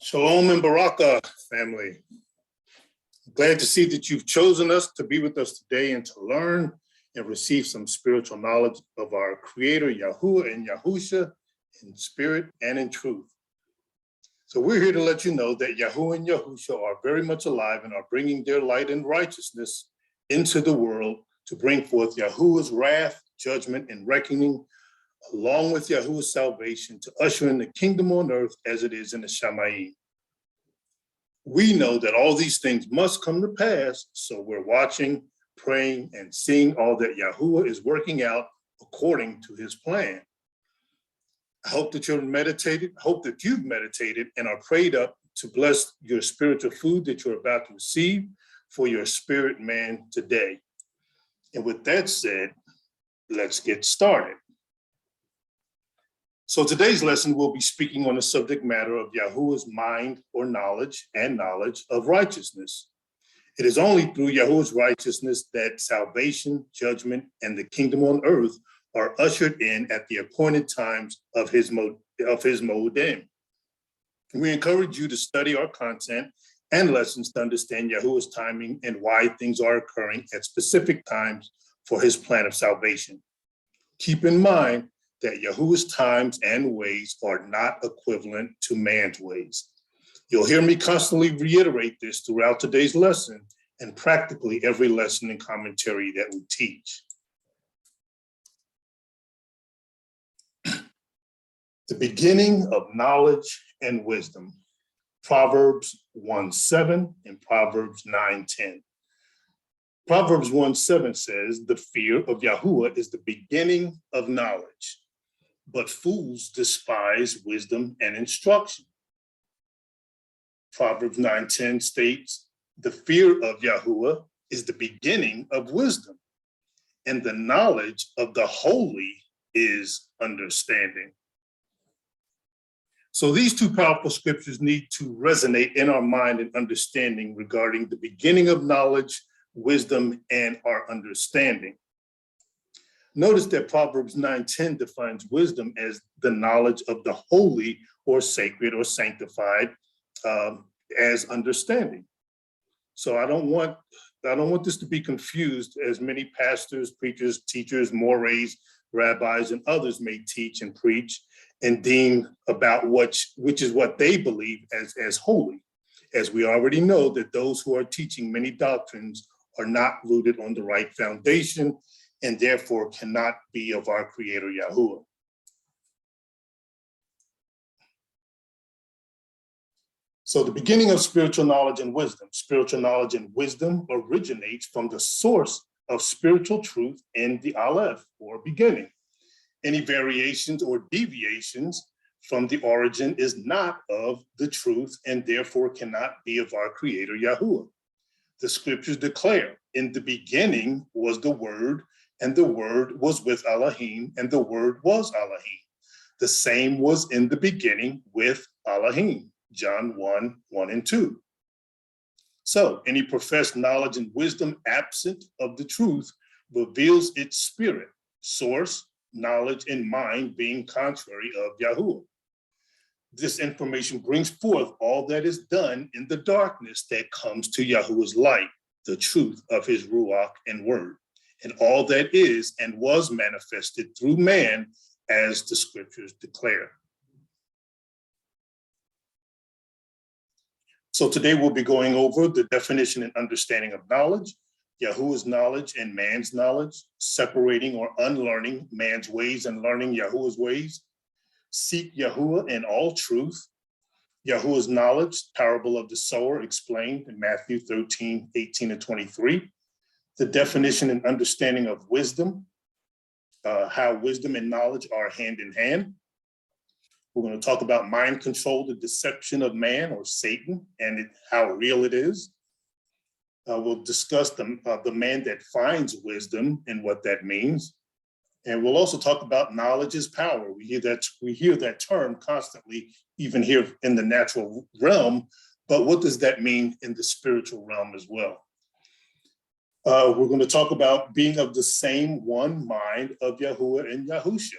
Shalom and Baraka, family. Glad to see that you've chosen us to be with us today and to learn and receive some spiritual knowledge of our Creator, Yahuah and Yahusha, in spirit and in truth. So we're here to let you know that Yahuah and Yahusha are very much alive and are bringing their light and righteousness into the world to bring forth Yahuah's wrath, judgment, and reckoning, along with Yahuah's salvation, to usher in the kingdom on earth as it is in the Shamayim. We know that all these things must come to pass, so we're watching, praying, and seeing all that Yahuah is working out according to his plan. I hope that you've meditated and are prayed up to bless your spiritual food that you're about to receive for your spirit man today. And with that said, let's get started. So today's lesson will be speaking on the subject matter of Yahuah's mind or knowledge and knowledge of righteousness. It is only through Yahuah's righteousness that salvation, judgment, and the kingdom on earth are ushered in at the appointed times of his moedim. We encourage you to study our content and lessons to understand Yahuah's timing and why things are occurring at specific times for his plan of salvation. Keep in mind that Yahuah's times and ways are not equivalent to man's ways. You'll hear me constantly reiterate this throughout today's lesson and practically every lesson and commentary that we teach. The beginning of knowledge and wisdom, Proverbs 1:7 and Proverbs 9:10. Proverbs 1:7 says, "The fear of Yahuah is the beginning of knowledge, but fools despise wisdom and instruction." Proverbs 9:10 states, "The fear of Yahuah is the beginning of wisdom, and the knowledge of the holy is understanding." So these two powerful scriptures need to resonate in our mind and understanding regarding the beginning of knowledge, wisdom, and our understanding. Notice that Proverbs 9:10 defines wisdom as the knowledge of the holy or sacred or sanctified as understanding. So I don't want this to be confused, as many pastors, preachers, teachers, mores, rabbis, and others may teach and preach and deem about which is what they believe as holy, as we already know that those who are teaching many doctrines are not rooted on the right foundation and therefore cannot be of our Creator Yahuah. So the beginning of spiritual knowledge and wisdom originates from the source of spiritual truth in the Aleph, or beginning. Any variations or deviations from the origin is not of the truth and therefore cannot be of our Creator Yahuah. The scriptures declare, "In the beginning was the Word, and the Word was with Elohim, and the Word was Elohim. The same was in the beginning with Elohim." John 1:1 and 2. So any professed knowledge and wisdom absent of the truth reveals its spirit, source, knowledge, and mind being contrary of Yahuah. This information brings forth all that is done in the darkness that comes to Yahuah's light, the truth of his Ruach and word, and all that is and was manifested through man, as the scriptures declare. So today we'll be going over the definition and understanding of knowledge, Yahuah's knowledge and man's knowledge, separating or unlearning man's ways and learning Yahuah's ways. Seek Yahuah in all truth. Yahuah's knowledge, parable of the sower explained in Matthew 13:18 and 23. The definition and understanding of wisdom, how wisdom and knowledge are hand in hand. We're going to talk about mind control, the deception of man or Satan, and how real it is. We'll discuss the man that finds wisdom and what that means. And we'll also talk about knowledge is power. We hear that term constantly, even here in the natural realm, but what does that mean in the spiritual realm as well? We're going to talk about being of the same one mind of Yahuah and Yahusha.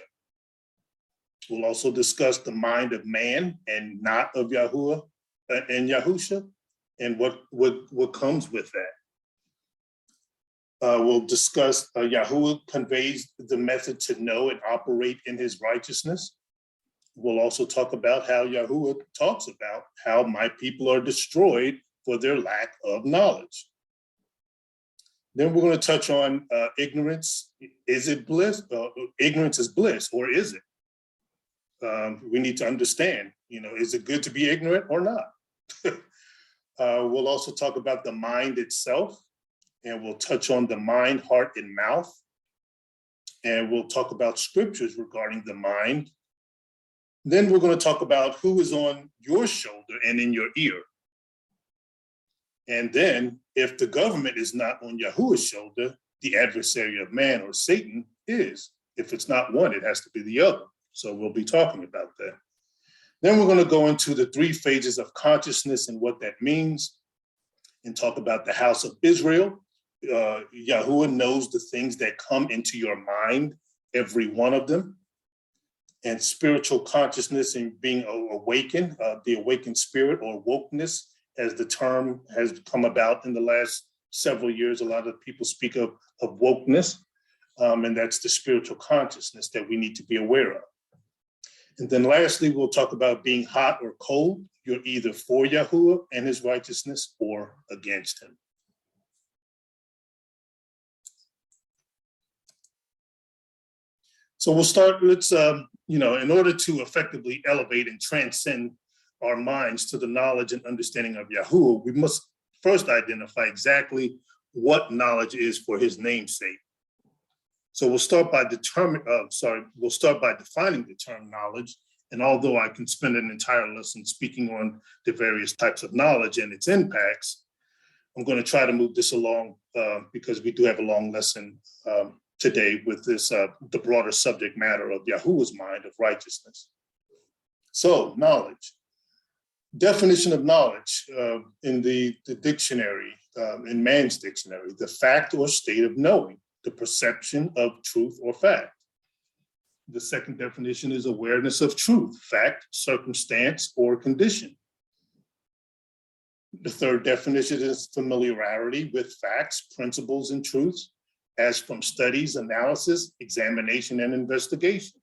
We'll also discuss the mind of man and not of Yahuah, and Yahusha and what comes with that. We'll discuss Yahuah conveys the method to know and operate in his righteousness. We'll also talk about how Yahuah talks about how my people are destroyed for their lack of knowledge. Then we're going to touch on ignorance. Is it bliss? Ignorance is bliss, or is it? We need to understand, is it good to be ignorant or not? We'll also talk about the mind itself, and we'll touch on the mind, heart, and mouth. And we'll talk about scriptures regarding the mind. Then we're going to talk about who is on your shoulder and in your ear. And then if the government is not on Yahuah's shoulder, the adversary of man, or Satan, is. If it's not one, it has to be the other. So we'll be talking about that. Then we're going to go into the 3 phases of consciousness and what that means, and talk about the house of Israel. Yahuah knows the things that come into your mind, every one of them. And spiritual consciousness and being awakened, the awakened spirit, or wokeness, as the term has come about in the last several years. A lot of people speak of wokeness, and that's the spiritual consciousness that we need to be aware of. And then lastly, we'll talk about being hot or cold. You're either for Yahuah and his righteousness or against him. So we'll start, let's, in order to effectively elevate and transcend our minds to the knowledge and understanding of Yahuah, we must first identify exactly what knowledge is for his namesake. So we'll start by defining the term knowledge. And although I can spend an entire lesson speaking on the various types of knowledge and its impacts, I'm going to try to move this along because we do have a long lesson today with this, the broader subject matter of Yahuah's mind of righteousness. So knowledge. Definition of knowledge in the dictionary, in man's dictionary: the fact or state of knowing, the perception of truth or fact. The second definition is awareness of truth, fact, circumstance, or condition. The third definition is familiarity with facts, principles, and truths, as from studies, analysis, examination, and investigation.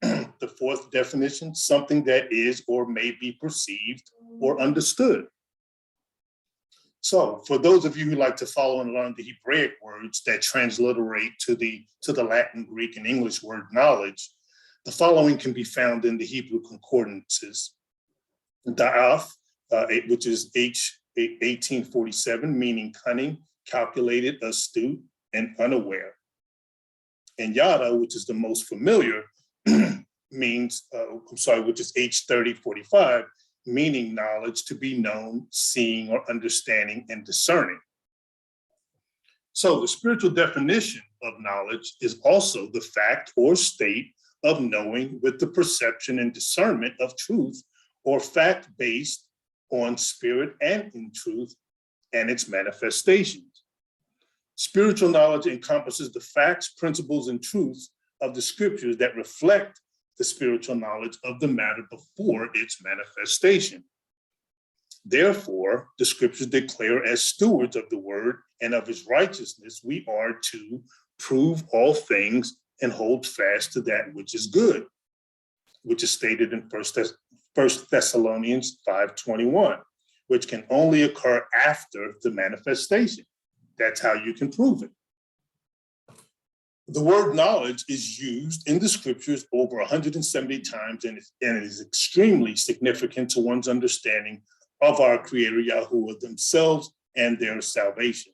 The fourth definition, something that is or may be perceived or understood. So for those of you who like to follow and learn the Hebraic words that transliterate to the Latin, Greek, and English word knowledge, the following can be found in the Hebrew concordances. Da'af, which is H 1847, meaning cunning, calculated, astute, and unaware. And Yada, which is the most familiar, means, which is H 3045, meaning knowledge, to be known, seeing, or understanding, and discerning. So the spiritual definition of knowledge is also the fact or state of knowing with the perception and discernment of truth, or fact based on spirit and in truth and its manifestations. Spiritual knowledge encompasses the facts, principles, and truths of the scriptures that reflect the spiritual knowledge of the matter before its manifestation. Therefore, the scriptures declare, as stewards of the word and of his righteousness, we are to prove all things and hold fast to that which is good, which is stated in 1 Thessalonians 5:21, which can only occur after the manifestation. That's how you can prove it. The word knowledge is used in the scriptures over 170 times, and it is extremely significant to one's understanding of our Creator Yahuah themselves and their salvation.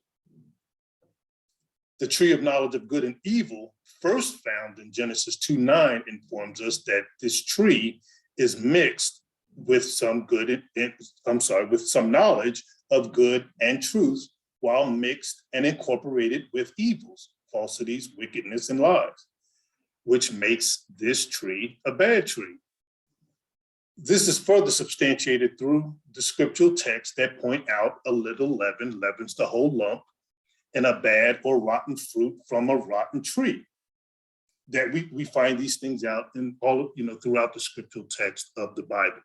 The tree of knowledge of good and evil, first found in Genesis 2:9, informs us that this tree is mixed with some knowledge of good and truth, while mixed and incorporated with evils, falsities, wickedness, and lies, which makes this tree a bad tree. This is further substantiated through the scriptural texts that point out a little leaven leavens the whole lump, and a bad or rotten fruit from a rotten tree. That we find these things out in all, throughout the scriptural text of the Bible.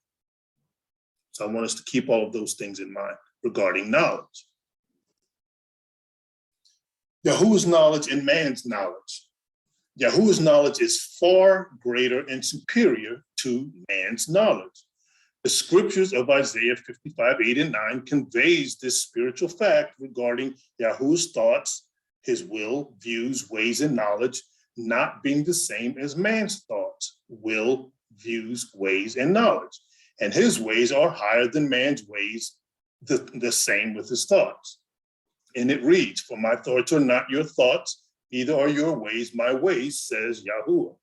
So I want us to keep all of those things in mind regarding knowledge. Yahuwah's knowledge and man's knowledge. Yahuwah's knowledge is far greater and superior to man's knowledge. The scriptures of Isaiah 55, 8 and 9 conveys this spiritual fact regarding Yahuwah's thoughts, his will, views, ways, and knowledge not being the same as man's thoughts, will, views, ways, and knowledge. And his ways are higher than man's ways, the same with his thoughts. And it reads, "For my thoughts are not your thoughts, neither are your ways my ways, says Yahuah.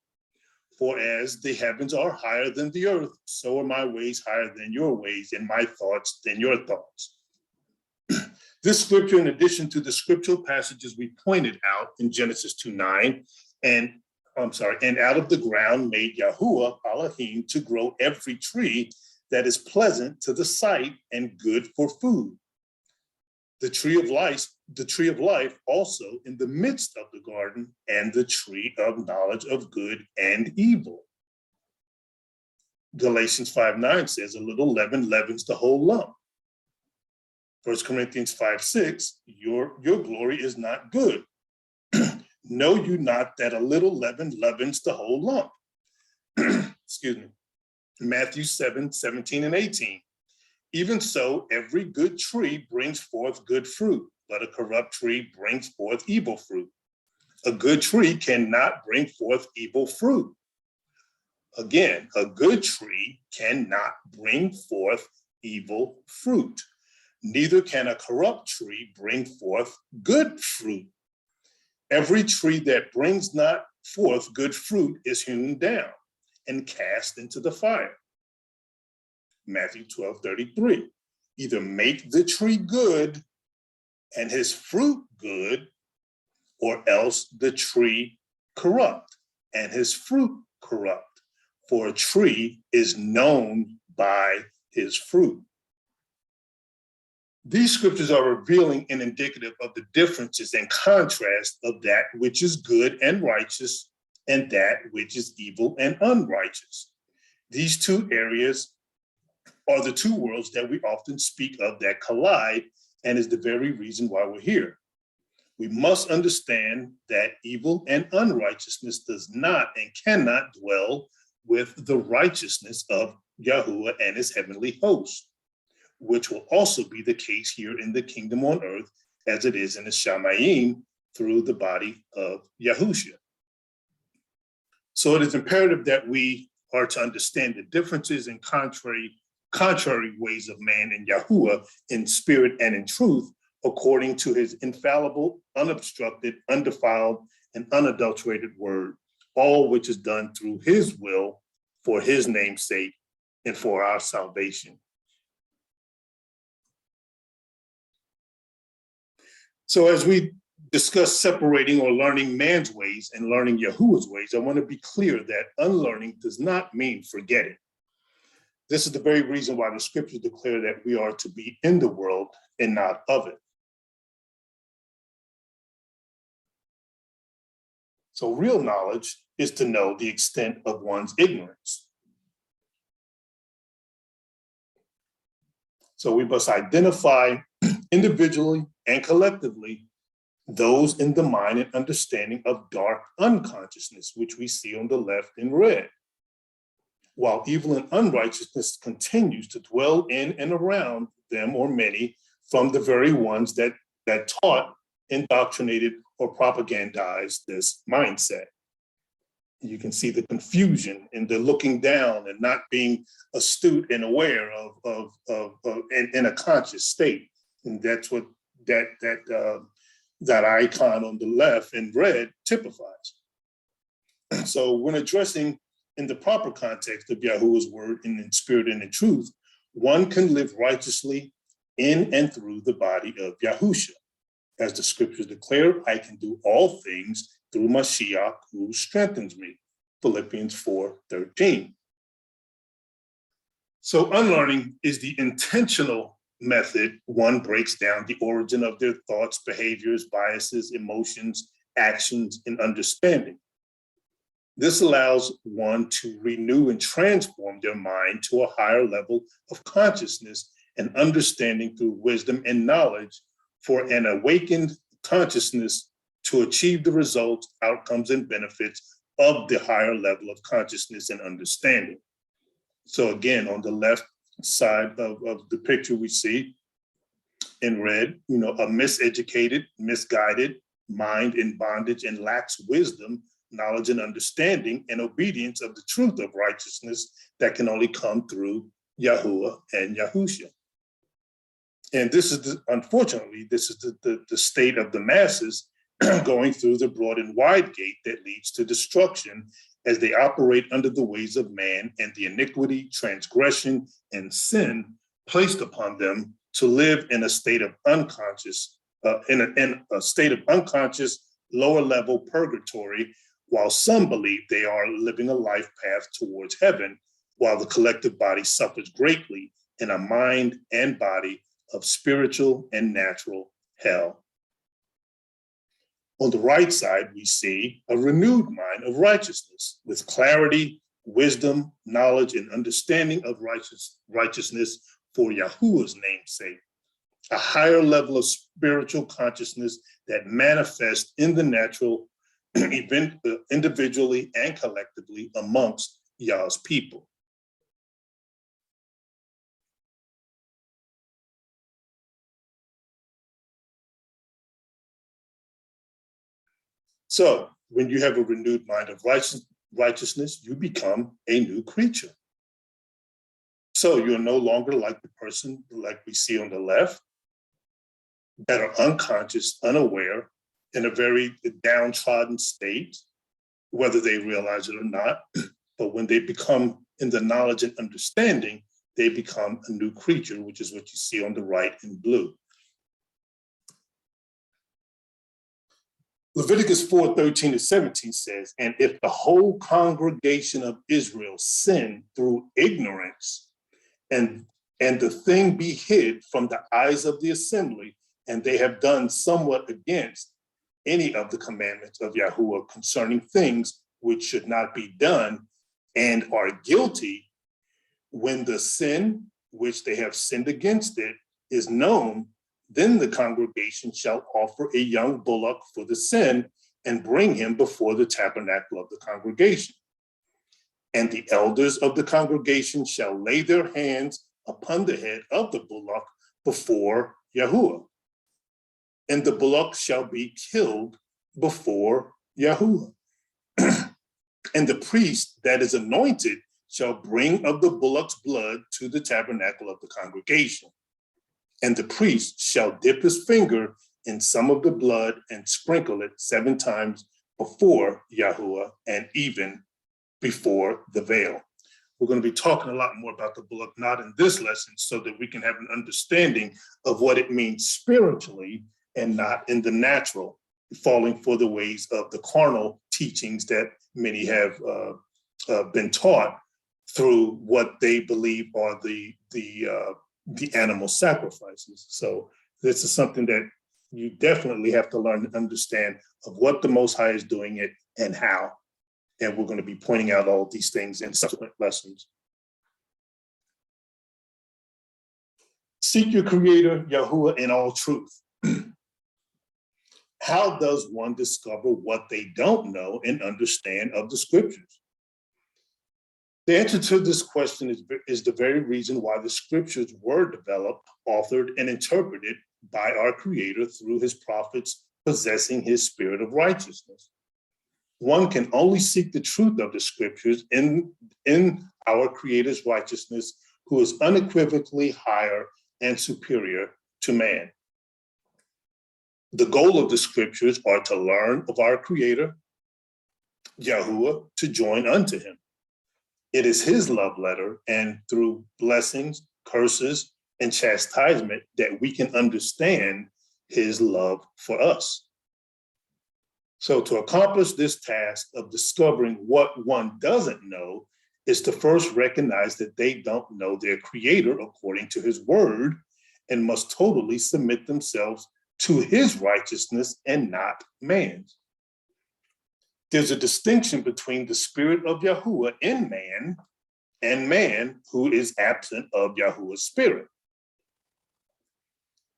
For as the heavens are higher than the earth, so are my ways higher than your ways, and my thoughts than your thoughts." This scripture, in addition to the scriptural passages we pointed out in Genesis 2:9, and out of the ground made Yahuah Elohim to grow every tree that is pleasant to the sight and good for food. The tree of life also in the midst of the garden, and the tree of knowledge of good and evil. Galatians 5:9 says, "A little leaven leavens the whole lump." 1 Corinthians 5:6, your glory is not good. Know you not that a little leaven leavens the whole lump? Excuse me. Matthew 7:17 and 18. Even so, every good tree brings forth good fruit, but a corrupt tree brings forth evil fruit. A good tree cannot bring forth evil fruit. Again, a good tree cannot bring forth evil fruit. Neither can a corrupt tree bring forth good fruit. Every tree that brings not forth good fruit is hewn down and cast into the fire. Matthew 12:33. Either make the tree good and his fruit good, or else the tree corrupt and his fruit corrupt. For a tree is known by his fruit. These scriptures are revealing and indicative of the differences and contrast of that which is good and righteous and that which is evil and unrighteous. These two areas are the two worlds that we often speak of that collide, and is the very reason why we're here. We must understand that evil and unrighteousness does not and cannot dwell with the righteousness of Yahuwah and his heavenly host, which will also be the case here in the kingdom on earth as it is in the Shamayim through the body of Yahusha. So it is imperative that we are to understand the differences and contrary ways of man and Yahuwah in spirit and in truth, according to his infallible, unobstructed, undefiled, and unadulterated word, all which is done through his will for his name's sake and for our salvation. So as we discuss separating or learning man's ways and learning Yahuwah's ways, I want to be clear that unlearning does not mean forgetting. This is the very reason why the scriptures declare that we are to be in the world and not of it. So real knowledge is to know the extent of one's ignorance. So we must identify individually and collectively those in the mind and understanding of dark unconsciousness, which we see on the left in red, while evil and unrighteousness continues to dwell in and around them or many from the very ones that taught, indoctrinated, or propagandized this mindset. You can see the confusion and the looking down and not being astute and aware of in a conscious state. And that's what that icon on the left in red typifies. So when addressing in the proper context of Yahuwah's word and in spirit and in truth, one can live righteously in and through the body of Yahusha. As the scriptures declare, I can do all things through Mashiach who strengthens me. Philippians 4:13. So unlearning is the intentional method one breaks down the origin of their thoughts, behaviors, biases, emotions, actions, and understanding. This allows one to renew and transform their mind to a higher level of consciousness and understanding through wisdom and knowledge for an awakened consciousness to achieve the results, outcomes, and benefits of the higher level of consciousness and understanding. So again, on the left side of the picture we see in red, a miseducated, misguided mind in bondage and lacks wisdom, knowledge, and understanding and obedience of the truth of righteousness that can only come through Yahuah and Yahusha. And this is, unfortunately, this is the state of the masses going through the broad and wide gate that leads to destruction as they operate under the ways of man and the iniquity, transgression, and sin placed upon them to live in a state of unconscious, lower level purgatory, while some believe they are living a life path towards heaven, while the collective body suffers greatly in a mind and body of spiritual and natural hell. On the right side, we see a renewed mind of righteousness with clarity, wisdom, knowledge, and understanding of righteousness for Yahuwah's name's sake, a higher level of spiritual consciousness that manifests in the natural event, individually and collectively amongst Yah's people. So when you have a renewed mind of righteousness, you become a new creature. So you're no longer like the person like we see on the left that are unconscious, unaware, in a very downtrodden state, whether they realize it or not. But when they become in the knowledge and understanding, they become a new creature, which is what you see on the right in blue. Leviticus 4:13-17 says, and if the whole congregation of Israel sin through ignorance, and the thing be hid from the eyes of the assembly, and they have done somewhat against any of the commandments of Yahuwah concerning things which should not be done, and are guilty, when the sin which they have sinned against it is known, then the congregation shall offer a young bullock for the sin and bring him before the tabernacle of the congregation. And the elders of the congregation shall lay their hands upon the head of the bullock before Yahuwah. And the bullock shall be killed before Yahuwah. And the priest that is anointed shall bring of the bullock's blood to the tabernacle of the congregation. And the priest shall dip his finger in some of the blood and sprinkle it 7 times before Yahuwah and even before the veil. We're going to be talking a lot more about the bullock, not in this lesson, so that we can have an understanding of what it means spiritually and not in the natural, falling for the ways of the carnal teachings that many have been taught through what they believe are the animal sacrifices. So this is something that you definitely have to learn and understand of what the Most High is doing it and how. And we're going to be pointing out all of these things in subsequent lessons. Seek your Creator, Yahuwah, in all truth. How does one discover what they don't know and understand of the scriptures? The answer to this question is the very reason why the scriptures were developed, authored, and interpreted by our Creator through his prophets possessing his spirit of righteousness. One can only seek the truth of the scriptures in our Creator's righteousness, who is unequivocally higher and superior to man. The goal of the scriptures are to learn of our Creator, Yahuwah, to join unto him. It is his love letter, and through blessings, curses, and chastisement that we can understand his love for us. So to accomplish this task of discovering what one doesn't know is to first recognize that they don't know their Creator according to his word and must totally submit themselves to his righteousness and not man's. There's a distinction between the spirit of Yahuah in man and man who is absent of Yahuah's spirit.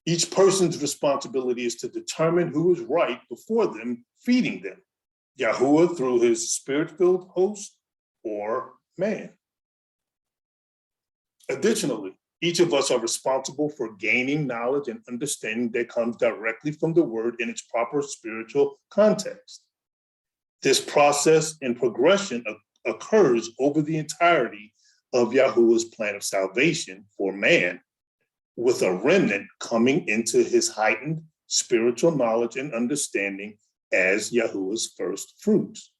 Each person's responsibility is to determine who is right before them, feeding them, Yahuah through his spirit-filled host or man. Additionally, each of us are responsible for gaining knowledge and understanding that comes directly from the word in its proper spiritual context. This process and progression occurs over the entirety of Yahuah's plan of salvation for man, with a remnant coming into his heightened spiritual knowledge and understanding as Yahuah's first fruits.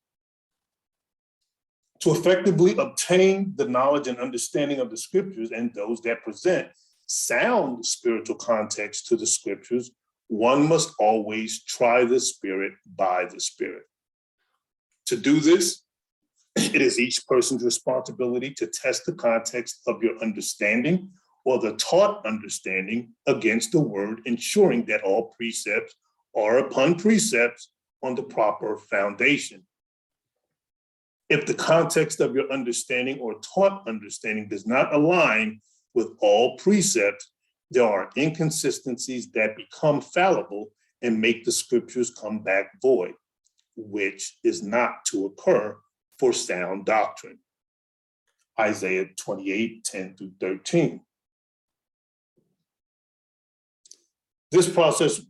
To effectively obtain the knowledge and understanding of the scriptures and those that present sound spiritual context to the scriptures, one must always try the spirit by the spirit. To do this, it is each person's responsibility to test the context of your understanding or the taught understanding against the word, ensuring that all precepts are upon precepts on the proper foundation. If the context of your understanding or taught understanding does not align with all precepts, there are inconsistencies that become fallible and make the scriptures come back void, which is not to occur for sound doctrine. Isaiah 28, 10 through 13. This process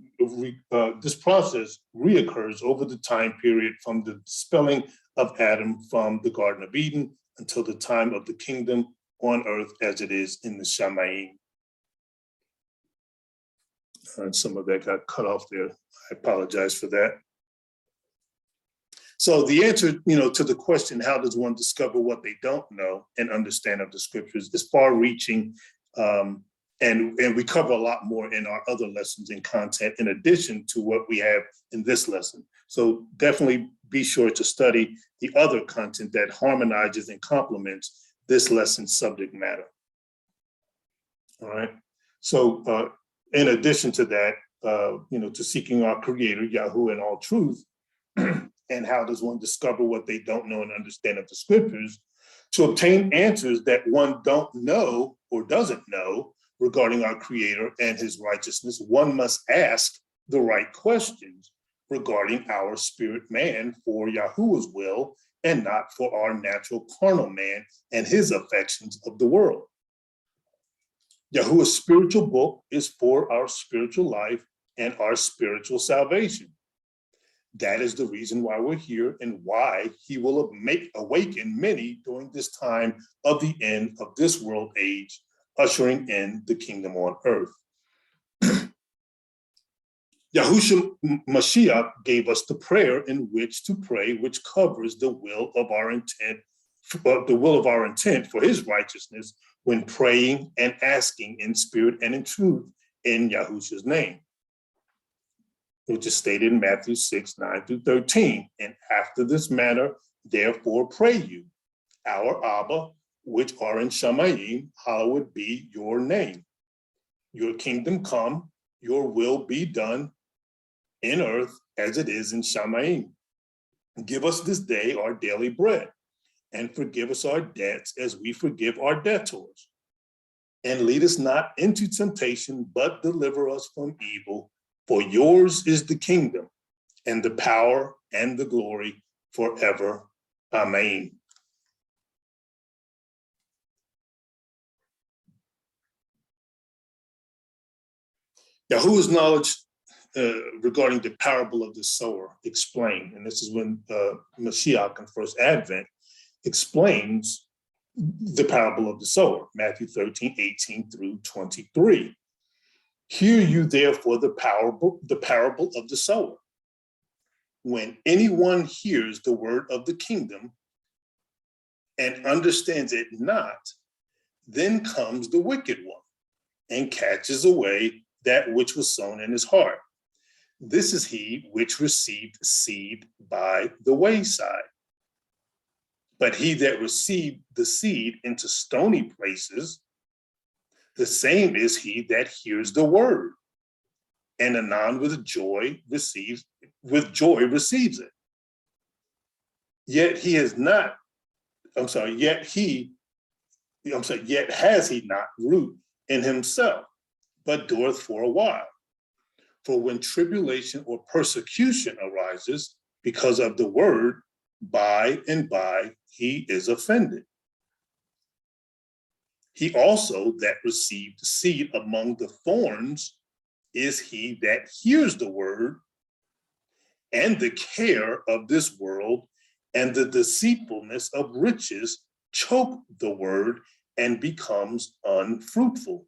reoccurs over the time period from the dispelling of Adam from the Garden of Eden until the time of the kingdom on earth as it is in the Shamayim. And some of that got cut off there. I apologize for that. So the answer, to the question, how does one discover what they don't know and understand of the scriptures, is far-reaching, and we cover a lot more in our other lessons and content in addition to what we have in this lesson. So definitely be sure to study the other content that harmonizes and complements this lesson's subject matter. All right. So in addition to that, to seeking our Creator, Yahuah, in all truth, and how does one discover what they don't know and understand of the scriptures, to obtain answers that one don't know or doesn't know regarding our Creator and his righteousness, one must ask the right questions regarding our spirit man for Yahuah's will and not for our natural carnal man and his affections of the world. Yahuah's spiritual book is for our spiritual life and our spiritual salvation. That is the reason why we're here and why he will awaken many during this time of the end of this world age, ushering in the kingdom on earth. Yahusha Mashiach gave us the prayer in which to pray, which covers the will of our intent for his righteousness when praying and asking in spirit and in truth in Yahusha's name, which is stated in Matthew 6, 9 through 13. And after this manner, therefore pray you, our Abba, which are in Shamayim, hallowed be your name. Your kingdom come, your will be done in earth as it is in Shamayim. Give us this day our daily bread, and forgive us our debts as we forgive our debtors. And lead us not into temptation, but deliver us from evil. For yours is the kingdom, and the power, and the glory forever. Amen. Yahuah's knowledge regarding the parable of the sower explained, and this is when Mashiach in first advent explains the parable of the sower, Matthew 13, 18 through 23. Hear you therefore the parable of the sower. When anyone hears the word of the kingdom and understands it not, then comes the wicked one and catches away that which was sown in his heart. This is he which received seed by the wayside. But he that received the seed into stony places, the same is he that hears the word, and anon with joy receives it. Yet he has not, yet has he not root in himself, but doeth for a while. For when tribulation or persecution arises because of the word, by and by he is offended. He also that received seed among the thorns is he that hears the word, and the care of this world and the deceitfulness of riches choke the word and becomes unfruitful.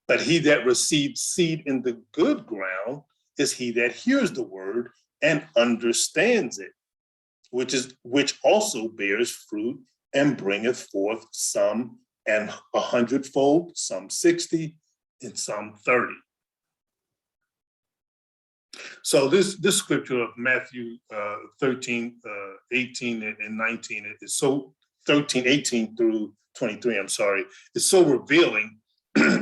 But he that receives seed in the good ground is he that hears the word and understands it, which also bears fruit and bringeth forth some and 100-fold, some 60, and some 30. So this scripture of Matthew 13, 18, and 19 is so 13, 18 through 23, is so revealing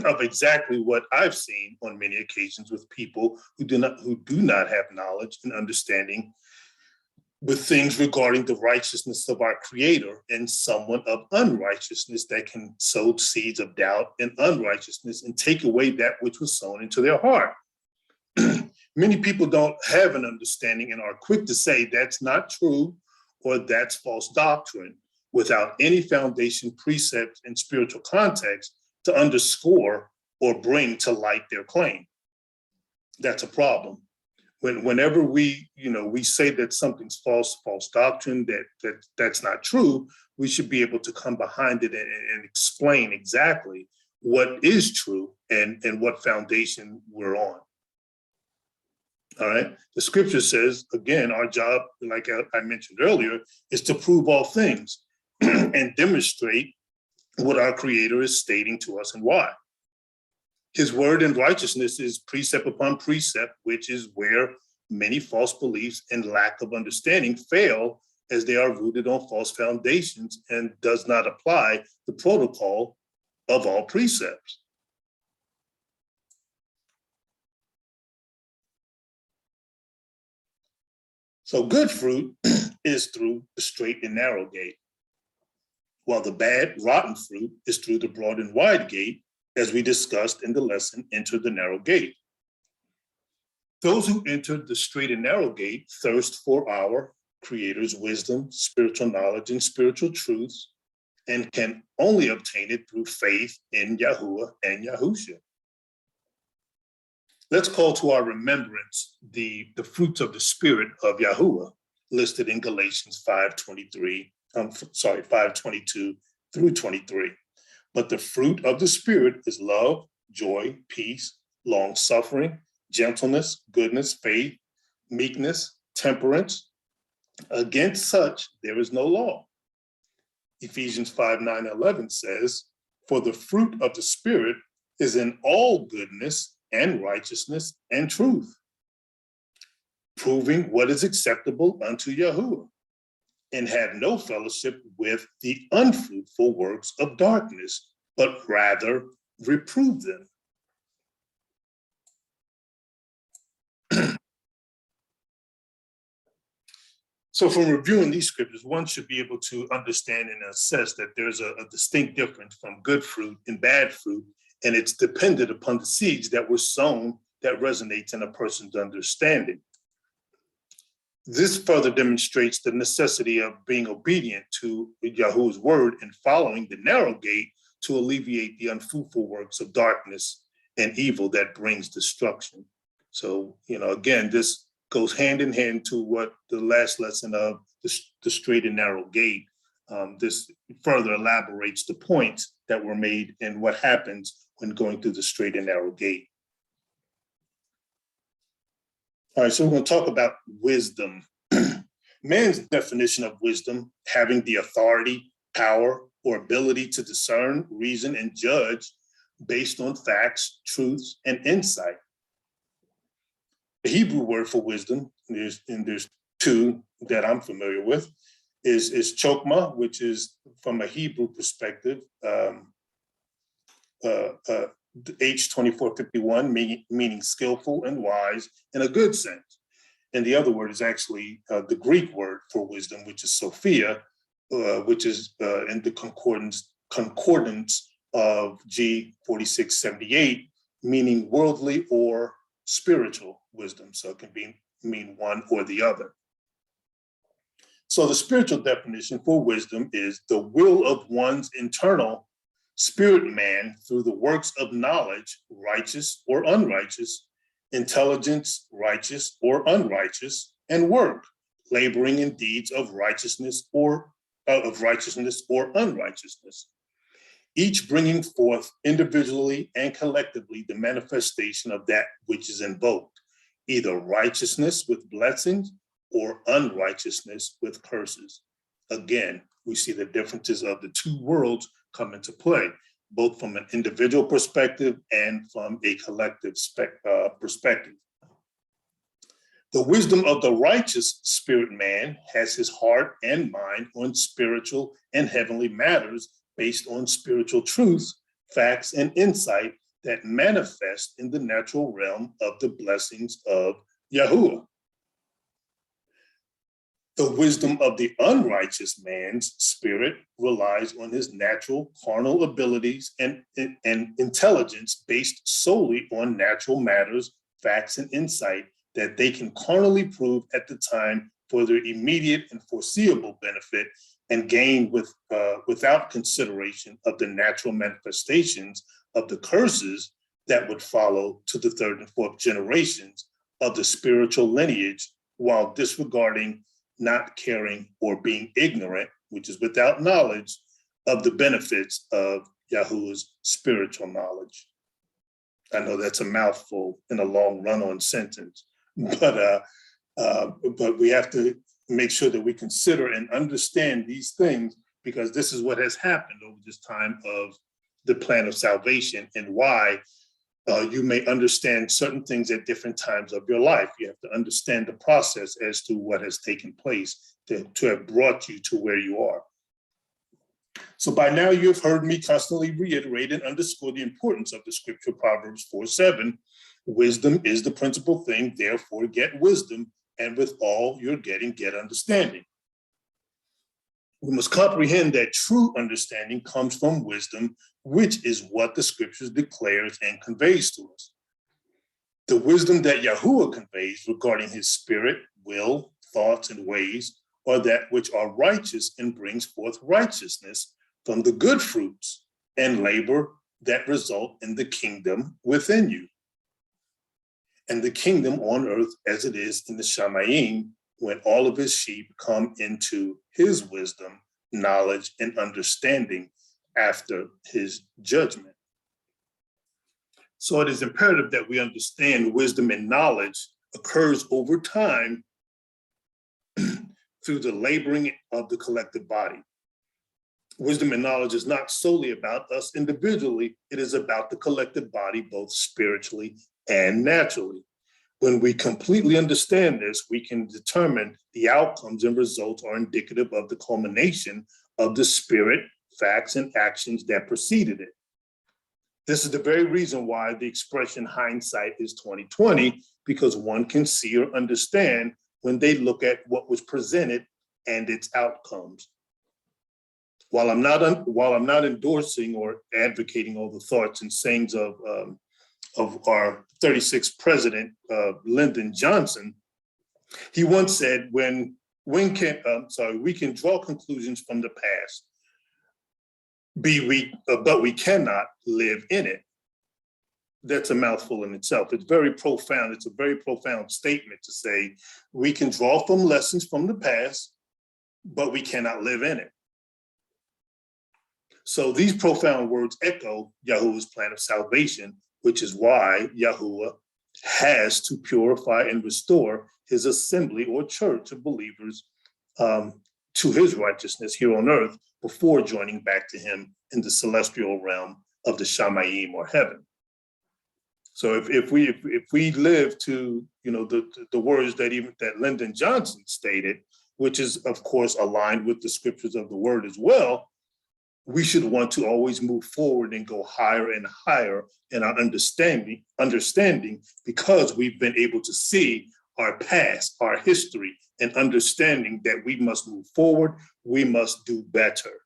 of exactly what I've seen on many occasions with people who do not have knowledge and understanding with things regarding the righteousness of our Creator, and someone of unrighteousness that can sow seeds of doubt and unrighteousness and take away that which was sown into their heart. Many people don't have an understanding and are quick to say that's not true or that's false doctrine without any foundation, precept, and spiritual context to underscore or bring to light their claim. That's a problem. Whenever we say that something's false doctrine, that's not true, we should be able to come behind it and explain exactly what is true and what foundation we're on. All right. The scripture says, again, our job, like I mentioned earlier, is to prove all things and demonstrate what our Creator is stating to us and why. His word and righteousness is precept upon precept, which is where many false beliefs and lack of understanding fail, as they are rooted on false foundations and does not apply the protocol of all precepts. So good fruit is through the straight and narrow gate, while the bad, rotten fruit is through the broad and wide gate, as we discussed in the lesson, Enter the Narrow Gate. Those who entered the straight and narrow gate thirst for our Creator's wisdom, spiritual knowledge, and spiritual truths, and can only obtain it through faith in Yahuah and Yahusha. Let's call to our remembrance the fruits of the Spirit of Yahuah listed in Galatians 5:22 through 23. But the fruit of the Spirit is love, joy, peace, long-suffering, gentleness, goodness, faith, meekness, temperance. Against such there is no law. Ephesians 5:9-11 says, for the fruit of the Spirit is in all goodness and righteousness and truth, proving what is acceptable unto Yahuah, and have no fellowship with the unfruitful works of darkness, but rather reprove them. So from reviewing these scriptures, one should be able to understand and assess that there's a distinct difference from good fruit and bad fruit, and it's dependent upon the seeds that were sown that resonates in a person's understanding. This further demonstrates the necessity of being obedient to Yahuwah's word and following the narrow gate to alleviate the unfruitful works of darkness and evil that brings destruction. So, again, this goes hand in hand to what the last lesson of the straight and narrow gate. This further elaborates the points that were made and what happens when going through the straight and narrow gate. All right, so we're going to talk about wisdom. Man's definition of wisdom, having the authority, power, or ability to discern, reason, and judge based on facts, truths, and insight. The Hebrew word for wisdom, there's two that I'm familiar with, is chokmah, which is from a Hebrew perspective, H2451, meaning skillful and wise in a good sense. And the other word is actually the Greek word for wisdom, which is Sophia, which is in the concordance of G4678, meaning worldly or spiritual wisdom. So it can mean one or the other. So the spiritual definition for wisdom is the will of one's internal spirit man through the works of knowledge, righteous or unrighteous, intelligence, righteous or unrighteous, and work, laboring in deeds of righteousness or unrighteousness, each bringing forth individually and collectively the manifestation of that which is invoked, either righteousness with blessings or unrighteousness with curses. Again, we see the differences of the two worlds come into play, both from an individual perspective and from a collective perspective. The wisdom of the righteous spirit man has his heart and mind on spiritual and heavenly matters based on spiritual truths, facts, and insight that manifest in the natural realm of the blessings of Yahuah. The wisdom of the unrighteous man's spirit relies on his natural carnal abilities and intelligence based solely on natural matters, facts, and insight that they can carnally prove at the time for their immediate and foreseeable benefit and gain without consideration of the natural manifestations of the curses that would follow to the third and fourth generations of the spiritual lineage, while disregarding, not caring, or being ignorant, which is without knowledge, of the benefits of Yahuah's spiritual knowledge. I know that's a mouthful in a long run-on sentence, but we have to make sure that we consider and understand these things, because this is what has happened over this time of the plan of salvation, and why you may understand certain things at different times of your life. You have to understand the process as to what has taken place to have brought you to where you are. So by now you have heard me constantly reiterate and underscore the importance of the scripture, Proverbs 4:7. Wisdom is the principal thing, therefore get wisdom, and with all you're getting, get understanding. We must comprehend that true understanding comes from wisdom, which is what the scriptures declares and conveys to us. The wisdom that Yahuah conveys regarding his spirit, will, thoughts, and ways are that which are righteous and brings forth righteousness from the good fruits and labor that result in the kingdom within you. And the kingdom on earth as it is in the Shamayim, when all of his sheep come into his wisdom, knowledge, and understanding after his judgment. So it is imperative that we understand wisdom and knowledge occurs over time through the laboring of the collective body. Wisdom and knowledge is not solely about us individually, it is about the collective body, both spiritually and naturally. When we completely understand this, we can determine the outcomes and results are indicative of the culmination of the spirit, facts, and actions that preceded it. This is the very reason why the expression hindsight is 20/20, because one can see or understand when they look at what was presented and its outcomes. While I'm not endorsing or advocating all the thoughts and sayings of our 36th president, Lyndon Johnson, he once said, we can draw conclusions from the past, but we cannot live in it. That's a mouthful in itself. It's very profound. It's a very profound statement to say we can draw from lessons from the past, but we cannot live in it. So these profound words echo Yahuah's plan of salvation, which is why Yahuah has to purify and restore his assembly or church of believers to his righteousness here on earth before joining back to him in the celestial realm of the Shamayim, or heaven. So if we live to the words that Lyndon Johnson stated, which is of course aligned with the scriptures of the word as well, we should want to always move forward and go higher and higher in our understanding, because we've been able to see our past, our history, and understanding that we must move forward, we must do better.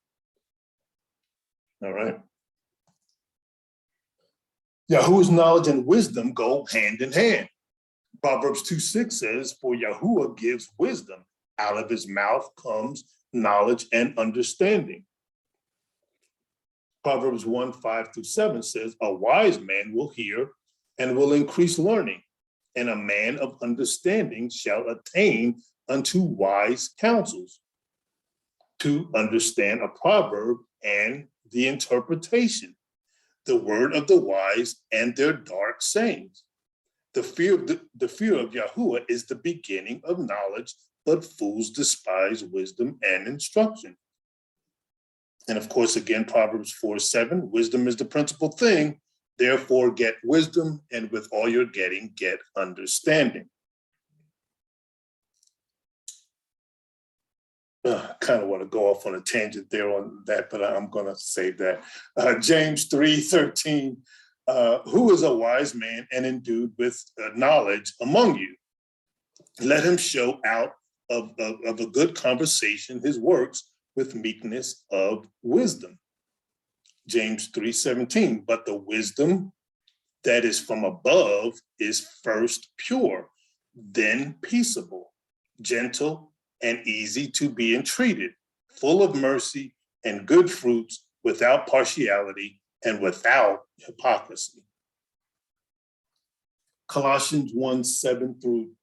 All right. Yahuwah's knowledge and wisdom go hand in hand. Proverbs 2:6 says, for Yahuwah gives wisdom. Out of his mouth comes knowledge and understanding. Proverbs 1:5-7 says, a wise man will hear and will increase learning, and a man of understanding shall attain unto wise counsels. To understand a proverb and the interpretation, the word of the wise and their dark sayings. The fear of Yahuwah is the beginning of knowledge, but fools despise wisdom and instruction. And of course, again, Proverbs 4:7, wisdom is the principal thing. Therefore, get wisdom, and with all you're getting, get understanding. I kind of want to go off on a tangent there on that, but I'm going to save that. James 3:13, who is a wise man and endued with knowledge among you? Let him show out of a good conversation his works with meekness of wisdom. James 3:17, but the wisdom that is from above is first pure, then peaceable, gentle, and easy to be entreated, full of mercy and good fruits, without partiality and without hypocrisy. Colossians 1:7 through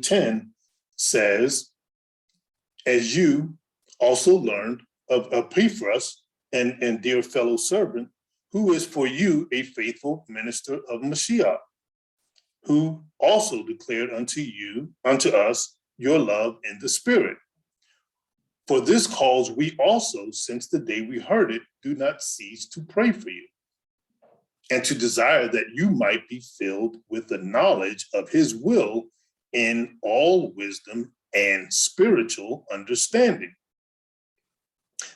10 says, as you also learned of Epaphras and dear fellow servant, who is for you a faithful minister of Mashiach, who also declared unto us, your love in the Spirit. For this cause we also, since the day we heard it, do not cease to pray for you, and to desire that you might be filled with the knowledge of his will in all wisdom and spiritual understanding,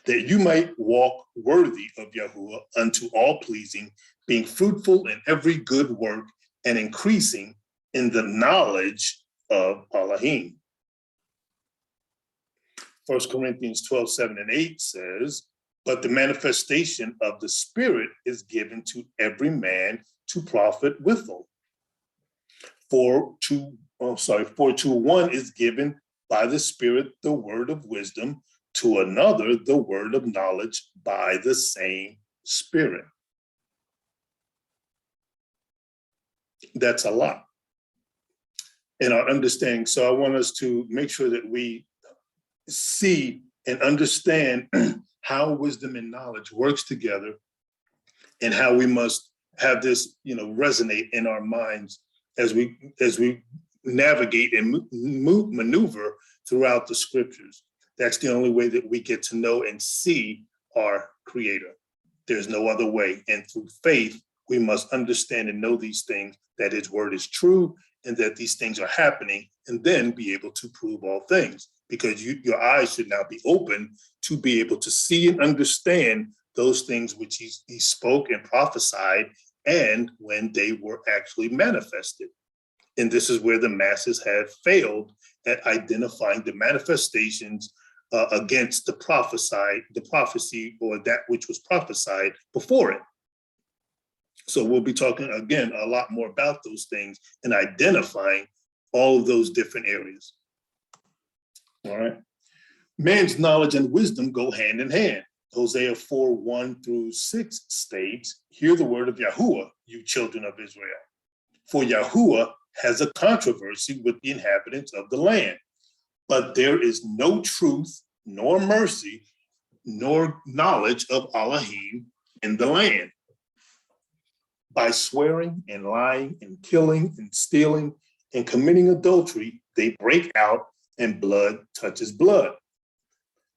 that you might walk worthy of Yahuwah unto all pleasing, being fruitful in every good work and increasing in the knowledge of Elohim. 1 Corinthians 12:7-8 says, but the manifestation of the Spirit is given to every man to profit withal. For to one is given by the Spirit the word of wisdom, to another the word of knowledge by the same Spirit. That's a lot in our understanding. So I want us to make sure that we see and understand how wisdom and knowledge works together, and how we must have this, resonate in our minds as we navigate and maneuver throughout the scriptures. That's the only way that we get to know and see our Creator. There's no other way. And through faith, we must understand and know these things, that his word is true, and that these things are happening, and then be able to prove all things. Because your eyes should now be open to be able to see and understand those things which he spoke and prophesied, and when they were actually manifested. And this is where the masses have failed at identifying the manifestations against the prophecy, or that which was prophesied before it. So we'll be talking again a lot more about those things and identifying all of those different areas. All right. Man's knowledge and wisdom go hand in hand. Hosea 4:1-6 states, hear the word of Yahuwah, you children of Israel. For Yahuwah has a controversy with the inhabitants of the land, but there is no truth, nor mercy, nor knowledge of Elohim in the land. By swearing and lying and killing and stealing and committing adultery, they break out, and blood touches blood.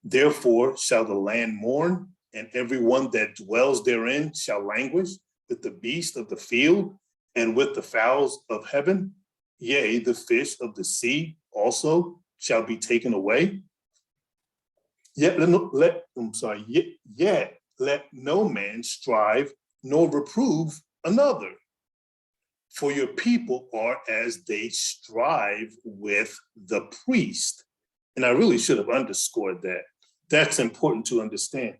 Therefore shall the land mourn, and everyone that dwells therein shall languish, with the beast of the field and with the fowls of heaven. Yea, the fish of the sea also shall be taken away. Yet let no man strive nor reprove another. For your people are as they strive with the priest. And I really should have underscored that. That's important to understand.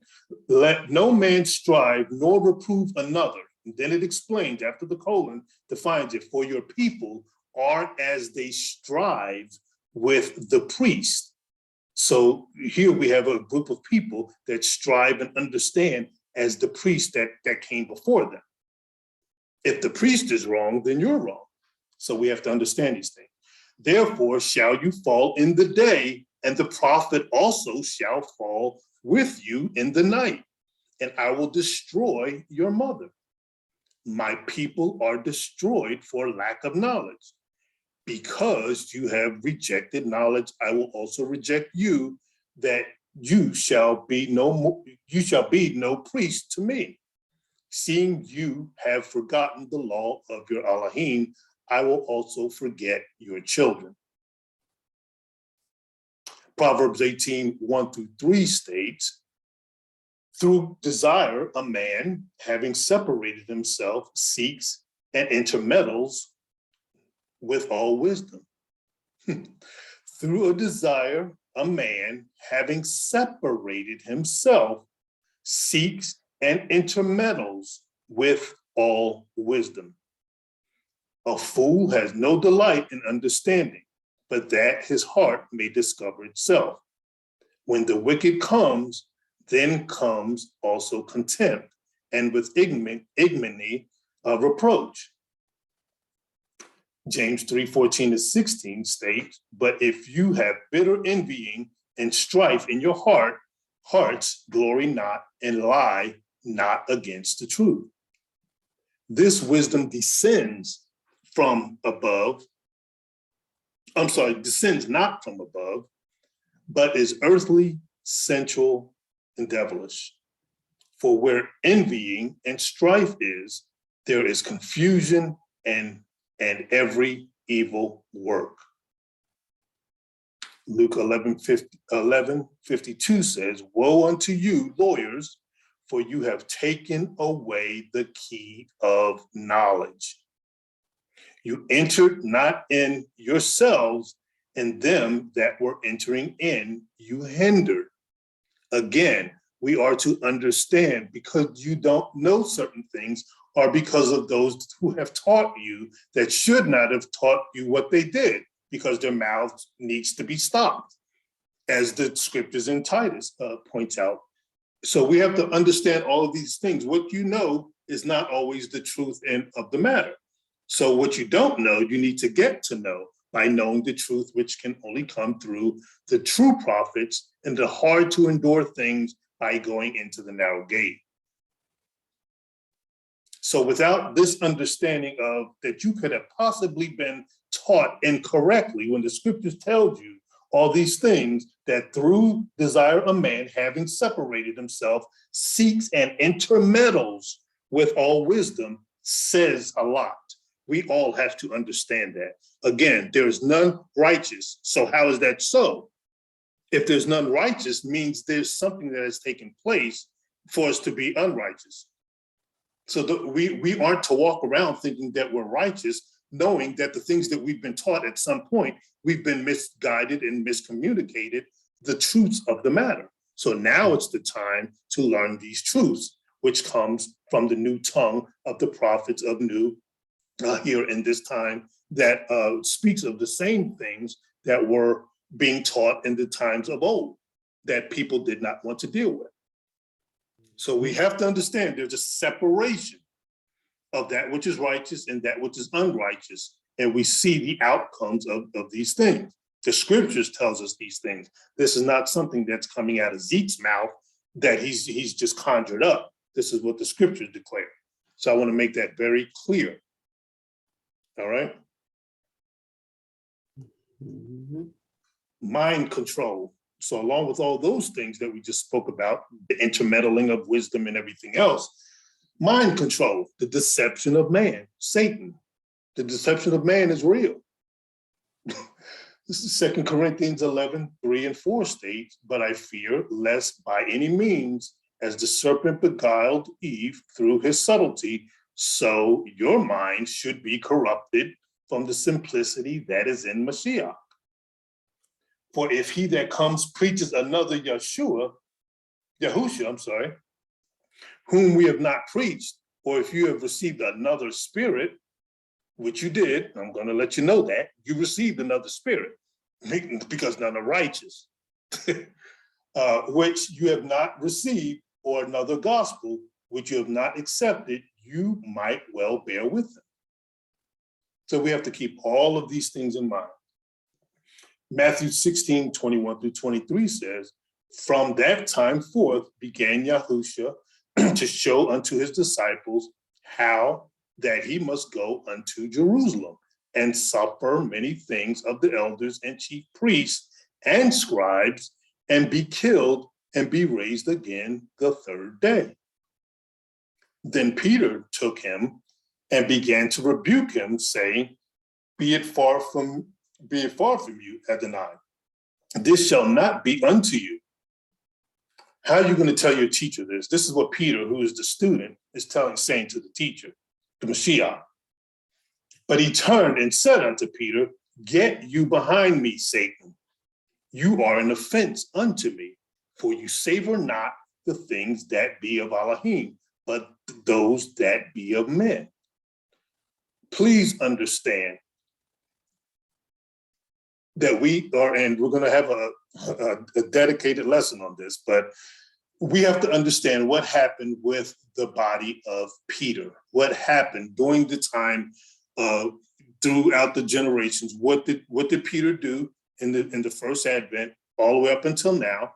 Let no man strive nor reprove another. And then it explains, after the colon defines it, for your people are as they strive with the priest. So here we have a group of people that strive and understand as the priest that came before them. If the priest is wrong, then you're wrong. So we have to understand these things. Therefore shall you fall in the day, and the prophet also shall fall with you in the night, and I will destroy your mother. My people are destroyed for lack of knowledge. Because you have rejected knowledge, I will also reject you, that you shall be no priest to me. Seeing you have forgotten the law of your Elohim, I will also forget your children. Proverbs 18, 1-3 states, through desire, a man, having separated himself, seeks and intermeddles with all wisdom. Through a desire, a man, having separated himself, seeks and intermeddles with all wisdom. A fool has no delight in understanding, but that his heart may discover itself. When the wicked comes, then comes also contempt, and with ignominy reproach. James 3:14-16 states, but if you have bitter envying and strife in your hearts, glory not and lie not against the truth. This wisdom descends not from above, but is earthly, sensual, and devilish. For where envying and strife is, there is confusion and every evil work. Luke 11:52 says, woe unto you, lawyers, for you have taken away the key of knowledge. You entered not in yourselves, and them that were entering in, you hindered. Again, we are to understand, because you don't know certain things, or because of those who have taught you that should not have taught you what they did, because their mouths needs to be stopped, as the scriptures in Titus points out. So we have to understand all of these things. What you know is not always the truth of the matter. So what you don't know, you need to get to know by knowing the truth, which can only come through the true prophets and the hard to endure things by going into the narrow gate. So without this understanding of that you could have possibly been taught incorrectly when the scriptures tells you all these things, that through desire a man, having separated himself, seeks and intermeddles with all wisdom, says a lot. We all have to understand that. Again, there is none righteous. So how is that so? If there's none righteous, means there's something that has taken place for us to be unrighteous. So we aren't to walk around thinking that we're righteous, knowing that the things that we've been taught at some point, we've been misguided and miscommunicated the truths of the matter. So now it's the time to learn these truths, which comes from the new tongue of the prophets of new here in this time, that speaks of the same things that were being taught in the times of old that people did not want to deal with. So we have to understand there's a separation of that which is righteous and that which is unrighteous. And we see the outcomes of these things. The scriptures tells us these things. This is not something that's coming out of Zeke's mouth that he's just conjured up. This is what the scriptures declare. So I want to make that very clear. All right. Mm-hmm. Mind control. So along with all those things that we just spoke about, the intermeddling of wisdom and everything else, mind control, the deception of man, Satan. The deception of man is real. This is 2 Corinthians 11:3-4 states, but I fear lest by any means, as the serpent beguiled Eve through his subtlety, so your mind should be corrupted from the simplicity that is in Mashiach. For if he that comes preaches another Yahusha, whom we have not preached, or if you have received another spirit, which you did, I'm going to let you know that, you received another spirit, because none are righteous, which you have not received, or another gospel, which you have not accepted, you might well bear with them. So we have to keep all of these things in mind. Matthew 16, 21 through 23 says, from that time forth began Yahusha to show unto his disciples how that he must go unto Jerusalem and suffer many things of the elders and chief priests and scribes, and be killed and be raised again the third day. Then Peter took him and began to rebuke him, saying, Be it far from you, Adonai. This shall not be unto you. How are you going to tell your teacher this? This is what Peter, who is the student, is saying to the teacher, the Mashiach. But he turned and said unto Peter, Get you behind me, Satan. You are an offense unto me, for you savor not the things that be of Elohim, but those that be of men. Please understand that we are, and we're going to have a dedicated lesson on this, but we have to understand what happened with the body of Peter. What happened during the time throughout the generations? What did Peter do in the first advent all the way up until now?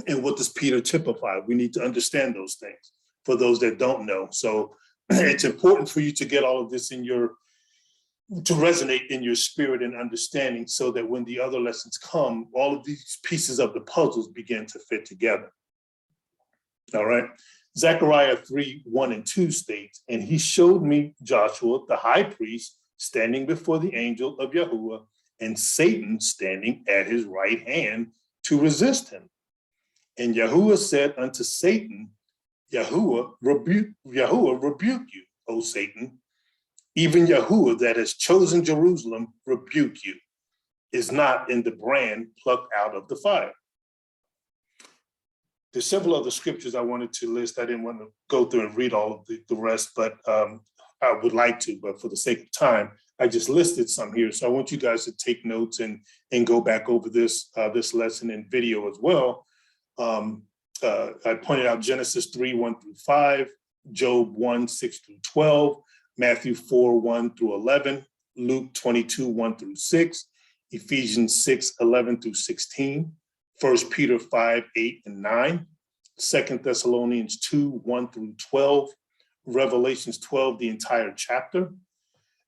And what does Peter typify? We need to understand those things for those that don't know. So it's important for you to get all of this to resonate in your spirit and understanding, so that when the other lessons come, all of these pieces of the puzzles begin to fit together. All right. Zechariah 3, 1 and 2 states, and he showed me Joshua, the high priest, standing before the angel of Yahuah, and Satan standing at his right hand to resist him. And Yahuah said unto Satan, Yahuah rebuke you, O Satan. Even Yahuah that has chosen Jerusalem rebuke you. Is not in the brand plucked out of the fire. There's several other scriptures I wanted to list. I didn't want to go through and read all of the rest, but I would like to, but for the sake of time, I just listed some here. So I want you guys to take notes and go back over this lesson in video as well. I pointed out Genesis 3, 1 through 5, Job 1, 6 through 12, Matthew 4, 1 through 11, Luke 22, 1 through 6, Ephesians 6, 11 through 16, 1 Peter 5, 8 and 9, 2 Thessalonians 2, 1 through 12, Revelations 12, the entire chapter,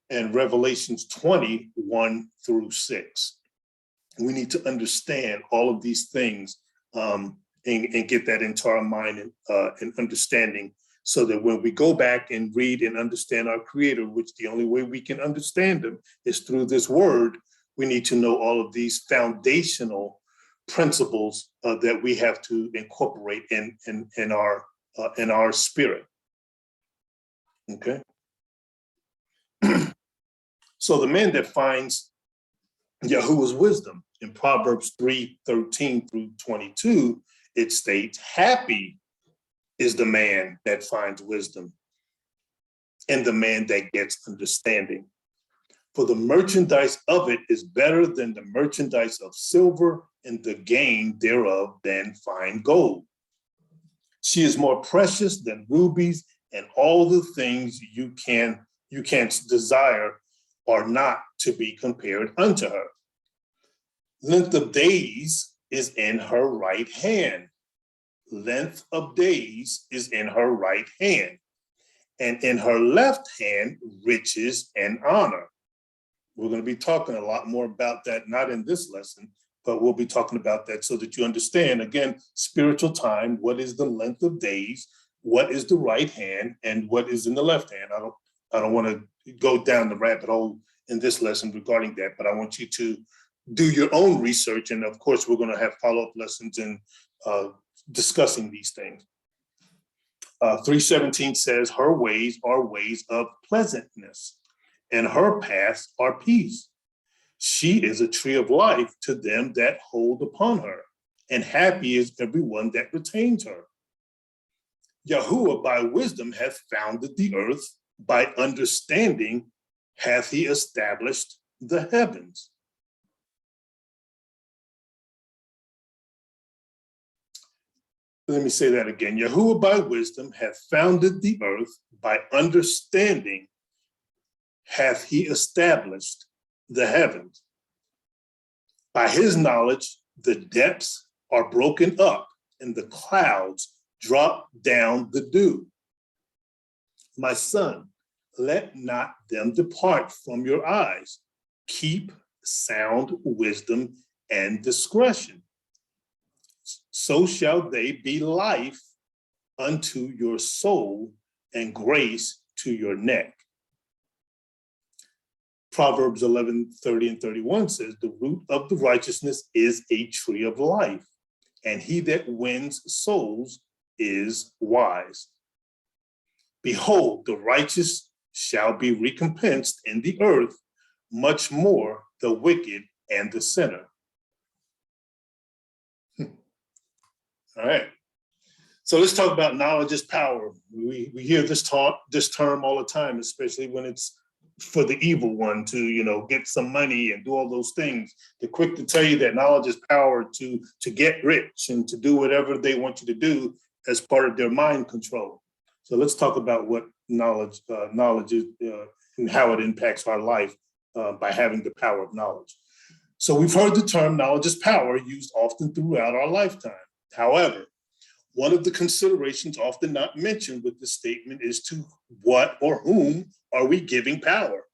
and Revelations 20, 1 through 6. We need to understand all of these things and get that into our mind and understanding, so that when we go back and read and understand our Creator, which the only way we can understand him is through this word, we need to know all of these foundational principles that we have to incorporate in our spirit. Okay. So the man that finds Yahuwah's wisdom in Proverbs 3, 13 through 22, it states, happy is the man that finds wisdom and the man that gets understanding. For the merchandise of it is better than the merchandise of silver, and the gain thereof than fine gold. She is more precious than rubies, and all the things you can desire are not to be compared unto her. Length of days is in her right hand. Length of days is in her right hand, and in her left hand, riches and honor. We're going to be talking a lot more about that, not in this lesson, but we'll be talking about that so that you understand, again, spiritual time, what is the length of days, what is the right hand, and what is in the left hand. I don't want to go down the rabbit hole in this lesson regarding that, but I want you to do your own research. And of course, we're going to have follow-up lessons and discussing these things. 3:17 says, her ways are ways of pleasantness, and her paths are peace. She is a tree of life to them that hold upon her, and happy is everyone that retains her. Yahuah by wisdom hath founded the earth, by understanding hath he established the heavens. Let me say that again. Yahuah by wisdom hath founded the earth, by understanding hath he established the heavens. By his knowledge, the depths are broken up, and the clouds drop down the dew. My son, let not them depart from your eyes. Keep sound wisdom and discretion. So shall they be life unto your soul and grace to your neck. Proverbs 11:30 and 31 says, the root of the righteousness is a tree of life, and he that wins souls is wise. Behold, the righteous shall be recompensed in the earth, much more the wicked and the sinner. All right. So let's talk about knowledge is power. We hear this term all the time, especially when it's for the evil one to, get some money and do all those things. They're quick to tell you that knowledge is power to get rich and to do whatever they want you to do as part of their mind control. So let's talk about what knowledge is and how it impacts our life by having the power of knowledge. So we've heard the term knowledge is power used often throughout our lifetime. However, one of the considerations often not mentioned with this statement is to what or whom are we giving power?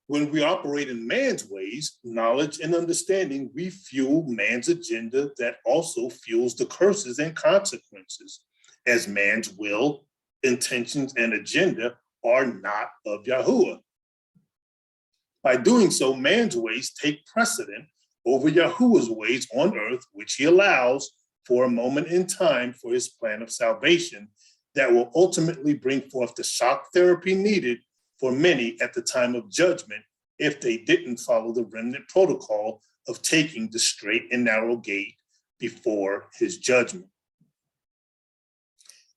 When we operate in man's ways, knowledge and understanding, we fuel man's agenda that also fuels the curses and consequences, as man's will, intentions, and agenda are not of Yahuah. By doing so, man's ways take precedent over Yahuah's ways on earth, which he allows for a moment in time for his plan of salvation that will ultimately bring forth the shock therapy needed for many at the time of judgment if they didn't follow the remnant protocol of taking the straight and narrow gate before his judgment.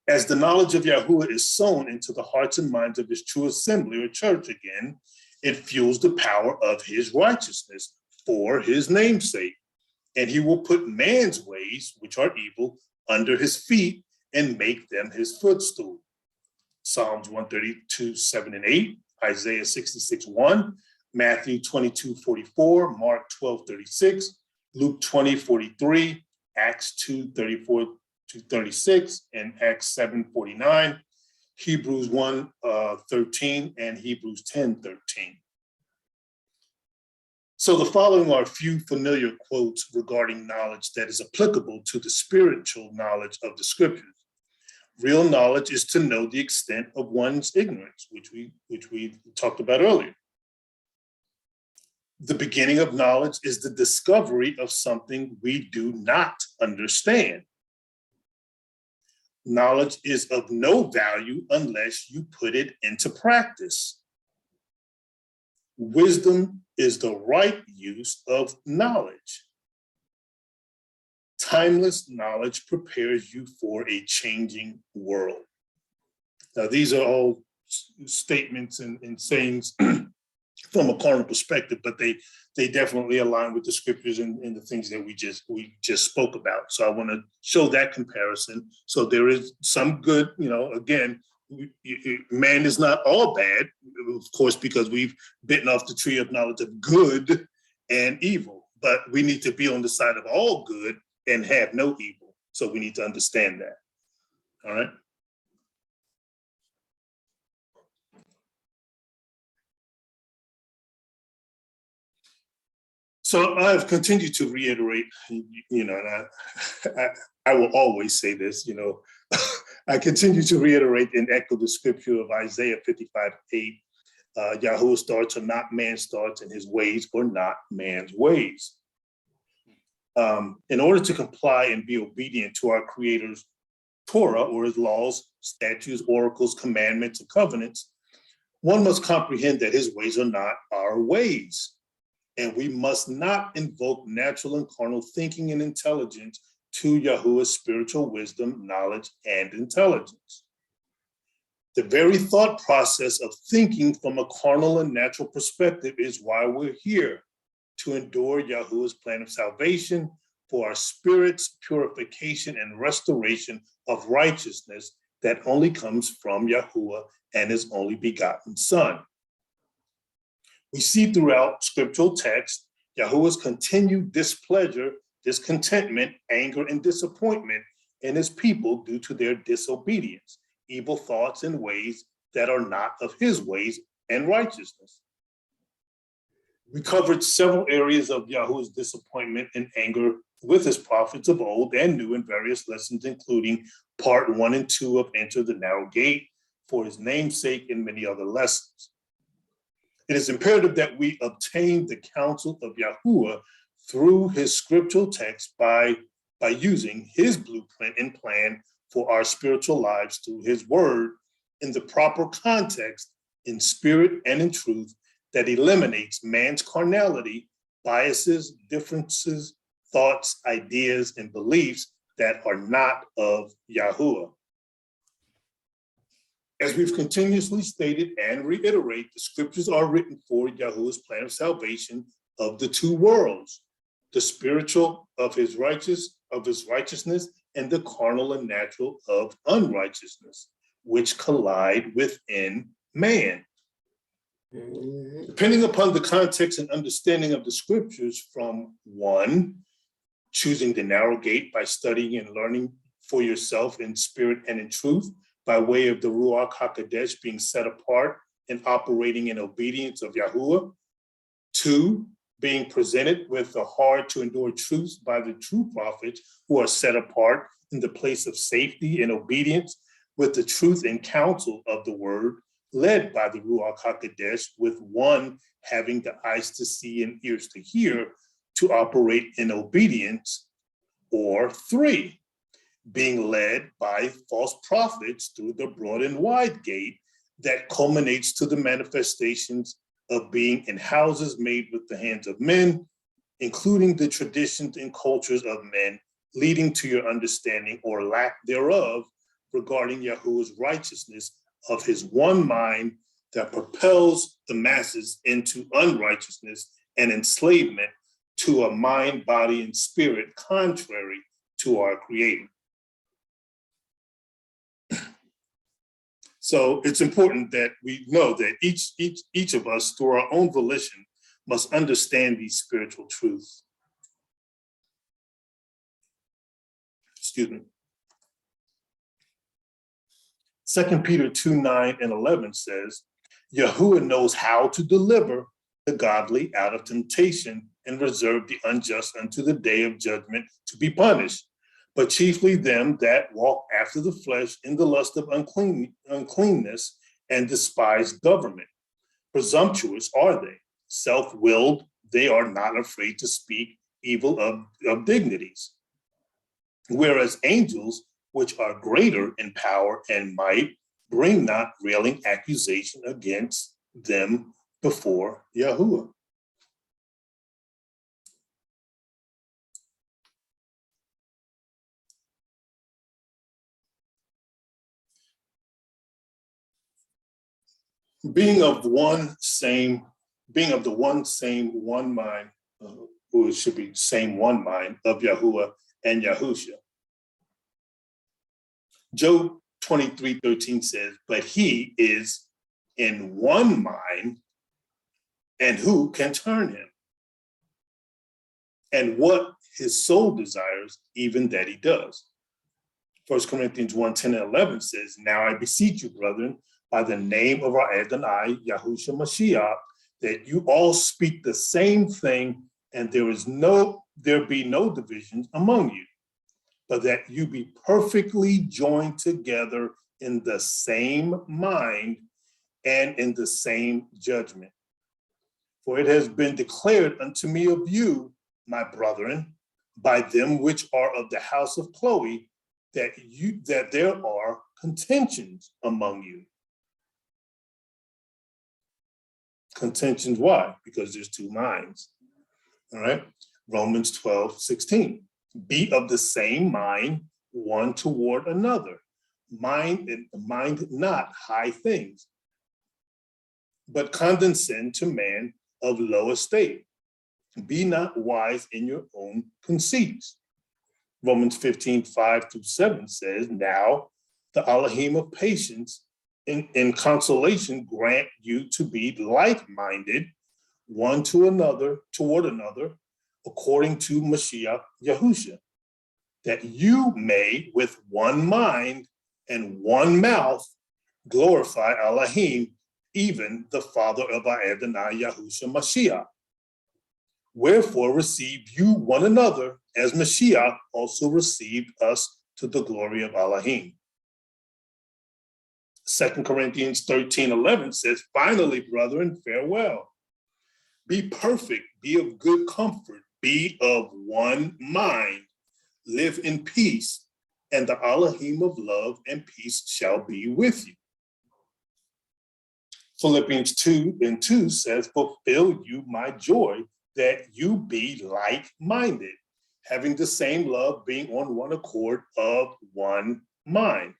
As the knowledge of Yahuah is sown into the hearts and minds of his true assembly or church again, it fuels the power of his righteousness for his name's sake. And he will put man's ways, which are evil, under his feet and make them his footstool. Psalms 132:7-8, Isaiah 66:1, Matthew 22:44, Mark 12:36, Luke 20:43, Acts 2:34-36, and Acts 7:49, Hebrews 1:13, and Hebrews 10:13. So the following are a few familiar quotes regarding knowledge that is applicable to the spiritual knowledge of the scriptures. Real knowledge is to know the extent of one's ignorance, which we talked about earlier. The beginning of knowledge is the discovery of something we do not understand. Knowledge is of no value unless you put it into practice. Wisdom is the right use of knowledge. Timeless knowledge prepares you for a changing world. Now, these are all statements and sayings from a carnal perspective, but they definitely align with the scriptures and the things that we just spoke about. So I want to show that comparison. So there is some good, again, man is not all bad, of course, because we've bitten off the tree of knowledge of good and evil, but we need to be on the side of all good and have no evil. So we need to understand that. All right. So I've continued to reiterate, and I will always say this, I continue to reiterate and echo the scripture of Isaiah 55:8. Yahuah's thoughts are not man's thoughts, and his ways are not man's ways. In order to comply and be obedient to our Creator's Torah, or his laws, statutes, oracles, commandments, and covenants, one must comprehend that his ways are not our ways. And we must not invoke natural and carnal thinking and intelligence to Yahuwah's spiritual wisdom, knowledge, and intelligence. The very thought process of thinking from a carnal and natural perspective is why we're here, to endure Yahuwah's plan of salvation for our spirit's purification and restoration of righteousness that only comes from Yahuwah and his only begotten Son. We see throughout scriptural text Yahuwah's continued displeasure, discontentment, anger, and disappointment in his people due to their disobedience, evil thoughts, and ways that are not of his ways and righteousness. We covered several areas of Yahuwah's disappointment and anger with his prophets of old and new in various lessons, including part 1 and 2 of Enter the Narrow Gate, For his name's sake, and many other lessons. It is imperative that we obtain the counsel of Yahuwah through his scriptural text by using his blueprint and plan for our spiritual lives through his word in the proper context, in spirit and in truth, that eliminates man's carnality, biases, differences, thoughts, ideas, and beliefs that are not of Yahuwah. As we've continuously stated and reiterate, the scriptures are written for Yahuwah's plan of salvation of the two worlds, the spiritual of his righteousness, and the carnal and natural of unrighteousness, which collide within man. Depending upon the context and understanding of the scriptures, from 1, choosing the narrow gate by studying and learning for yourself in spirit and in truth, by way of the Ruach HaKodesh being set apart and operating in obedience of Yahuwah. 2, being presented with the hard to endure truths by the true prophets who are set apart in the place of safety and obedience with the truth and counsel of the word, led by the Ruach HaKodesh, with 1 having the eyes to see and ears to hear to operate in obedience, or 3, being led by false prophets through the broad and wide gate that culminates to the manifestations of being in houses made with the hands of men, including the traditions and cultures of men, leading to your understanding or lack thereof regarding Yahuwah's righteousness of his one mind that propels the masses into unrighteousness and enslavement to a mind, body, and spirit contrary to our Creator. So it's important that we know that each of us, through our own volition, must understand these spiritual truths. Excuse me. 2 Peter 2:9-11 says, Yahuwah knows how to deliver the godly out of temptation and reserve the unjust unto the day of judgment to be punished, but chiefly them that walk after the flesh in the lust of uncleanness and despise government. Presumptuous are they, self-willed, they are not afraid to speak evil of dignities. Whereas angels, which are greater in power and might, bring not railing accusation against them before Yahuwah. Being of the one same one mind, or it should be same one mind of Yahuwah and Yahusha. Job 23:13 says, but he is in one mind, and who can turn him? And what his soul desires, even that he does. 1 Corinthians 1:10-11 says, now I beseech you, brethren, by the name of our Adonai, Yahusha Mashiach, that you all speak the same thing, and there be no divisions among you, but that you be perfectly joined together in the same mind and in the same judgment. For it has been declared unto me of you, my brethren, by them which are of the house of Chloe, that there are contentions among you. Contentions, why? Because there's two minds. All right. Romans 12:16. Be of the same mind one toward another. Mind not high things, but condescend to man of low estate. Be not wise in your own conceits. Romans 15:5-7 says, now the Elohim of patience in consolation grant you to be like-minded one toward another, according to Mashiach Yahusha, that you may with one mind and one mouth glorify Elohim, even the Father of our Adonai Yahusha Mashiach. Wherefore receive you one another as Mashiach also received us to the glory of Elohim. 2 Corinthians 13:11 says, finally, brethren, farewell. Be perfect, be of good comfort, be of one mind, live in peace, and the Elohim of love and peace shall be with you. Philippians 2:2 says, fulfill you my joy, that you be like-minded, having the same love, being on one accord of one mind.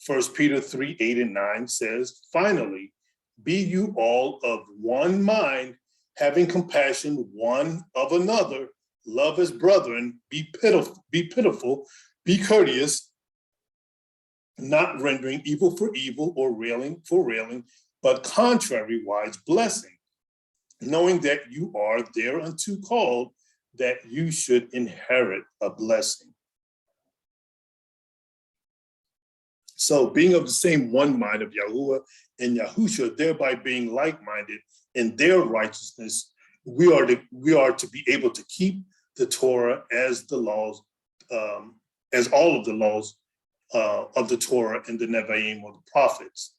1 Peter 3:8-9 says, finally, be you all of one mind, having compassion one of another, love as brethren, be pitiful, be courteous, not rendering evil for evil or railing for railing, but contrariwise blessing, knowing that you are thereunto called, that you should inherit a blessing. So being of the same one mind of Yahuah and Yahusha, thereby being like-minded in their righteousness, we are to be able to keep the Torah as the laws, as all of the laws of the Torah and the Nevi'im or the prophets.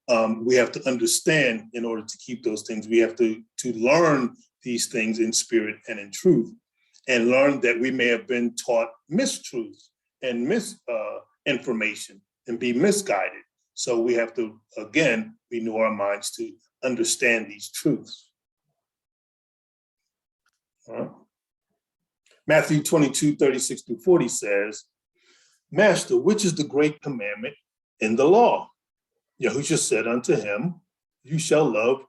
We have to understand, in order to keep those things, we have to learn these things in spirit and in truth, and learn that we may have been taught mistruths and misinformation and be misguided. So we have to, again, renew our minds to understand these truths. Matthew 22:36-40 says, Master, which is the great commandment in the law? Yahusha said unto him, you shall love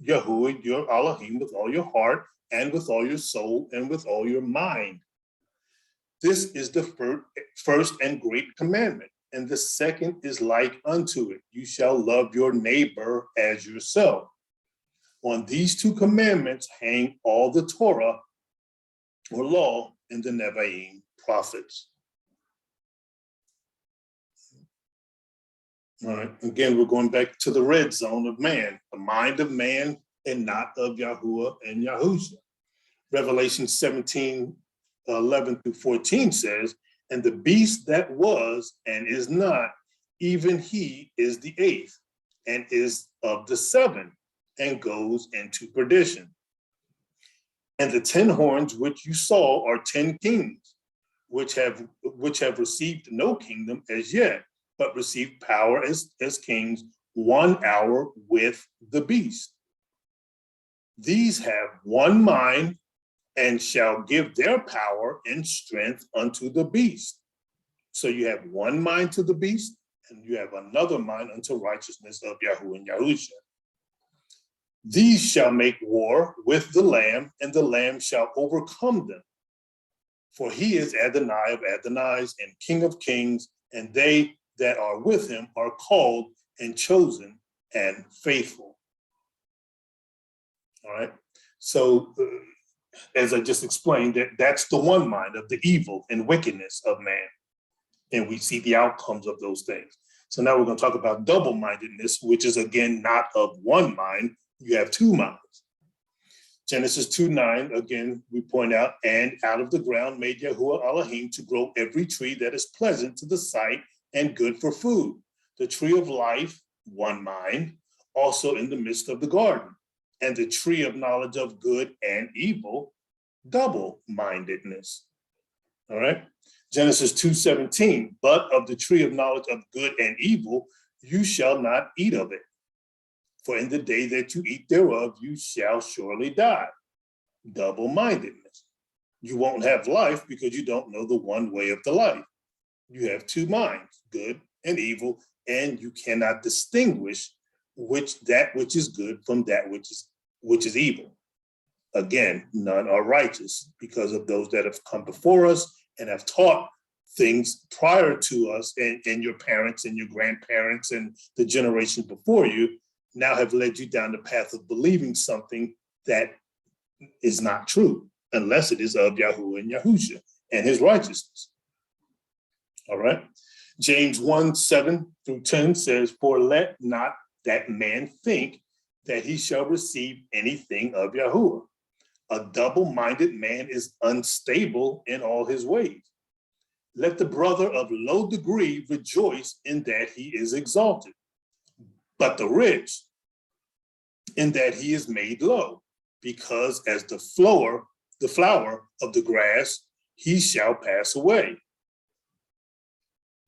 Yahuah, your Elohim, with all your heart and with all your soul and with all your mind. This is the first and great commandment. And the second is like unto it. You shall love your neighbor as yourself. On these two commandments hang all the Torah or law and the Nevi'im prophets. All right, again, we're going back to the red zone of man, the mind of man and not of Yahuah and Yahusha. Revelation 17:11-14 says, and the beast that was and is not, even he is the eighth, and is of the seven, and goes into perdition. And the 10 horns which you saw are 10 kings, which have received no kingdom as yet, but received power as kings 1 hour with the beast. These have one mind, and shall give their power and strength unto the beast. So you have one mind to the beast, and you have another mind unto righteousness of Yahuah and Yahusha. These shall make war with the Lamb, and the Lamb shall overcome them. For he is Adonai of Adonais and King of kings, and they that are with him are called and chosen and faithful. All right, so as I just explained, that's the one mind of the evil and wickedness of man. And we see the outcomes of those things. So now we're going to talk about double-mindedness, which is, again, not of one mind. You have two minds. Genesis 2:9, again, we point out, and out of the ground made Yahuah Elohim to grow every tree that is pleasant to the sight and good for food. The tree of life, one mind, also in the midst of the garden. And the tree of knowledge of good and evil, double-mindedness. All right. Genesis 2:17, but of the tree of knowledge of good and evil, you shall not eat of it. For in the day that you eat thereof, you shall surely die. Double-mindedness. You won't have life because you don't know the one way of the life. You have two minds, good and evil, and you cannot distinguish that which is good from that which is evil. Again, none are righteous because of those that have come before us and have taught things prior to us, and your parents and your grandparents and the generations before you now have led you down the path of believing something that is not true, unless it is of Yahuah and Yahusha and his righteousness. All right. James 1:7-10 says, for let not that man think that he shall receive anything of Yahuah. A double-minded man is unstable in all his ways. Let the brother of low degree rejoice in that he is exalted, but the rich in that he is made low, because as the flower of the grass, he shall pass away.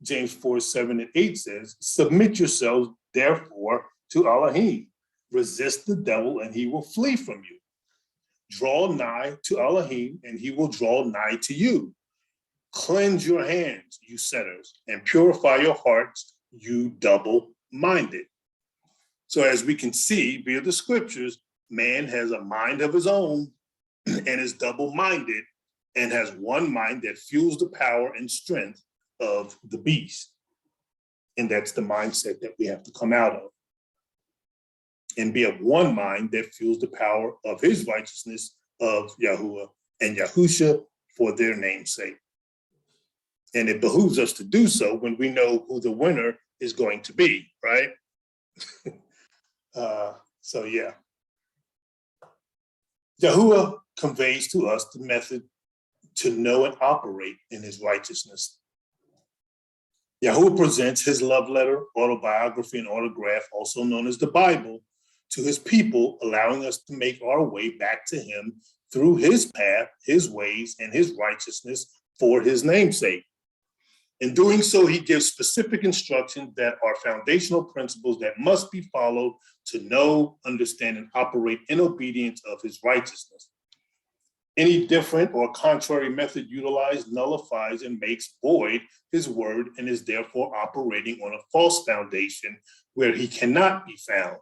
James 4:7-8 says, submit yourselves therefore to Elohim. Resist the devil and he will flee from you. Draw nigh to Elohim and he will draw nigh to you. Cleanse your hands, you sinners, and purify your hearts, you double-minded. So as we can see via the scriptures, man has a mind of his own and is double-minded and has one mind that fuels the power and strength of the beast. And that's the mindset that we have to come out of and be of one mind that fuels the power of his righteousness of Yahuah and Yahusha for their name's sake. And it behooves us to do so when we know who the winner is going to be, right? So yeah. Yahuah conveys to us the method to know and operate in his righteousness. Yahuah presents his love letter, autobiography, and autograph, also known as the Bible, to his people, allowing us to make our way back to him through his path, his ways, and his righteousness for his name's sake. In doing so, he gives specific instructions that are foundational principles that must be followed to know, understand, and operate in obedience of his righteousness. Any different or contrary method utilized nullifies and makes void his word and is therefore operating on a false foundation where he cannot be found.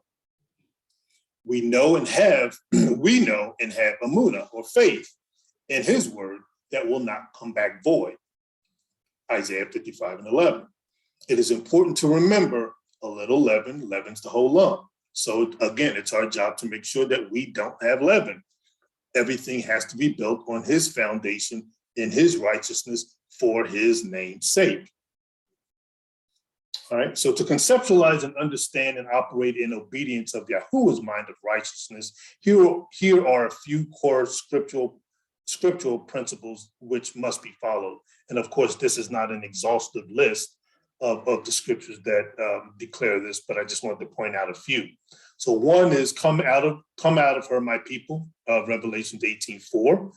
We know and have emunah or faith in his word that will not come back void. Isaiah 55:11. It is important to remember a little leaven leavens the whole lump. So again, it's our job to make sure that we don't have leaven. Everything has to be built on his foundation in his righteousness for his name's sake. All right, so to conceptualize and understand and operate in obedience of Yahuah's mind of righteousness, here are a few core scriptural principles which must be followed. And of course, this is not an exhaustive list of the scriptures that declare this, but I just wanted to point out a few. So one is come out of her, my people, Revelation 18:4,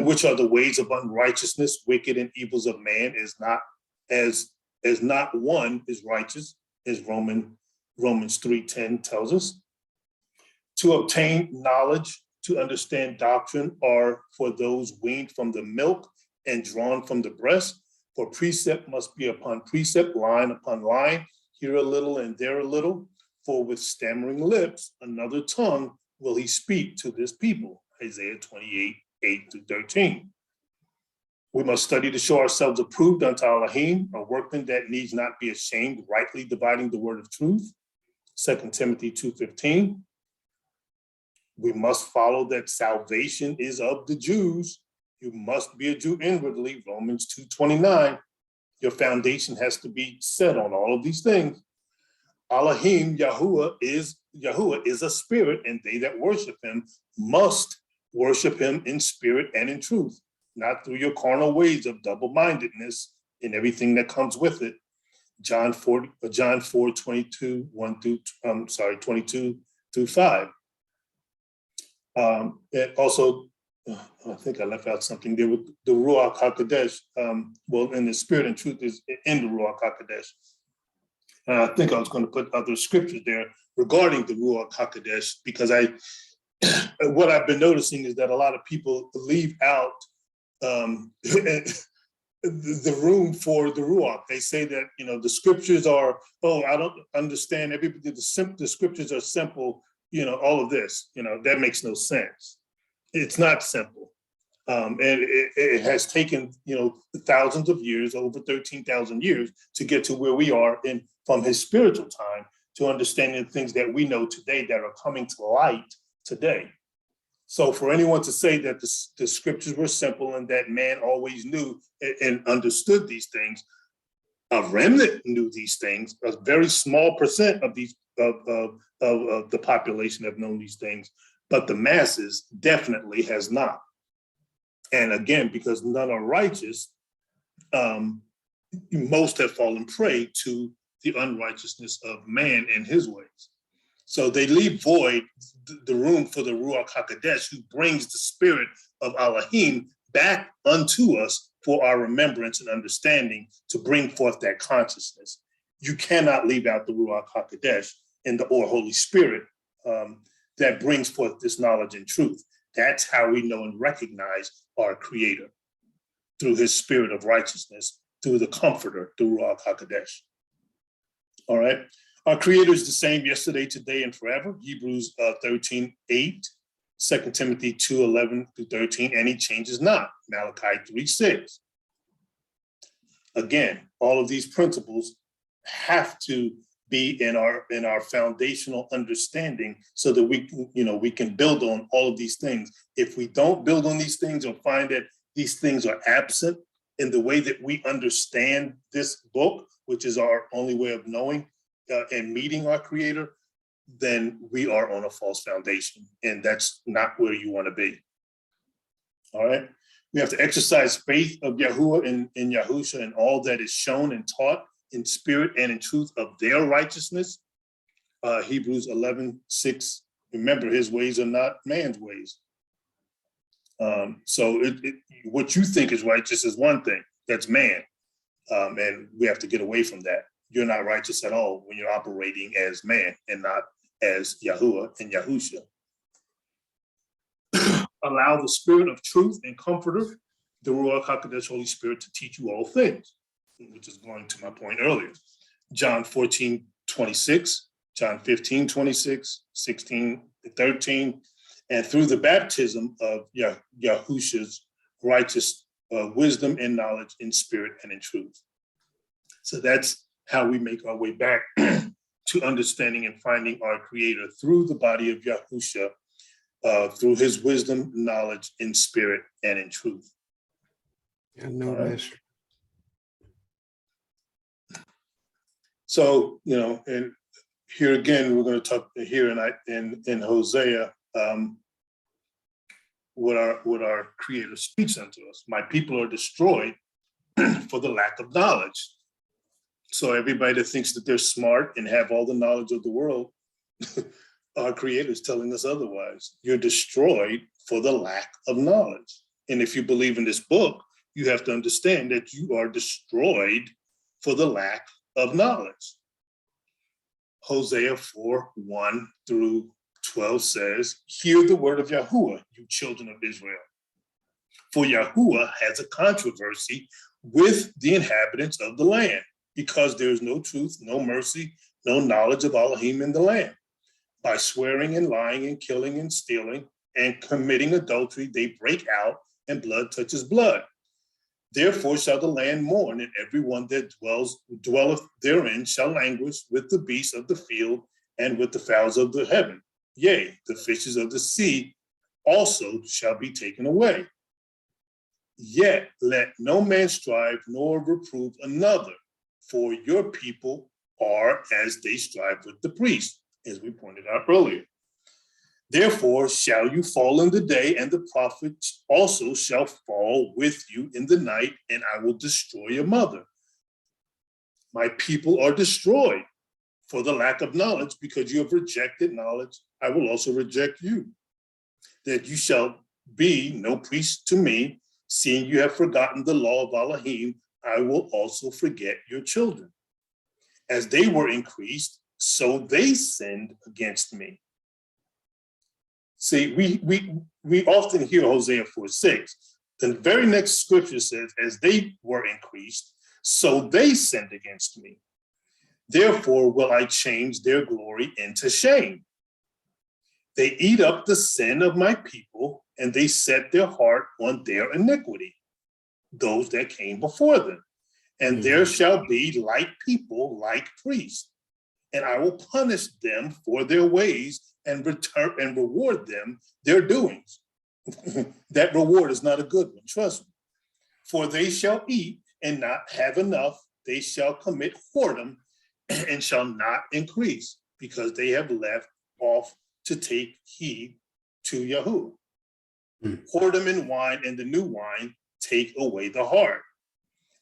which are the ways of unrighteousness, wicked and evils of man is not as not one is righteous, as Romans 3:10 tells us. To obtain knowledge, to understand doctrine are for those weaned from the milk and drawn from the breast. For precept must be upon precept, line upon line, here a little and there a little. For with stammering lips, another tongue will he speak to this people. Isaiah 28:8-13. We must study to show ourselves approved unto Elohim, a workman that needs not be ashamed, rightly dividing the word of truth. 2 Timothy 2:15. We must follow that salvation is of the Jews. You must be a Jew inwardly, Romans 2:29. Your foundation has to be set on all of these things. Elohim, Yahuah is a spirit, and they that worship him must worship him in spirit and in truth, not through your carnal ways of double-mindedness and everything that comes with it. John 4:22, 22-5. And also I think I left out something there with the Ruach HaKodesh. Well, and the spirit and truth is in the Ruach HaKodesh. And I think I was going to put other scriptures there regarding the Ruach HaKodesh, because what I've been noticing is that a lot of people leave out the room for the Ruach. They say that, the scriptures are, I don't understand everybody, the scriptures are simple, all of this, that makes no sense. It's not simple. And it has taken, thousands of years, over 13,000 years, to get to where we are from his spiritual time to understanding the things that we know today that are coming to light today. So for anyone to say that the scriptures were simple and that man always knew and understood these things, a remnant knew these things, a very small percent of these of the population have known these things, but the masses definitely has not. And again, because none are righteous, most have fallen prey to the unrighteousness of man and his ways. So they leave void the room for the Ruach HaKodesh, who brings the spirit of Elohim back unto us for our remembrance and understanding, to bring forth that consciousness. You cannot leave out the Ruach HaKodesh or Holy Spirit that brings forth this knowledge and truth. That's how we know and recognize our Creator, through his spirit of righteousness, through the Comforter, the Ruach HaKodesh. All right. Our Creator is the same yesterday, today, and forever. Hebrews 13:8, 2 Timothy 2:11-13, and he changes not. Malachi 3:6. Again, all of these principles have to be in our foundational understanding, so that we can build on all of these things. If we don't build on these things or find that these things are absent in the way that we understand this book, which is our only way of knowing and meeting our Creator, then we are on a false foundation, and that's not where you want to be. All right. We have to exercise faith of Yahuah in Yahusha and all that is shown and taught in spirit and in truth of their righteousness. Hebrews 11:6. Remember, his ways are not man's ways. So what you think is righteous is one thing. That's man. And we have to get away from that. You're not righteous at all when you're operating as man and not as Yahuah and Yahusha. Allow the spirit of truth and comforter, the Ruach HaKodesh, Holy Spirit, to teach you all things, which is going to my point earlier. John 14:26, John 15:26, 16:13, and through the baptism of Yahusha's righteous wisdom and knowledge in spirit and in truth. So that's how we make our way back to understanding and finding our Creator through the body of Yahusha, through his wisdom, knowledge in spirit and in truth. I know this. So, and here again, we're going to talk here in Hosea, what our Creator speaks unto us. My people are destroyed for the lack of knowledge. So everybody that thinks that they're smart and have all the knowledge of the world, our Creator is telling us otherwise. You're destroyed for the lack of knowledge. And if you believe in this book, you have to understand that you are destroyed for the lack of knowledge. Hosea 4:1-12 says, hear the word of Yahuah, you children of Israel. For Yahuah has a controversy with the inhabitants of the land, because there is no truth, no mercy, no knowledge of Elohim in the land. By swearing and lying and killing and stealing and committing adultery, they break out, and blood touches blood. Therefore shall the land mourn, and everyone that dwelleth therein shall languish with the beasts of the field and with the fowls of the heaven. Yea, the fishes of the sea also shall be taken away. Yet let no man strive nor reprove another, for your people are as they strive with the priests, as we pointed out earlier. Therefore shall you fall in the day, and the prophets also shall fall with you in the night, and I will destroy your mother. My people are destroyed for the lack of knowledge, because you have rejected knowledge. I will also reject you. That you shall Be no priest to me, seeing you have forgotten the law of Elohim, I will also forget your children. As they were increased, so they sinned against me. See, we often hear Hosea 4:6. The very next scripture says, as they were increased, so they sinned against me. Therefore will I change their glory into shame. They eat up the sin of my people, and they set their heart on their iniquity, those that came before them. And there shall be like people, like priests, and I will punish them for their ways and return and reward them their doings. That reward is not a good one, trust me. For they shall eat and not have enough, they shall commit whoredom and shall not increase, because they have left off to take heed to Yahuah. Whoredom and wine and the new wine take away the heart.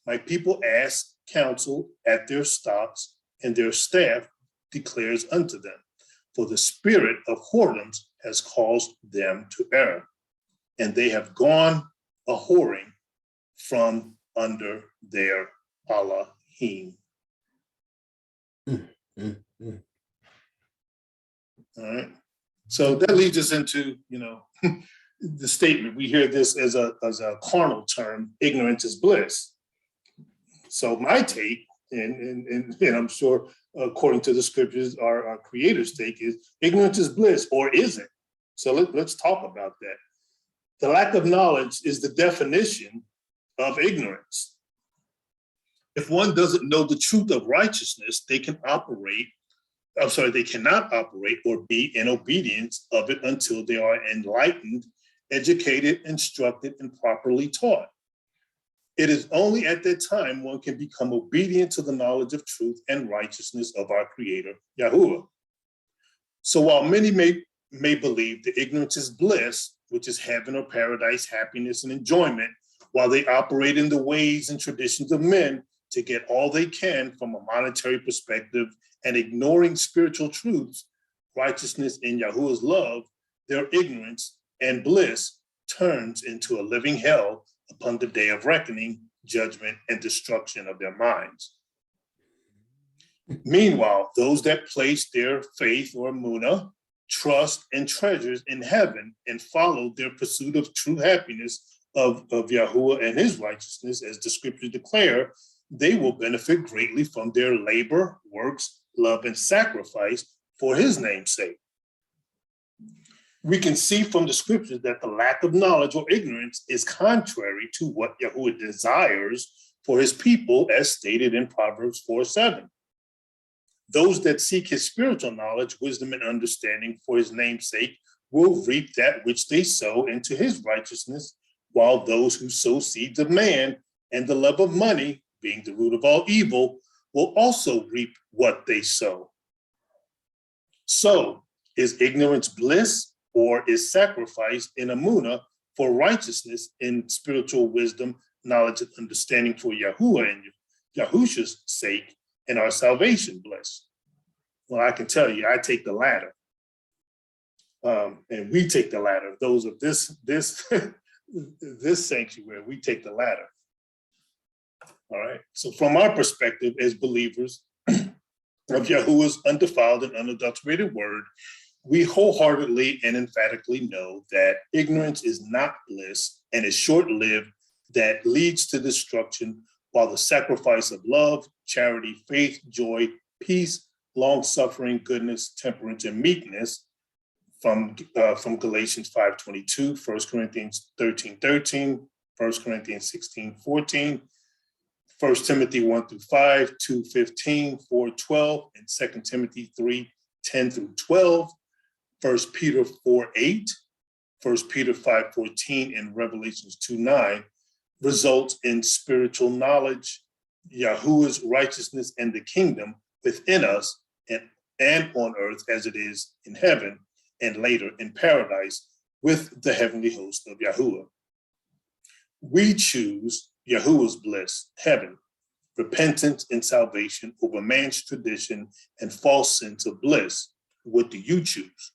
My people ask counsel at their stocks, and their staff declares unto them, for the spirit of whoredoms has caused them to err, and they have gone a whoring from under their Elohim. All right. So that leads us into, the statement. We hear this as a carnal term, ignorance is bliss. So my take, and I'm sure according to the scriptures, our creator's take is ignorance is bliss, or is it? So let's talk about that. The lack of knowledge is the definition of ignorance. If one doesn't know the truth of righteousness, they cannot operate or be in obedience of it until they are enlightened, educated, instructed, and properly taught. It is only at that time one can become obedient to the knowledge of truth and righteousness of our Creator, Yahuah. So while many may believe that ignorance is bliss, which is heaven or paradise, happiness and enjoyment, while they operate in the ways and traditions of men to get all they can from a monetary perspective and ignoring spiritual truths, righteousness in Yahuah's love, their ignorance and bliss turns into a living hell upon the day of reckoning, judgment, and destruction of their minds. Meanwhile, those that place their faith or emunah, trust, and treasures in heaven and follow their pursuit of true happiness of Yahuah and his righteousness, as the scriptures declare, they will benefit greatly from their labor, works, love, and sacrifice for his name's sake. We can see from the scriptures that the lack of knowledge or ignorance is contrary to what Yahuah desires for his people, as stated in Proverbs 4:7. Those that seek his spiritual knowledge, wisdom, and understanding for his name's sake will reap that which they sow into his righteousness, while those who sow seeds of man and the love of money, being the root of all evil, will also reap what they sow. So, is ignorance bliss, or is sacrifice in emunah for righteousness in spiritual wisdom, knowledge, and understanding for Yahuah and Yahusha's sake and our salvation bliss? Well, I can tell you, I take the latter. And we take the latter. Those of this sanctuary, we take the latter. All right. So from our perspective as believers of Yahuah's undefiled and unadulterated word, we wholeheartedly and emphatically know that ignorance is not bliss and is short-lived, that leads to destruction, while the sacrifice of love, charity, faith, joy, peace, long-suffering, goodness, temperance, and meekness from Galatians 5:22, 1 Corinthians 13:13, 1 Corinthians 16:14, 1 Timothy 1-5, 2:15, 4:12, and 2 Timothy 3:10-12, 1 Peter 4:8, 1 Peter 5:14, and Revelations 2:9 results in spiritual knowledge, Yahuah's righteousness, and the kingdom within us and on earth as it is in heaven, and later in paradise with the heavenly host of Yahuah. We choose Yahuah's bliss, heaven, repentance and salvation over man's tradition and false sense of bliss. What do you choose?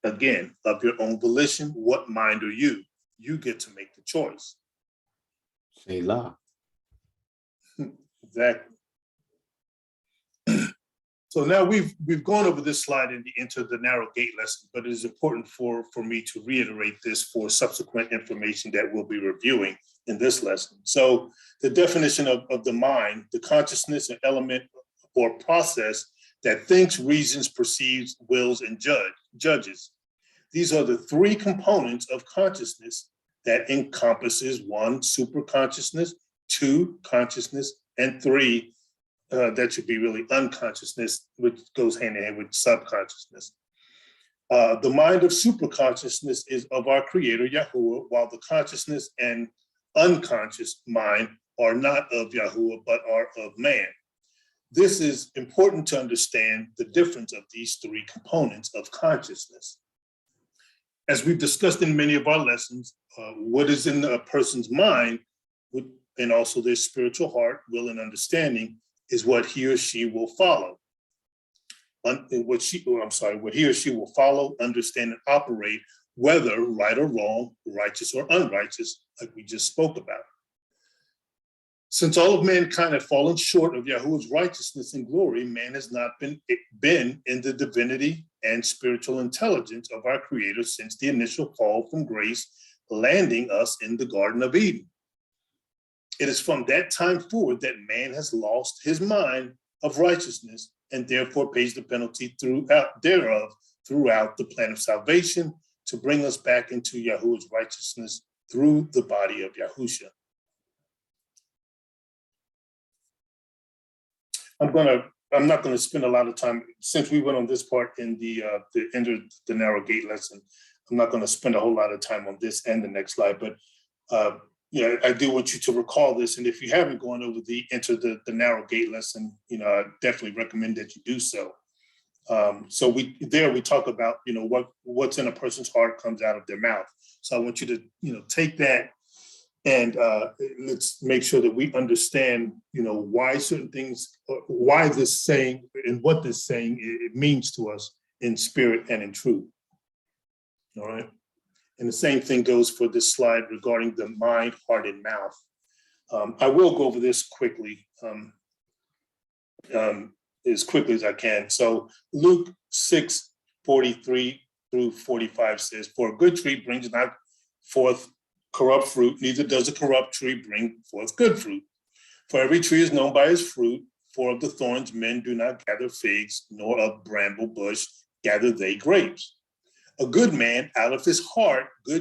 Again, of your own volition, what mind are you? You get to make the choice. Selah. Exactly. So now we've gone over this slide in the Enter the Narrow Gate lesson, but it is important for me to reiterate this for subsequent information that we'll be reviewing in this lesson. So the definition of the mind, the consciousness, an element or process that thinks, reasons, perceives, wills, and judges. These are the three components of consciousness that encompasses 1, superconsciousness, 2, consciousness, and 3, that should be really unconsciousness, which goes hand in hand with subconsciousness. The mind of superconsciousness is of our creator, Yahuah, while the consciousness and unconscious mind are not of Yahuah, but are of man. This is important to understand the difference of these three components of consciousness. As we've discussed in many of our lessons, what is in a person's mind, and also their spiritual heart, will, and understanding, is what he or she will follow. What he or she will follow, understand, and operate, whether right or wrong, righteous or unrighteous, like we just spoke about. Since all of mankind have fallen short of Yahuwah's righteousness and glory, man has not been in the divinity and spiritual intelligence of our Creator since the initial fall from grace, landing us in the Garden of Eden. It is from that time forward that man has lost his mind of righteousness and therefore pays the penalty throughout the plan of salvation to bring us back into Yahuwah's righteousness through the body of Yahusha. I'm not gonna spend a lot of time, since we went on this part in the Enter the Narrow Gate lesson. I'm not gonna spend a whole lot of time on this and the next slide, but yeah, I do want you to recall this. And if you haven't gone over the Enter the Narrow Gate lesson, I definitely recommend that you do so. So we talk about, what's in a person's heart comes out of their mouth. So I want you to, take that and let's make sure that we understand, why certain things, why this saying and what this saying it means to us in spirit and in truth. All right. And the same thing goes for this slide regarding the mind, heart, and mouth. I will go over this quickly, as quickly as I can. So Luke 6:43 through 45 says, "For a good tree brings not forth corrupt fruit, neither does a corrupt tree bring forth good fruit. For every tree is known by its fruit, for of the thorns men do not gather figs, nor of bramble bush gather they grapes. A good man out of his heart, a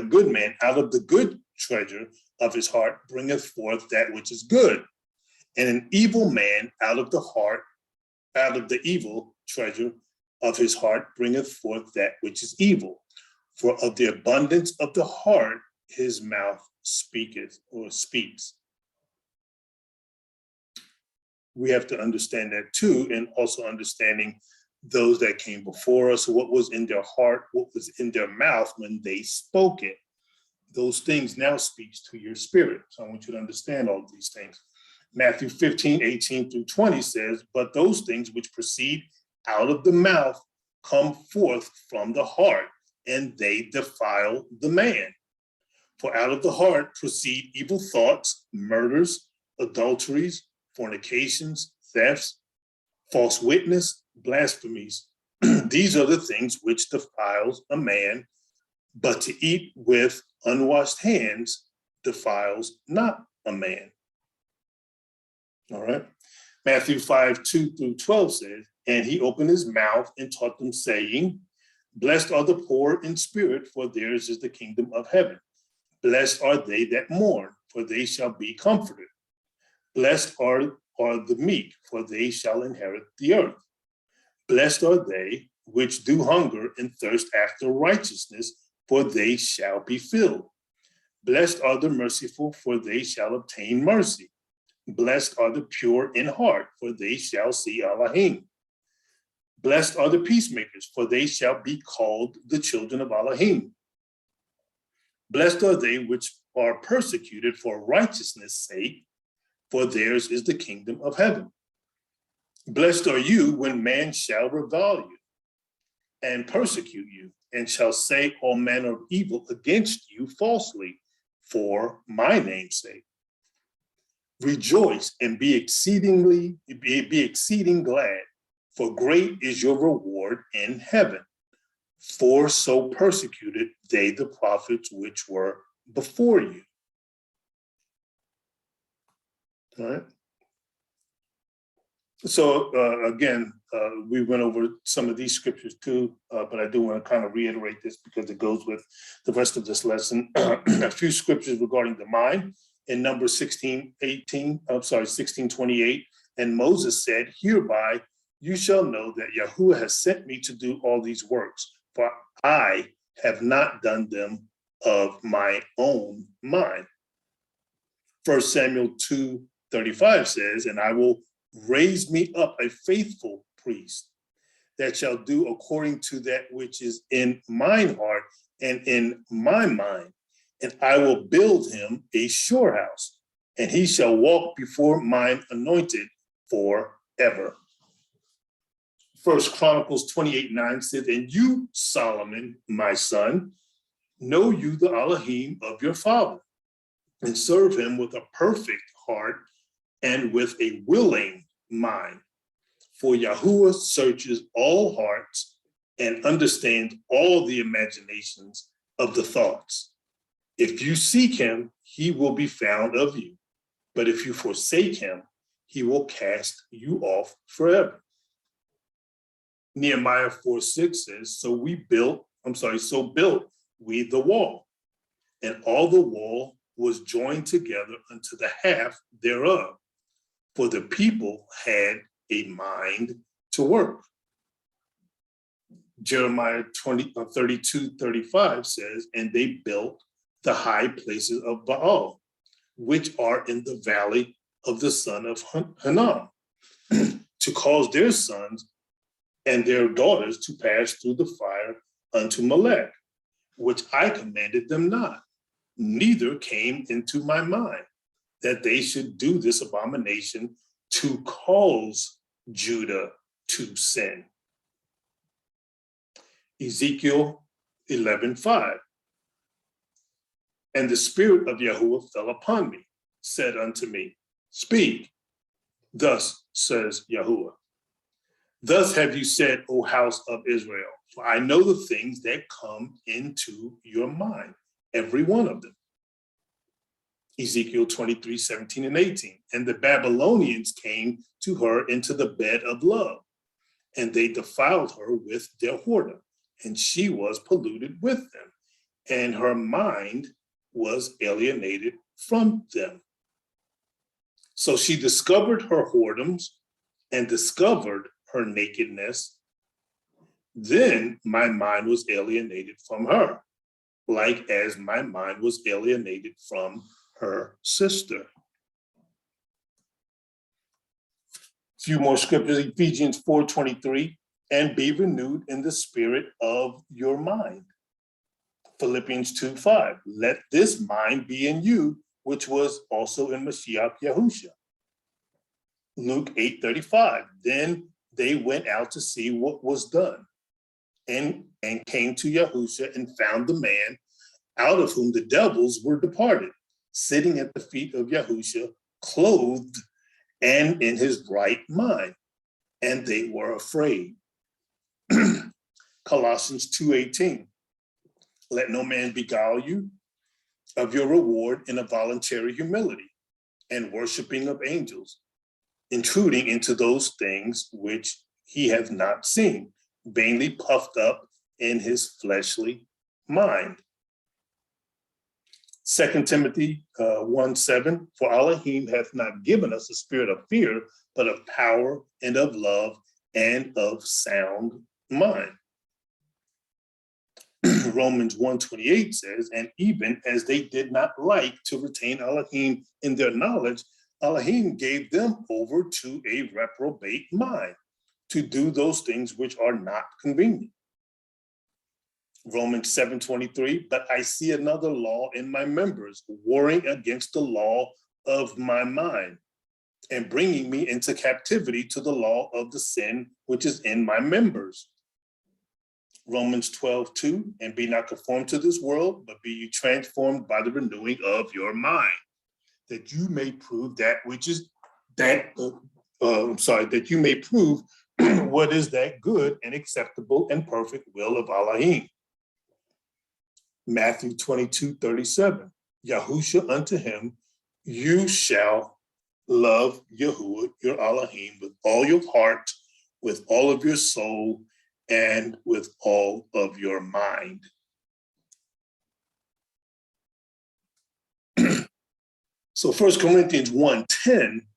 good man out of the good treasure of his heart bringeth forth that which is good. And an evil man out of the evil treasure of his heart bringeth forth that which is evil. For of the abundance of the heart, his mouth speaks. We have to understand that too, and also understanding those that came before us, what was in their heart, what was in their mouth when they spoke it. Those things now speaks to your spirit. So I want you to understand all of these things. Matthew 15:18 through 20 says, "But those things which proceed out of the mouth come forth from the heart, and they defile the man. For out of the heart proceed evil thoughts, murders, adulteries, fornications, thefts, false witness, blasphemies. These are the things which defiles a man, but to eat with unwashed hands defiles not a man." All right. Matthew 5:2 through 12 says, "And he opened his mouth and taught them, saying, Blessed are the poor in spirit, for theirs is the kingdom of heaven. Blessed are they that mourn, for they shall be comforted. Blessed are the meek, for they shall inherit the earth. Blessed are they which do hunger and thirst after righteousness, for they shall be filled. Blessed are the merciful, for they shall obtain mercy. Blessed are the pure in heart, for they shall see Elohim. Blessed are the peacemakers, for they shall be called the children of Elohim. Blessed are they which are persecuted for righteousness' sake, for theirs is the kingdom of heaven. Blessed are you when man shall revile you, and persecute you, and shall say all manner of evil against you falsely for my name's sake. Rejoice and be exceeding glad, for great is your reward in heaven. For so persecuted they the prophets which were before you. All right. So again, we went over some of these scriptures too, but I do want to kind of reiterate this because it goes with the rest of this lesson. A few scriptures regarding the mind in Numbers 16:28. And Moses said, hereby you shall know that Yahuah has sent me to do all these works, for I have not done them of my own mind. 1 Samuel 2:35 says, and I will raise me up a faithful priest that shall do according to that which is in mine heart and in my mind. And I will build him a sure house, and he shall walk before mine anointed forever. 1 Chronicles 28:9 says, and you, Solomon, my son, know you the Elohim of your father, and serve him with a perfect heart and with a willing mind. For Yahuah searches all hearts and understands all the imaginations of the thoughts. If you seek him, he will be found of you. But if you forsake him, he will cast you off forever. Nehemiah 4:6 says, so built we the wall, and all the wall was joined together unto the half thereof, for the people had a mind to work. Jeremiah 32:35 says, and they built the high places of Baal, which are in the valley of the son of Hinnom, to cause their sons and their daughters to pass through the fire unto Molech, which I commanded them not, neither came into my mind, that they should do this abomination to cause Judah to sin. Ezekiel 11:5. And the spirit of Yahuah fell upon me, said unto me, speak, thus says Yahuah. Thus have you said, O house of Israel, for I know the things that come into your mind, every one of them. Ezekiel 23:17-18. And the Babylonians came to her into the bed of love, and they defiled her with their whoredom, and she was polluted with them, and her mind was alienated from them. So she discovered her whoredoms and discovered her nakedness. Then my mind was alienated from her, like as my mind was alienated from her sister. A few more scriptures, Ephesians 4:23, and be renewed in the spirit of your mind. Philippians 2:5, let this mind be in you, which was also in Mashiach Yahusha. Luke 8:35, then they went out to see what was done, and came to Yahusha and found the man out of whom the devils were departed, sitting at the feet of Yahusha, clothed and in his right mind, and they were afraid. Colossians 2:18, let no man beguile you of your reward in a voluntary humility and worshiping of angels, intruding into those things which he hath not seen, vainly puffed up in his fleshly mind. 2 Timothy 1:7, for Elohim hath not given us a spirit of fear, but of power and of love and of sound mind. Romans 1:28 says, and even as they did not like to retain Elohim in their knowledge, Elohim gave them over to a reprobate mind to do those things which are not convenient. Romans 7:23, but I see another law in my members, warring against the law of my mind, and bringing me into captivity to the law of the sin which is in my members. Romans 12:2, and be not conformed to this world, but be ye transformed by the renewing of your mind, that you may prove that which is that, that you may prove what is that good and acceptable and perfect will of Elohim. Matthew 22:37, Yahusha unto him, you shall love Yahuah, your Elohim, with all your heart, with all of your soul, and with all of your mind. So 1 Corinthians 1:10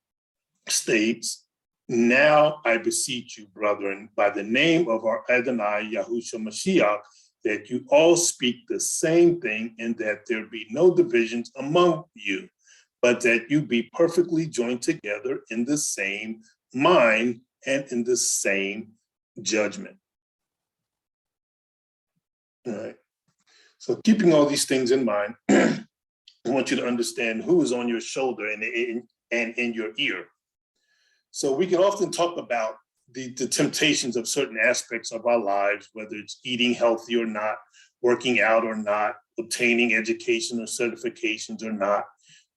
states, now I beseech you, brethren, by the name of our Adonai Yahusha Mashiach, that you all speak the same thing, and that there be no divisions among you, but that you be perfectly joined together in the same mind and in the same judgment. All right. So keeping all these things in mind, I want you to understand who is on your shoulder and in your ear. So we can often talk about the temptations of certain aspects of our lives, whether it's eating healthy or not, working out or not, obtaining education or certifications or not,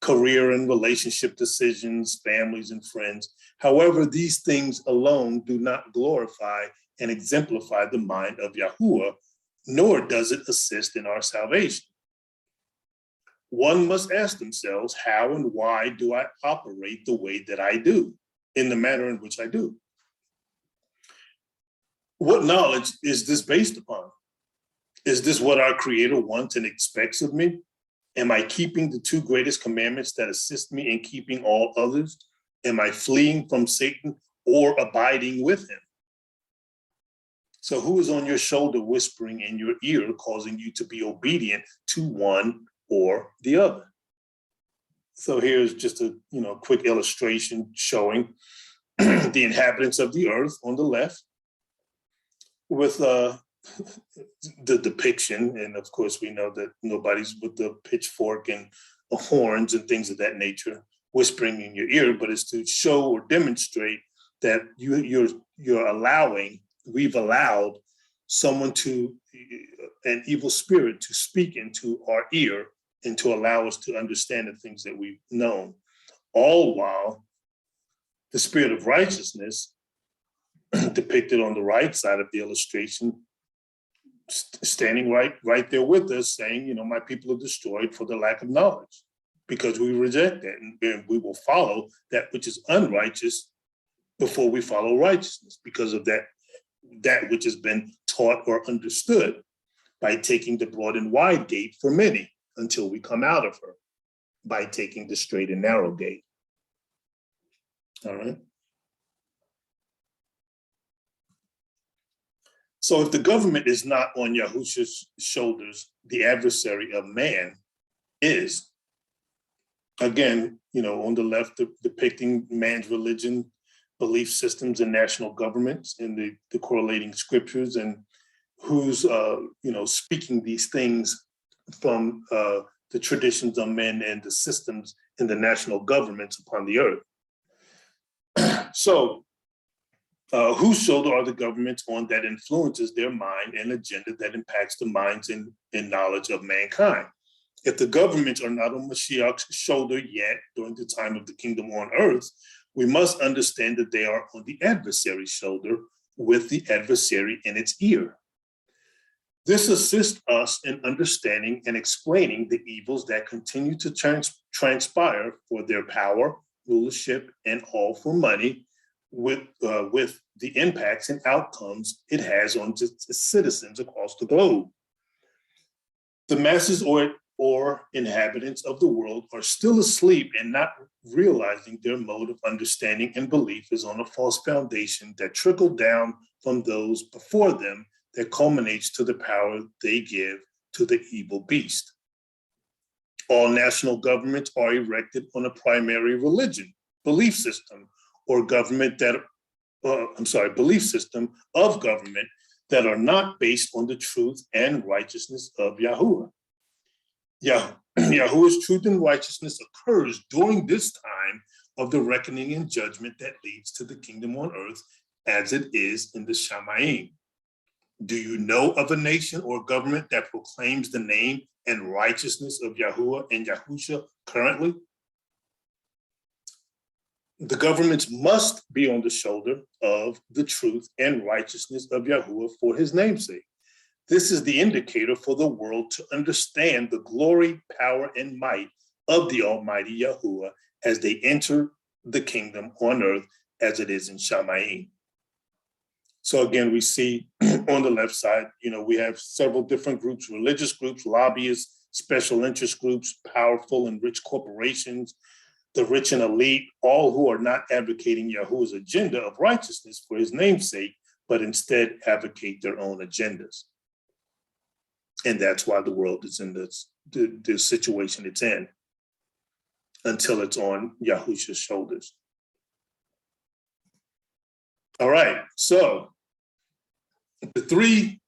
career and relationship decisions, families and friends. However, these things alone do not glorify and exemplify the mind of Yahuah, nor does it assist in our salvation. One must ask themselves, how and why do I operate the way that I do, in the manner in which I do? What knowledge is this based upon? Is this what our Creator wants and expects of me? Am I keeping the two greatest commandments that assist me in keeping all others? Am I fleeing from Satan or abiding with him? So who is on your shoulder whispering in your ear, causing you to be obedient to one or the other? So here's just a quick illustration showing the inhabitants of the earth on the left, with the depiction, and of course we know that nobody's with the pitchfork and the horns and things of that nature whispering in your ear, but it's to show or demonstrate that we've allowed someone an evil spirit to speak into our ear and to allow us to understand the things that we've known, all while the spirit of righteousness depicted on the right side of the illustration, standing right there with us, saying, my people are destroyed for the lack of knowledge, because we reject that, and we will follow that which is unrighteous before we follow righteousness, because of that which has been taught or understood, by taking the broad and wide gate for many until we come out of her by taking the straight and narrow gate. All right. So if the government is not on Yahusha's shoulders, the adversary of man is. Again, on the left, depicting man's religion, belief systems, and national governments in the correlating scriptures, and who's, speaking these things from the traditions of men and the systems in the national governments upon the earth. So, whose shoulder are the governments on that influences their mind and agenda that impacts the minds and knowledge of mankind? If the governments are not on Mashiach's shoulder yet during the time of the kingdom on earth, we must understand that they are on the adversary's shoulder, with the adversary in its ear. This assists us in understanding and explaining the evils that continue to transpire for their power, rulership, and all for money, with the impacts and outcomes it has on its citizens across the globe. The masses or inhabitants of the world are still asleep and not realizing their mode of understanding and belief is on a false foundation that trickled down from those before them, that culminates to the power they give to the evil beast. All national governments are erected on a primary religion, belief system, or government belief system of government that are not based on the truth and righteousness of Yahuah. Yahuah's truth and righteousness occurs during this time of the reckoning and judgment that leads to the kingdom on earth, as it is in the Shamayim. Do you know of a nation or government that proclaims the name and righteousness of Yahuah and Yahusha currently? The governments must be on the shoulder of the truth and righteousness of Yahuah for his namesake. This is the indicator for the world to understand the glory, power, and might of the Almighty Yahuah as they enter the kingdom on earth as it is in Shamayim. So again, we see on the left side, we have several different groups, religious groups, lobbyists, special interest groups, powerful and rich corporations, the rich and elite, all who are not advocating Yahuwah's agenda of righteousness for his namesake, but instead advocate their own agendas. And that's why the world is in the situation it's in until it's on Yahusha's shoulders. All right, so the three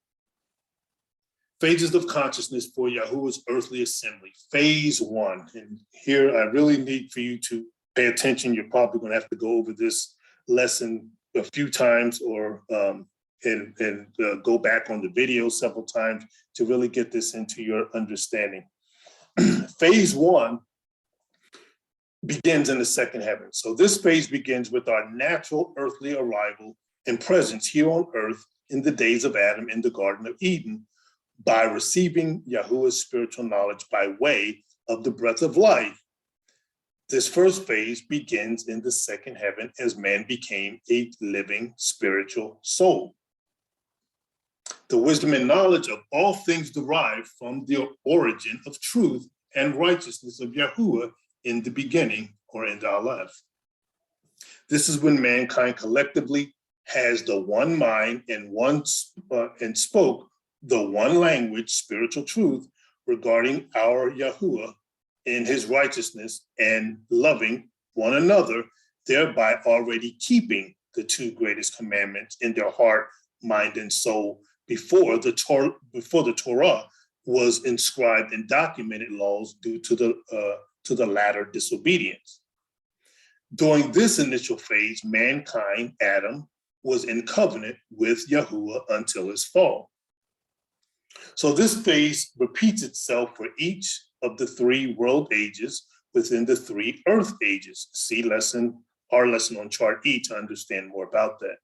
phases of consciousness for Yahuwah's earthly assembly. Phase one, and here I really need for you to pay attention. You're probably going to have to go over this lesson a few times or go back on the video several times to really get this into your understanding. Phase one begins in the second heaven. So this phase begins with our natural earthly arrival and presence here on earth in the days of Adam in the Garden of Eden by receiving Yahuwah's spiritual knowledge by way of the breath of life. This first phase begins in the second heaven as man became a living spiritual soul. The wisdom and knowledge of all things derived from the origin of truth and righteousness of Yahuwah in the beginning, or in the Aleph. This is when mankind collectively has the one mind and spoke the one language, spiritual truth, regarding our Yahuwah in his righteousness and loving one another, thereby already keeping the two greatest commandments in their heart, mind, and soul before the Torah was inscribed in documented laws due to the latter disobedience. During this initial phase, mankind, Adam, was in covenant with Yahuwah until his fall. So this phase repeats itself for each of the three world ages within the three earth ages. See our lesson on chart E to understand more about that.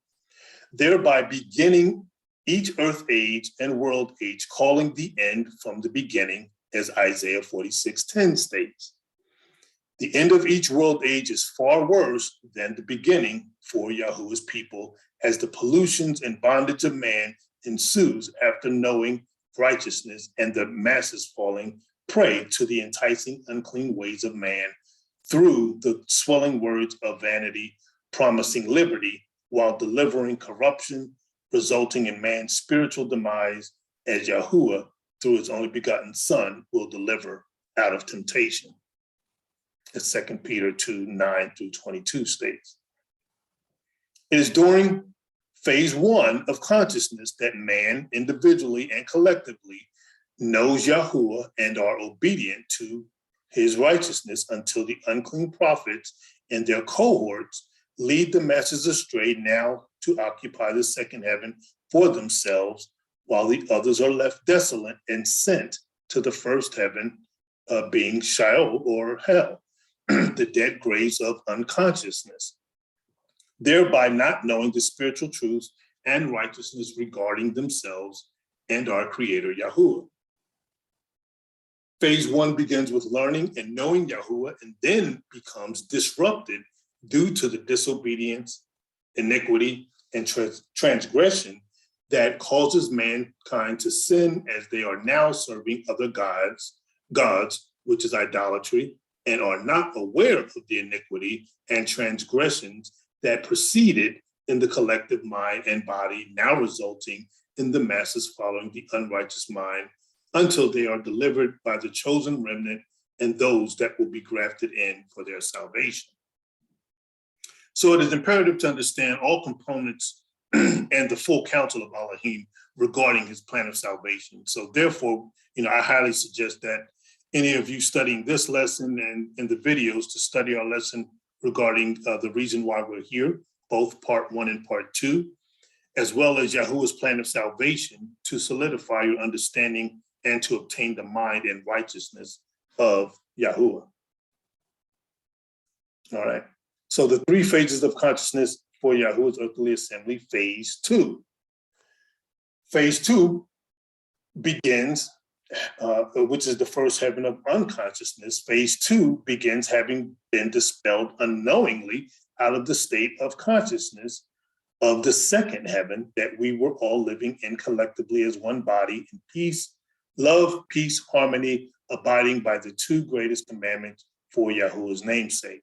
Thereby beginning each earth age and world age, calling the end from the beginning, as Isaiah 46:10 states. The end of each world age is far worse than the beginning for Yahuwah's people, as the pollutions and bondage of man ensues after knowing righteousness and the masses falling prey to the enticing unclean ways of man through the swelling words of vanity, promising liberty while delivering corruption, resulting in man's spiritual demise, as Yahuwah, through his only begotten Son, will deliver out of temptation. As 2 Peter 2:9-22 states. It is during phase one of consciousness that man, individually and collectively, knows Yahuwah and are obedient to his righteousness until the unclean prophets and their cohorts lead the masses astray now to occupy the second heaven for themselves, while the others are left desolate and sent to the first heaven, being Sheol or hell, the dead graves of unconsciousness, thereby not knowing the spiritual truths and righteousness regarding themselves and our Creator Yahuwah. Phase one begins with learning and knowing Yahuwah and then becomes disrupted due to the disobedience, iniquity, and transgression that causes mankind to sin as they are now serving other gods, which is idolatry, and are not aware of the iniquity and transgressions that proceeded in the collective mind and body, now resulting in the masses following the unrighteous mind until they are delivered by the chosen remnant and those that will be grafted in for their salvation. So it is imperative to understand all components and the full counsel of Elohim regarding his plan of salvation. So therefore, I highly suggest that any of you studying this lesson and the videos to study our lesson regarding the reason why we're here, both part one and part two. as well as Yahuwah's plan of salvation to solidify your understanding and to obtain the mind and righteousness of Yahuwah. All right. So the three phases of consciousness for Yahuwah's earthly assembly, phase 2. Phase 2 begins, which is the first heaven of unconsciousness. Phase 2 begins having been dispelled unknowingly out of the state of consciousness of the second heaven that we were all living in collectively as one body in peace, love, peace, harmony, abiding by the two greatest commandments for Yahuwah's namesake.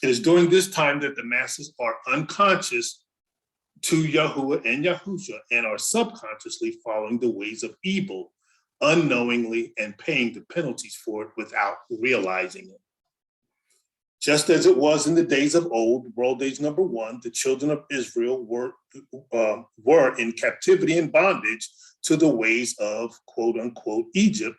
It is during this time that the masses are unconscious to Yahuwah and Yahusha and are subconsciously following the ways of evil, unknowingly, and paying the penalties for it without realizing it. Just as it was in the days of old, world age number 1, the children of Israel were in captivity and bondage to the ways of quote unquote Egypt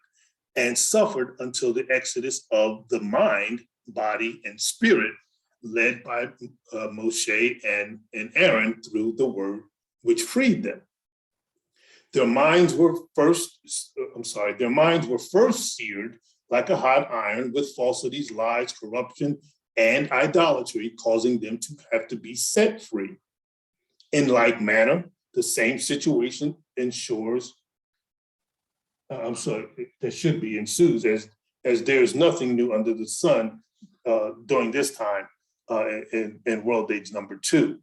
and suffered until the exodus of the mind, body, and spirit led by Moshe and Aaron through the word which freed them. Their minds were first seared like a hot iron with falsities, lies, corruption, and idolatry, causing them to have to be set free. In like manner, the same situation ensues as there is nothing new under the sun during this time in world age number 2,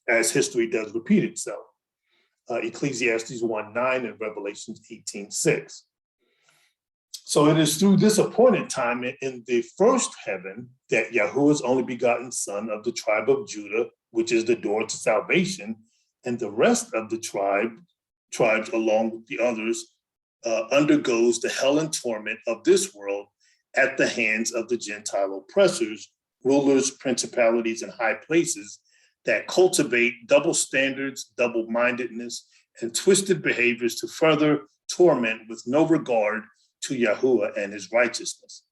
as history does repeat itself. Ecclesiastes 1:9 and Revelation 18:6. So it is through this appointed time in the first heaven that Yahuwah's only begotten son of the tribe of Judah, which is the door to salvation, and the rest of the tribes along with the others, undergoes the hell and torment of this world at the hands of the Gentile oppressors, rulers, principalities, and high places that cultivate double standards, double-mindedness, and twisted behaviors to further torment with no regard to Yahuwah and his righteousness.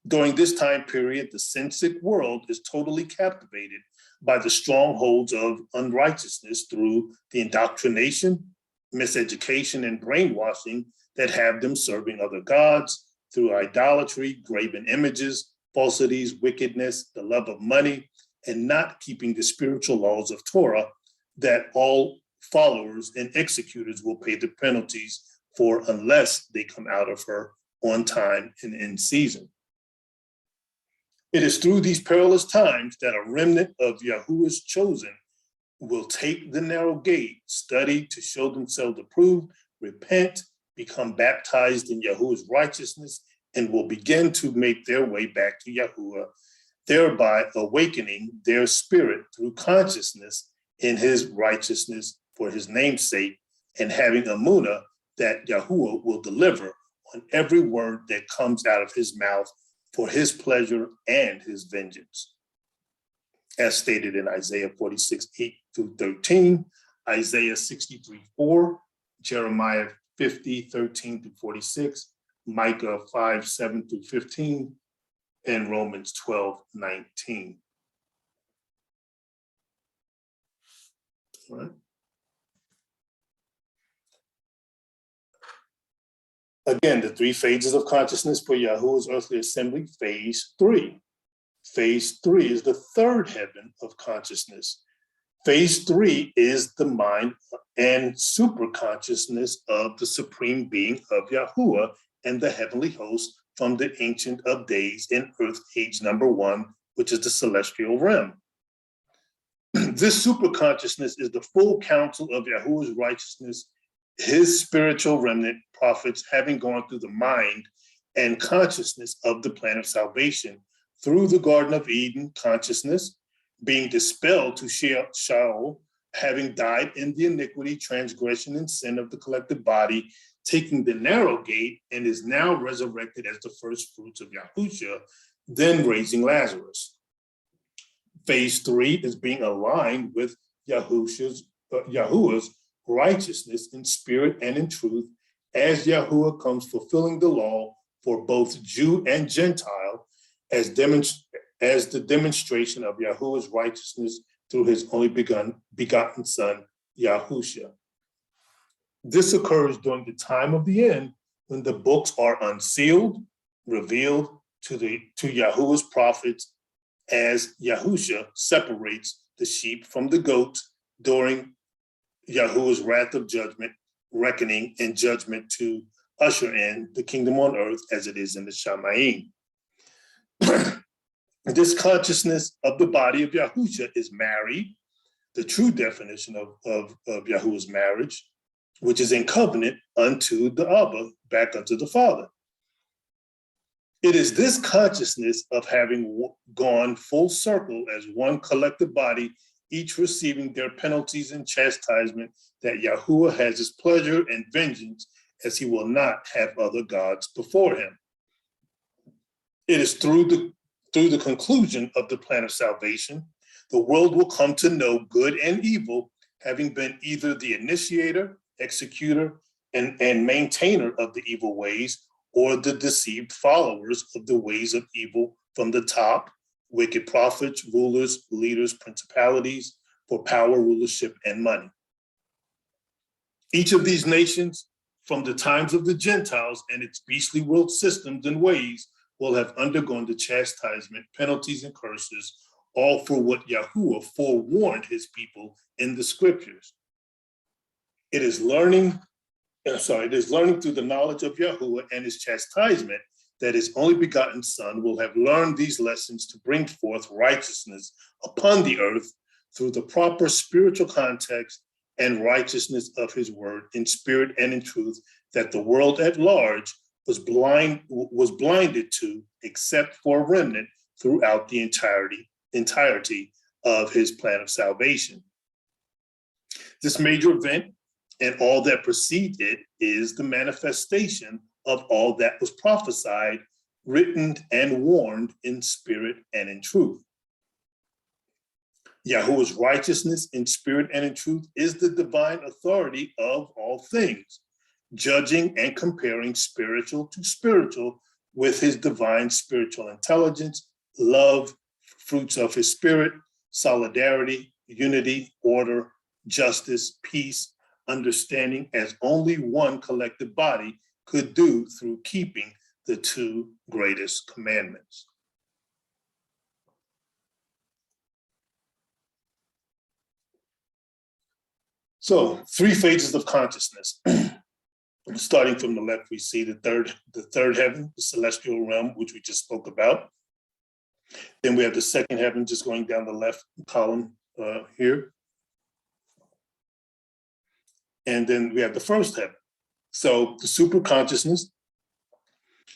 During this time period, the sin-sick world is totally captivated by the strongholds of unrighteousness through the indoctrination, miseducation, and brainwashing that have them serving other gods through idolatry, graven images, falsities, wickedness, the love of money, and not keeping the spiritual laws of Torah that all followers and executors will pay the penalties for unless they come out of her on time and in season. It is through these perilous times that a remnant of Yahuwah's chosen will take the narrow gate, study to show themselves approved, repent, become baptized in Yahuwah's righteousness, and will begin to make their way back to Yahuwah, thereby awakening their spirit through consciousness in his righteousness for his name's sake, and having a munah that Yahuwah will deliver on every word that comes out of his mouth for his pleasure and his vengeance. As stated in Isaiah 46:8-13, Isaiah 63:4, Jeremiah 50:13-46, Micah 5:7-15, and Romans 12:19. All right. Again, the three phases of consciousness for Yahuwah's earthly assembly, phase 3. Phase 3 is the third heaven of consciousness. Phase 3 is the mind and super consciousness of the supreme being of Yahuwah and the heavenly host from the Ancient of Days in earth age number 1, which is the celestial realm. This super consciousness is the full counsel of Yahuwah's righteousness, his spiritual remnant prophets having gone through the mind and consciousness of the plan of salvation through the Garden of Eden consciousness, being dispelled to Sheol, having died in the iniquity, transgression, and sin of the collective body, taking the narrow gate, and is now resurrected as the first fruits of Yahusha, then raising Lazarus. Phase 3 is being aligned with Yahuwah's righteousness in spirit and in truth, as Yahuwah comes fulfilling the law for both Jew and Gentile, as the demonstration of Yahuwah's righteousness through his only begotten son, Yahusha. This occurs during the time of the end when the books are unsealed, revealed to Yahuwah's prophets as Yahusha separates the sheep from the goats during Yahuwah's wrath of judgment, reckoning, and judgment to usher in the kingdom on earth as it is in the Shamayim. This consciousness of the body of Yahusha is married, the true definition of Yahuwah's marriage, which is in covenant unto the Abba, back unto the Father. It is this consciousness of having gone full circle as one collective body, each receiving their penalties and chastisement, that Yahuwah has his pleasure and vengeance, as he will not have other gods before him. It is through the conclusion of the plan of salvation, the world will come to know good and evil, having been either the initiator, executor, and maintainer of the evil ways, or the deceived followers of the ways of evil from the top, wicked prophets, rulers, leaders, principalities, for power, rulership, and money. Each of these nations, from the times of the Gentiles and its beastly world systems and ways, will have undergone the chastisement, penalties, and curses, all for what Yahuwah forewarned his people in the scriptures. It is learning through the knowledge of Yahuwah and his chastisement that his only begotten son will have learned these lessons to bring forth righteousness upon the earth through the proper spiritual context and righteousness of his word in spirit and in truth, that the world at large was blinded to, except for a remnant throughout the entirety of his plan of salvation. This major event and all that precedes it is the manifestation of all that was prophesied, written, and warned in spirit and in truth. Yahuwah's righteousness in spirit and in truth is the divine authority of all things, judging and comparing spiritual to spiritual with his divine spiritual intelligence, love, fruits of his spirit, solidarity, unity, order, justice, peace, understanding, as only one collective body could do through keeping the two greatest commandments. So, three phases of consciousness. Starting from the left, we see the third heaven, the celestial realm, which we just spoke about. Then we have the second heaven, just going down the left column here. And then we have the first heaven. So the super consciousness,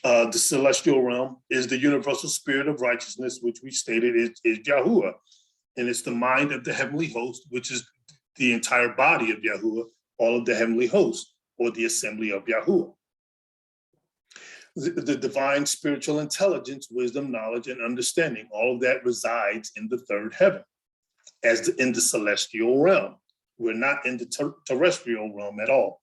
the celestial realm, is the universal spirit of righteousness, which we stated is Yahuwah. And it's the mind of the heavenly host, which is the entire body of Yahuwah, all of the heavenly host, or the assembly of Yahuwah. The divine spiritual intelligence, wisdom, knowledge, and understanding, all of that resides in the third heaven, as in the celestial realm. We're not in the terrestrial realm at all.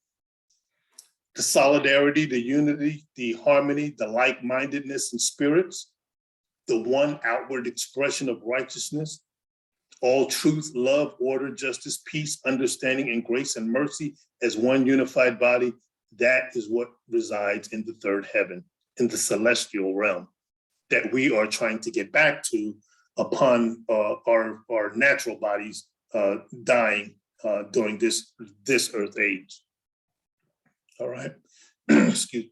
The solidarity, the unity, the harmony, the like-mindedness in spirits, the one outward expression of righteousness, all truth, love, order, justice, peace, understanding, and grace and mercy as one unified body, that is what resides in the third heaven, in the celestial realm, that we are trying to get back to upon our natural bodies dying during this earth age. All right, excuse me.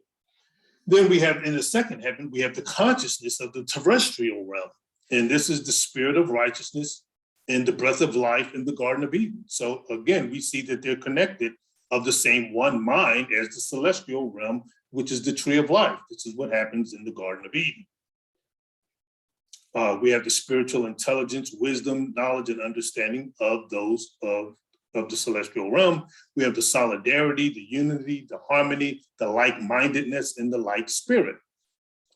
Then we have, in the second heaven, we have the consciousness of the terrestrial realm. And this is the spirit of righteousness and the breath of life in the Garden of Eden. So again, we see that they're connected of the same one mind as the celestial realm, which is the tree of life. This is what happens in the Garden of Eden. We have the spiritual intelligence, wisdom, knowledge, and understanding of those of the celestial realm. We have the solidarity, the unity, the harmony, the like-mindedness, and the like spirit.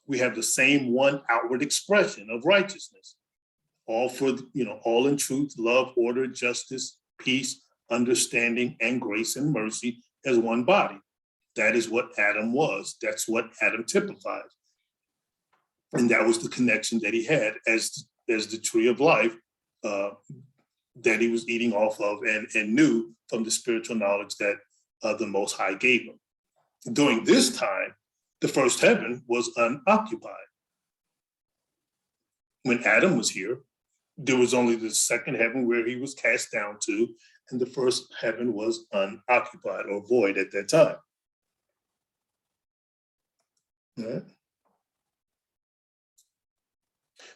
We have the same one outward expression of righteousness, all for, all in truth, love, order, justice, peace, understanding, and grace and mercy as one body. That is what Adam was. That's what Adam typifies. And that was the connection that he had as the tree of life that he was eating off of and knew from the spiritual knowledge that the Most High gave him. During this time, the first heaven was unoccupied. When Adam was here, there was only the second heaven where he was cast down to, and the first heaven was unoccupied or void at that time. All right.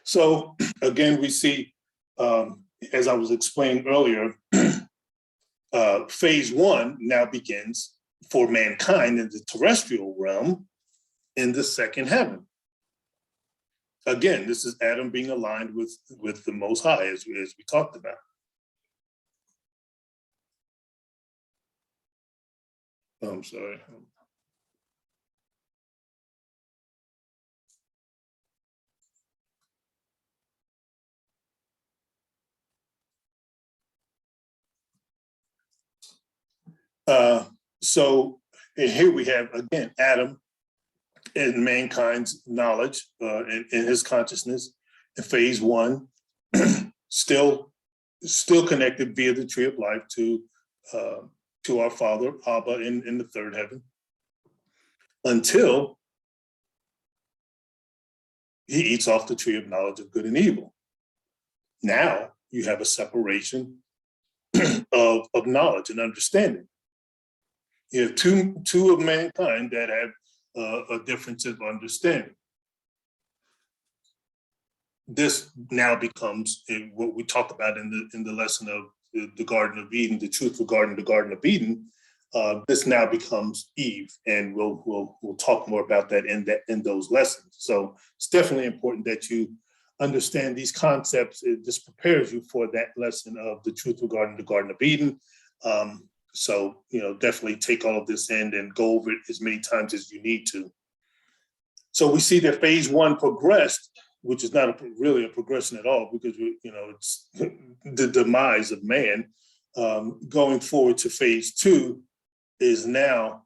So again, we see, as I was explaining earlier, phase one now begins for mankind in the terrestrial realm in the second heaven. Again, this is Adam being aligned with the Most High, as we talked about. I'm sorry. So here we have, again, Adam and mankind's knowledge in his consciousness in phase one, still connected via the tree of life to our father, Abba, in the third heaven, until he eats off the tree of knowledge of good and evil. Now you have a separation of knowledge and understanding. You have two of mankind that have a difference of understanding. This now becomes what we talk about in the lesson of the Garden of Eden, the truth regarding the Garden of Eden. This now becomes Eve, and we'll talk more about that in those lessons. So it's definitely important that you understand these concepts. This prepares you for that lesson of the truth regarding the Garden of Eden. So, definitely take all of this in and go over it as many times as you need to. So we see that phase one progressed, which is not really a progression at all, because it's the demise of man. Going forward to phase two is now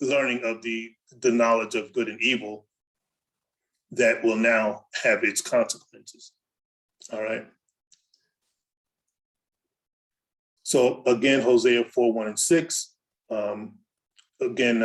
learning of the knowledge of good and evil that will now have its consequences. All right. So again, Hosea 4:1-6. Again,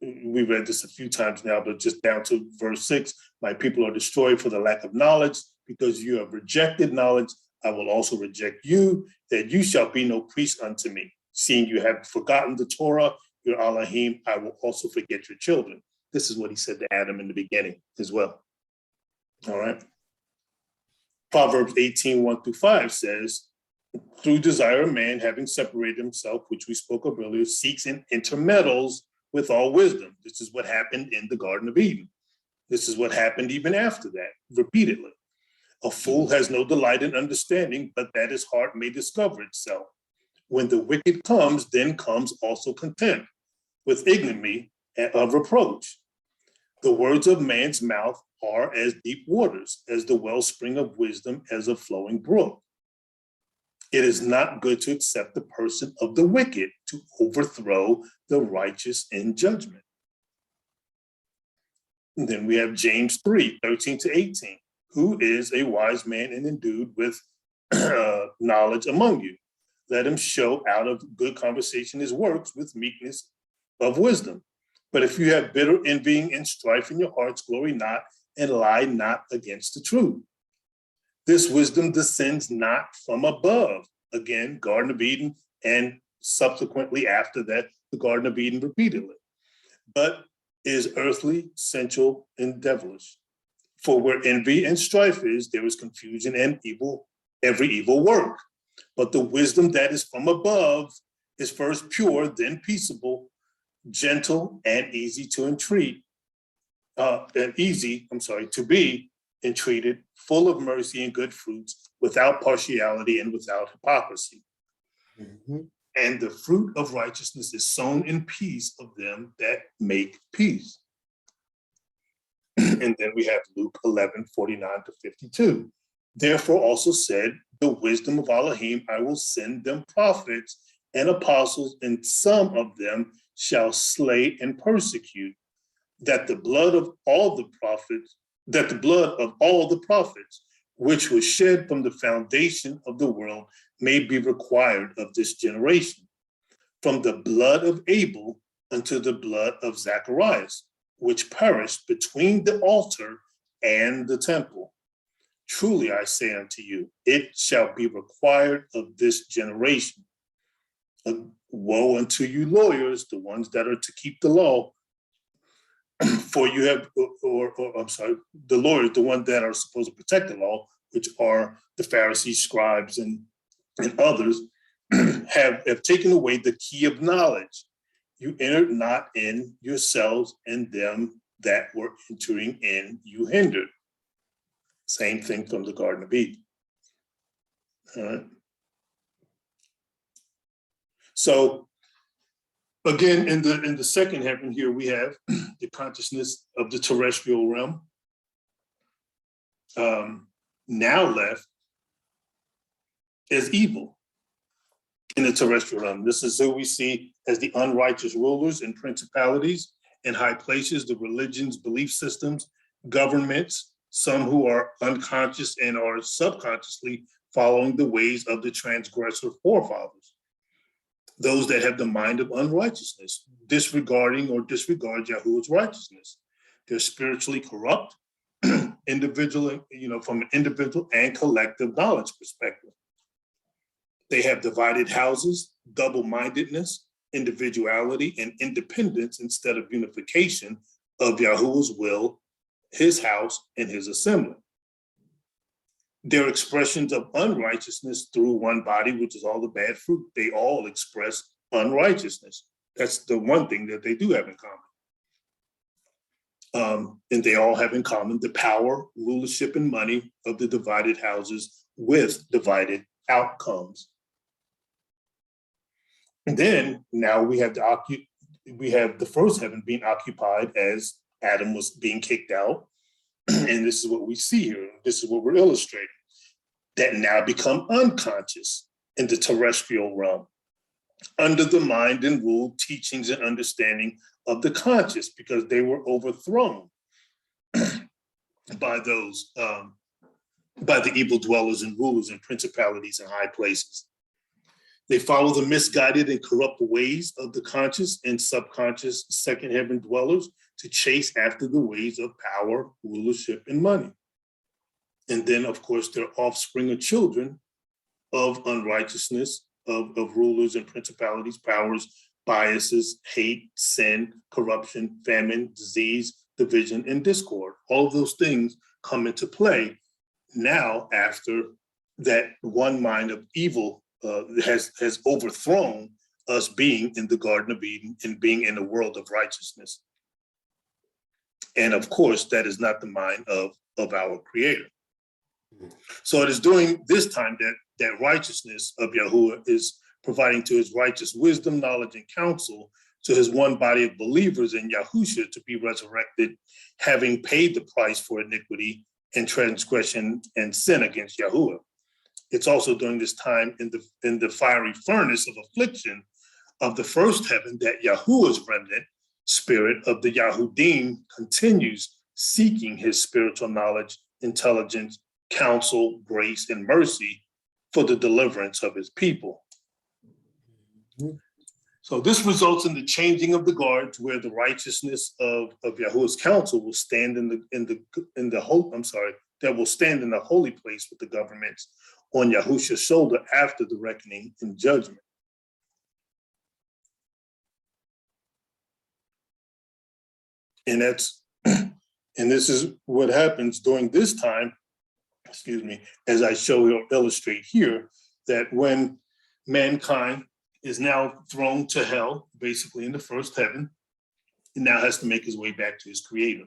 we read this a few times now, but just down to verse 6. My people are destroyed for the lack of knowledge. Because you have rejected knowledge, I will also reject you, that you shall be no priest unto me. Seeing you have forgotten the Torah, your Elohim, I will also forget your children. This is what he said to Adam in the beginning as well. All right. Proverbs 18:1-5 says, through desire of man, having separated himself, which we spoke of earlier, seeks and intermeddles with all wisdom. This is what happened in the Garden of Eden. This is what happened even after that, repeatedly. A fool has no delight in understanding, but that his heart may discover itself. When the wicked comes, then comes also contempt, with ignominy of reproach. The words of man's mouth are as deep waters, as the wellspring of wisdom, as a flowing brook. It is not good to accept the person of the wicked, to overthrow the righteous in judgment. And then we have James 3:13-18. Who is a wise man and endued with knowledge among you? Let him show out of good conversation his works with meekness of wisdom. But if you have bitter envying and strife in your hearts, glory not and lie not against the truth. This wisdom descends not from above. Again, Garden of Eden, and subsequently after that, the Garden of Eden repeatedly, but is earthly, sensual, and devilish. For where envy and strife is, there is confusion and evil, every evil work. But the wisdom that is from above is first pure, then peaceable, gentle, and easy to entreat, to be entreated, full of mercy and good fruits, without partiality and without hypocrisy. Mm-hmm. And the fruit of righteousness is sown in peace of them that make peace. And then we have Luke 11:49-52. Therefore also said, the wisdom of Elohim, I will send them prophets and apostles, and some of them shall slay and persecute, that the blood of all the prophets which was shed from the foundation of the world, may be required of this generation, from the blood of Abel unto the blood of Zacharias, which perished between the altar and the temple. Truly I say unto you, it shall be required of this generation. Woe unto you lawyers, the ones that are to keep the law, for you have, the lawyers, the ones that are supposed to protect the law, which are the Pharisees, scribes, and others, have taken away the key of knowledge. You entered not in yourselves, and them that were entering in you hindered. Same thing from the Garden of Eden. All right. So again, in the second heaven here, we have the consciousness of the terrestrial realm. Now left as evil in the terrestrial realm. This is who we see as the unrighteous rulers and principalities in high places, the religions, belief systems, governments, some who are unconscious and are subconsciously following the ways of the transgressor forefathers. Those that have the mind of unrighteousness, disregard Yahuah's righteousness. They're spiritually corrupt, individually, from an individual and collective knowledge perspective. They have divided houses, double-mindedness, individuality, and independence instead of unification of Yahuah's will, his house, and his assembly. Their expressions of unrighteousness through one body, which is all the bad fruit, they all express unrighteousness. That's the one thing that they do have in common. And they all have in common the power, rulership, and money of the divided houses with divided outcomes. And then now we have the first heaven being occupied as Adam was being kicked out. And this is what we see here. This is what we're illustrating. That now become unconscious in the terrestrial realm, under the mind and rule, teachings, and understanding of the conscious, because they were overthrown by those, by the evil dwellers and rulers and principalities in high places. They follow the misguided and corrupt ways of the conscious and subconscious second heaven dwellers to chase after the ways of power, rulership, and money. And then, of course, their offspring are children of unrighteousness, of rulers and principalities, powers, biases, hate, sin, corruption, famine, disease, division, and discord. All of those things come into play now after that one mind of evil has overthrown us being in the Garden of Eden and being in the world of righteousness. And of course, that is not the mind of our Creator. So it is during this time that righteousness of Yahuah is providing to his righteous wisdom, knowledge, and counsel to his one body of believers in Yahusha to be resurrected, having paid the price for iniquity and transgression and sin against Yahuah. It's also during this time in the fiery furnace of affliction of the first heaven that Yahuah's remnant spirit of the Yahudim continues seeking his spiritual knowledge, intelligence, counsel, grace, and mercy for the deliverance of his people. So this results in the changing of the guard to where the righteousness of Yahuah's counsel will stand that will stand in the holy place with the governments on Yahusha's shoulder after the reckoning and judgment. And this is what happens during this time, as I show or illustrate here, that when mankind is now thrown to hell, basically in the first heaven, he now has to make his way back to his Creator.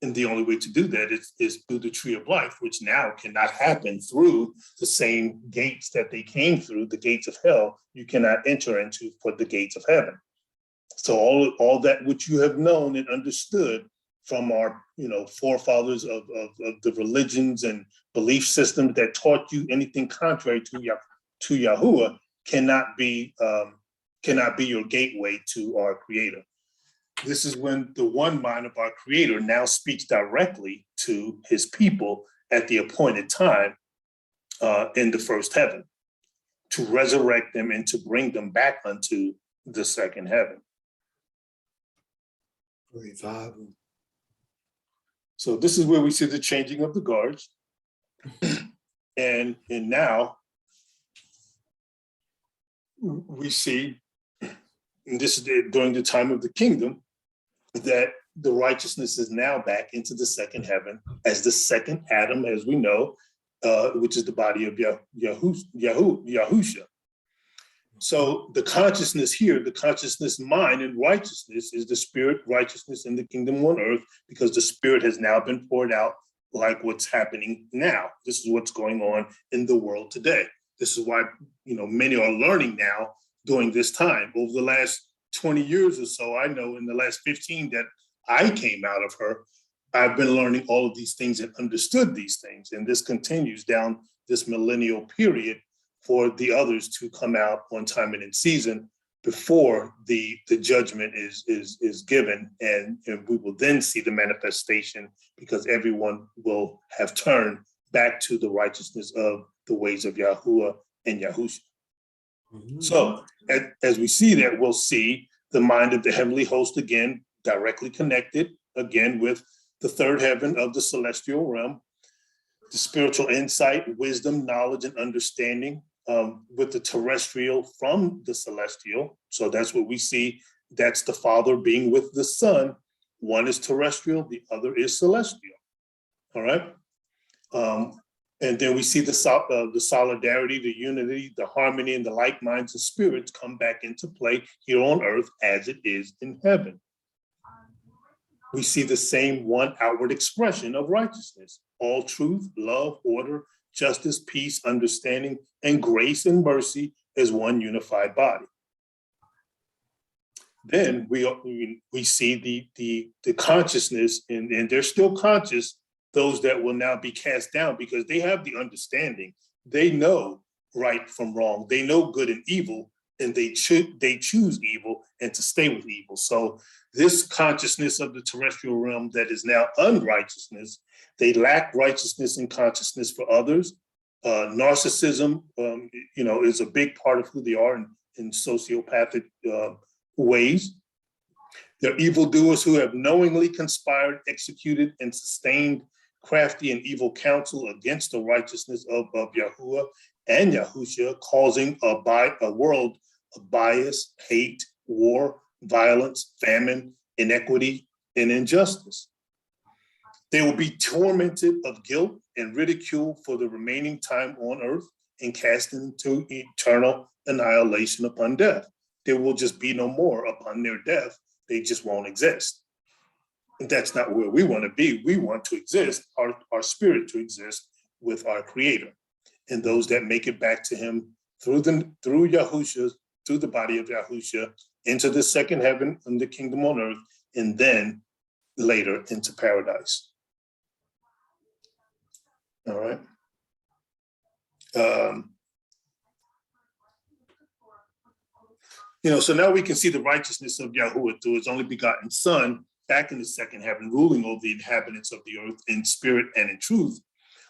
And the only way to do that is through the tree of life, which now cannot happen through the same gates that they came through, the gates of hell. You cannot enter into for the gates of heaven. So all that which you have known and understood from our forefathers of the religions and belief systems that taught you anything contrary to Yahuah cannot be your gateway to our Creator. This is when the one mind of our Creator now speaks directly to his people at the appointed time in the first heaven, to resurrect them and to bring them back unto the second heaven. Revival. So this is where we see the changing of the guards. And now we see, and this is during the time of the kingdom, that the righteousness is now back into the second heaven as the second Adam, as we know, which is the body of Yahusha. So the consciousness here, the consciousness, mind, and righteousness is the spirit righteousness in the kingdom on earth, because the spirit has now been poured out like what's happening now. This is what's going on in the world today. This is why, many are learning now during this time. Over the last 20 years or so, I know in the last 15 that I came out of her, I've been learning all of these things and understood these things. And this continues down this millennial period for the others to come out on time and in season before the judgment is given. And we will then see the manifestation, because everyone will have turned back to the righteousness of the ways of Yahuah and Yahusha. Mm-hmm. So as we see that, we'll see the mind of the heavenly host again, directly connected again with the third heaven of the celestial realm, the spiritual insight, wisdom, knowledge, and understanding with the terrestrial from the celestial. So that's what we see. That's the Father being with the Son. One is terrestrial, the other is celestial. All right. And then we see the solidarity, the unity, the harmony, and the like minds and spirits come back into play here on earth as it is in heaven. We see the same one outward expression of righteousness, all truth, love, order, justice, peace, understanding, and grace and mercy as one unified body. Then we see the consciousness, and they're still conscious, those that will now be cast down, because they have the understanding. They know right from wrong. They know good and evil, and they choose evil and to stay with evil. So this consciousness of the terrestrial realm that is now unrighteousness, they lack righteousness and consciousness for others. Narcissism, is a big part of who they are in sociopathic ways. They're evildoers who have knowingly conspired, executed, and sustained crafty and evil counsel against the righteousness of Yahuah and Yahusha, causing a world of bias, hate, war, violence, famine, inequity, and injustice. They will be tormented of guilt and ridicule for the remaining time on earth and cast into eternal annihilation upon death. There will just be no more upon their death. They just won't exist. And that's not where we want to be. We want to exist, our spirit to exist with our Creator. And those that make it back to Him through Yahusha, through the body of Yahusha, into the second heaven and the kingdom on earth, and then later into paradise. All right. So now we can see the righteousness of Yahuah through His only begotten Son back in the second heaven, ruling over the inhabitants of the earth in spirit and in truth,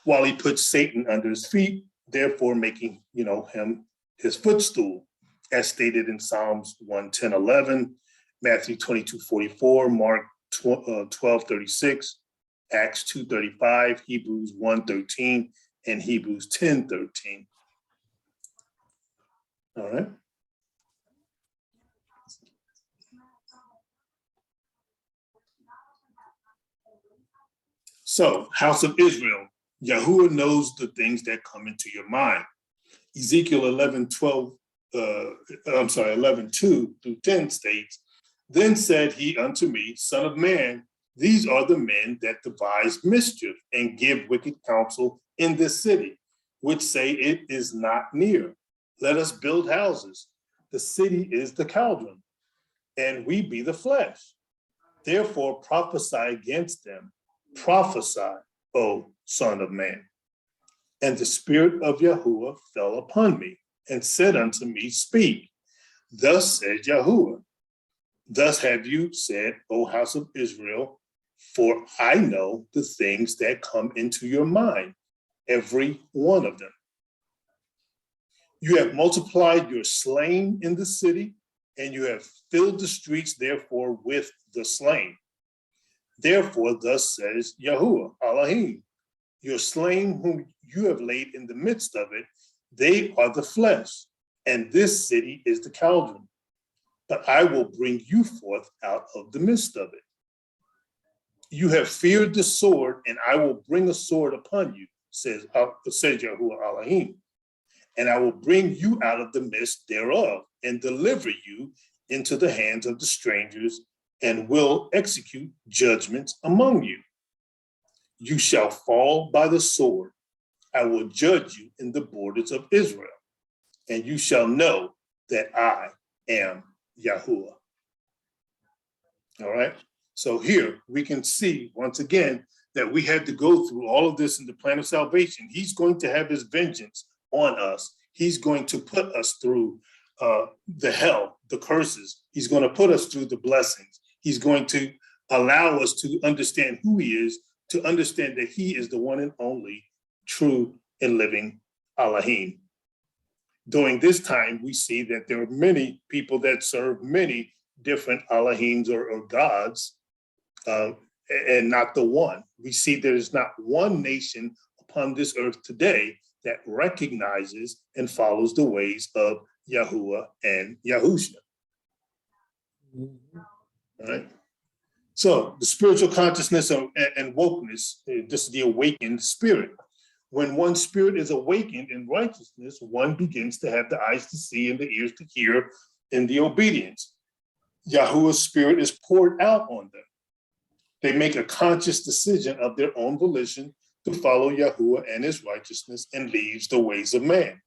while He puts Satan under His feet, therefore making, him His footstool, as stated in Psalms 110:11, Matthew 22:44, Mark 12:36, Acts 2:35, Hebrews 1:13, and Hebrews 10:13. All right. So, house of Israel, Yahuah knows the things that come into your mind. Ezekiel 11:2-10 states, "Then said he unto me, Son of man, these are the men that devise mischief and give wicked counsel in this city, which say it is not near. Let us build houses. The city is the cauldron, and we be the flesh. Therefore prophesy against them. Prophesy, O Son of man. And the Spirit of Yahuah fell upon me and said unto me, Speak. Thus said Yahuah, thus have you said, O house of Israel, for I know the things that come into your mind, every one of them. You have multiplied your slain in the city, and you have filled the streets, therefore, with the slain. Therefore, thus says Yahuah, Elohim, your slain whom you have laid in the midst of it, they are the flesh, and this city is the cauldron. But I will bring you forth out of the midst of it. You have feared the sword, and I will bring a sword upon you, says Yahuah Elohim. And I will bring you out of the midst thereof, and deliver you into the hands of the strangers, and will execute judgments among you. You shall fall by the sword. I will judge you in the borders of Israel, and you shall know that I am Yahuah. All right. So here we can see once again that we had to go through all of this in the plan of salvation. He's going to have his vengeance on us. He's going to put us through the hell, the curses. He's going to put us through the blessings. He's going to allow us to understand who he is, to understand that he is the one and only true and living Elohim. During this time, we see that there are many people that serve many different Elohims or gods, and not the one. We see there is not one nation upon this earth today that recognizes and follows the ways of Yahuah and Yahusha. All right. So the spiritual consciousness and wokeness, this is the awakened spirit. When one spirit is awakened in righteousness, one begins to have the eyes to see and the ears to hear in the obedience. Yahuah's spirit is poured out on them. They make a conscious decision of their own volition to follow Yahuah and his righteousness, and leaves the ways of man.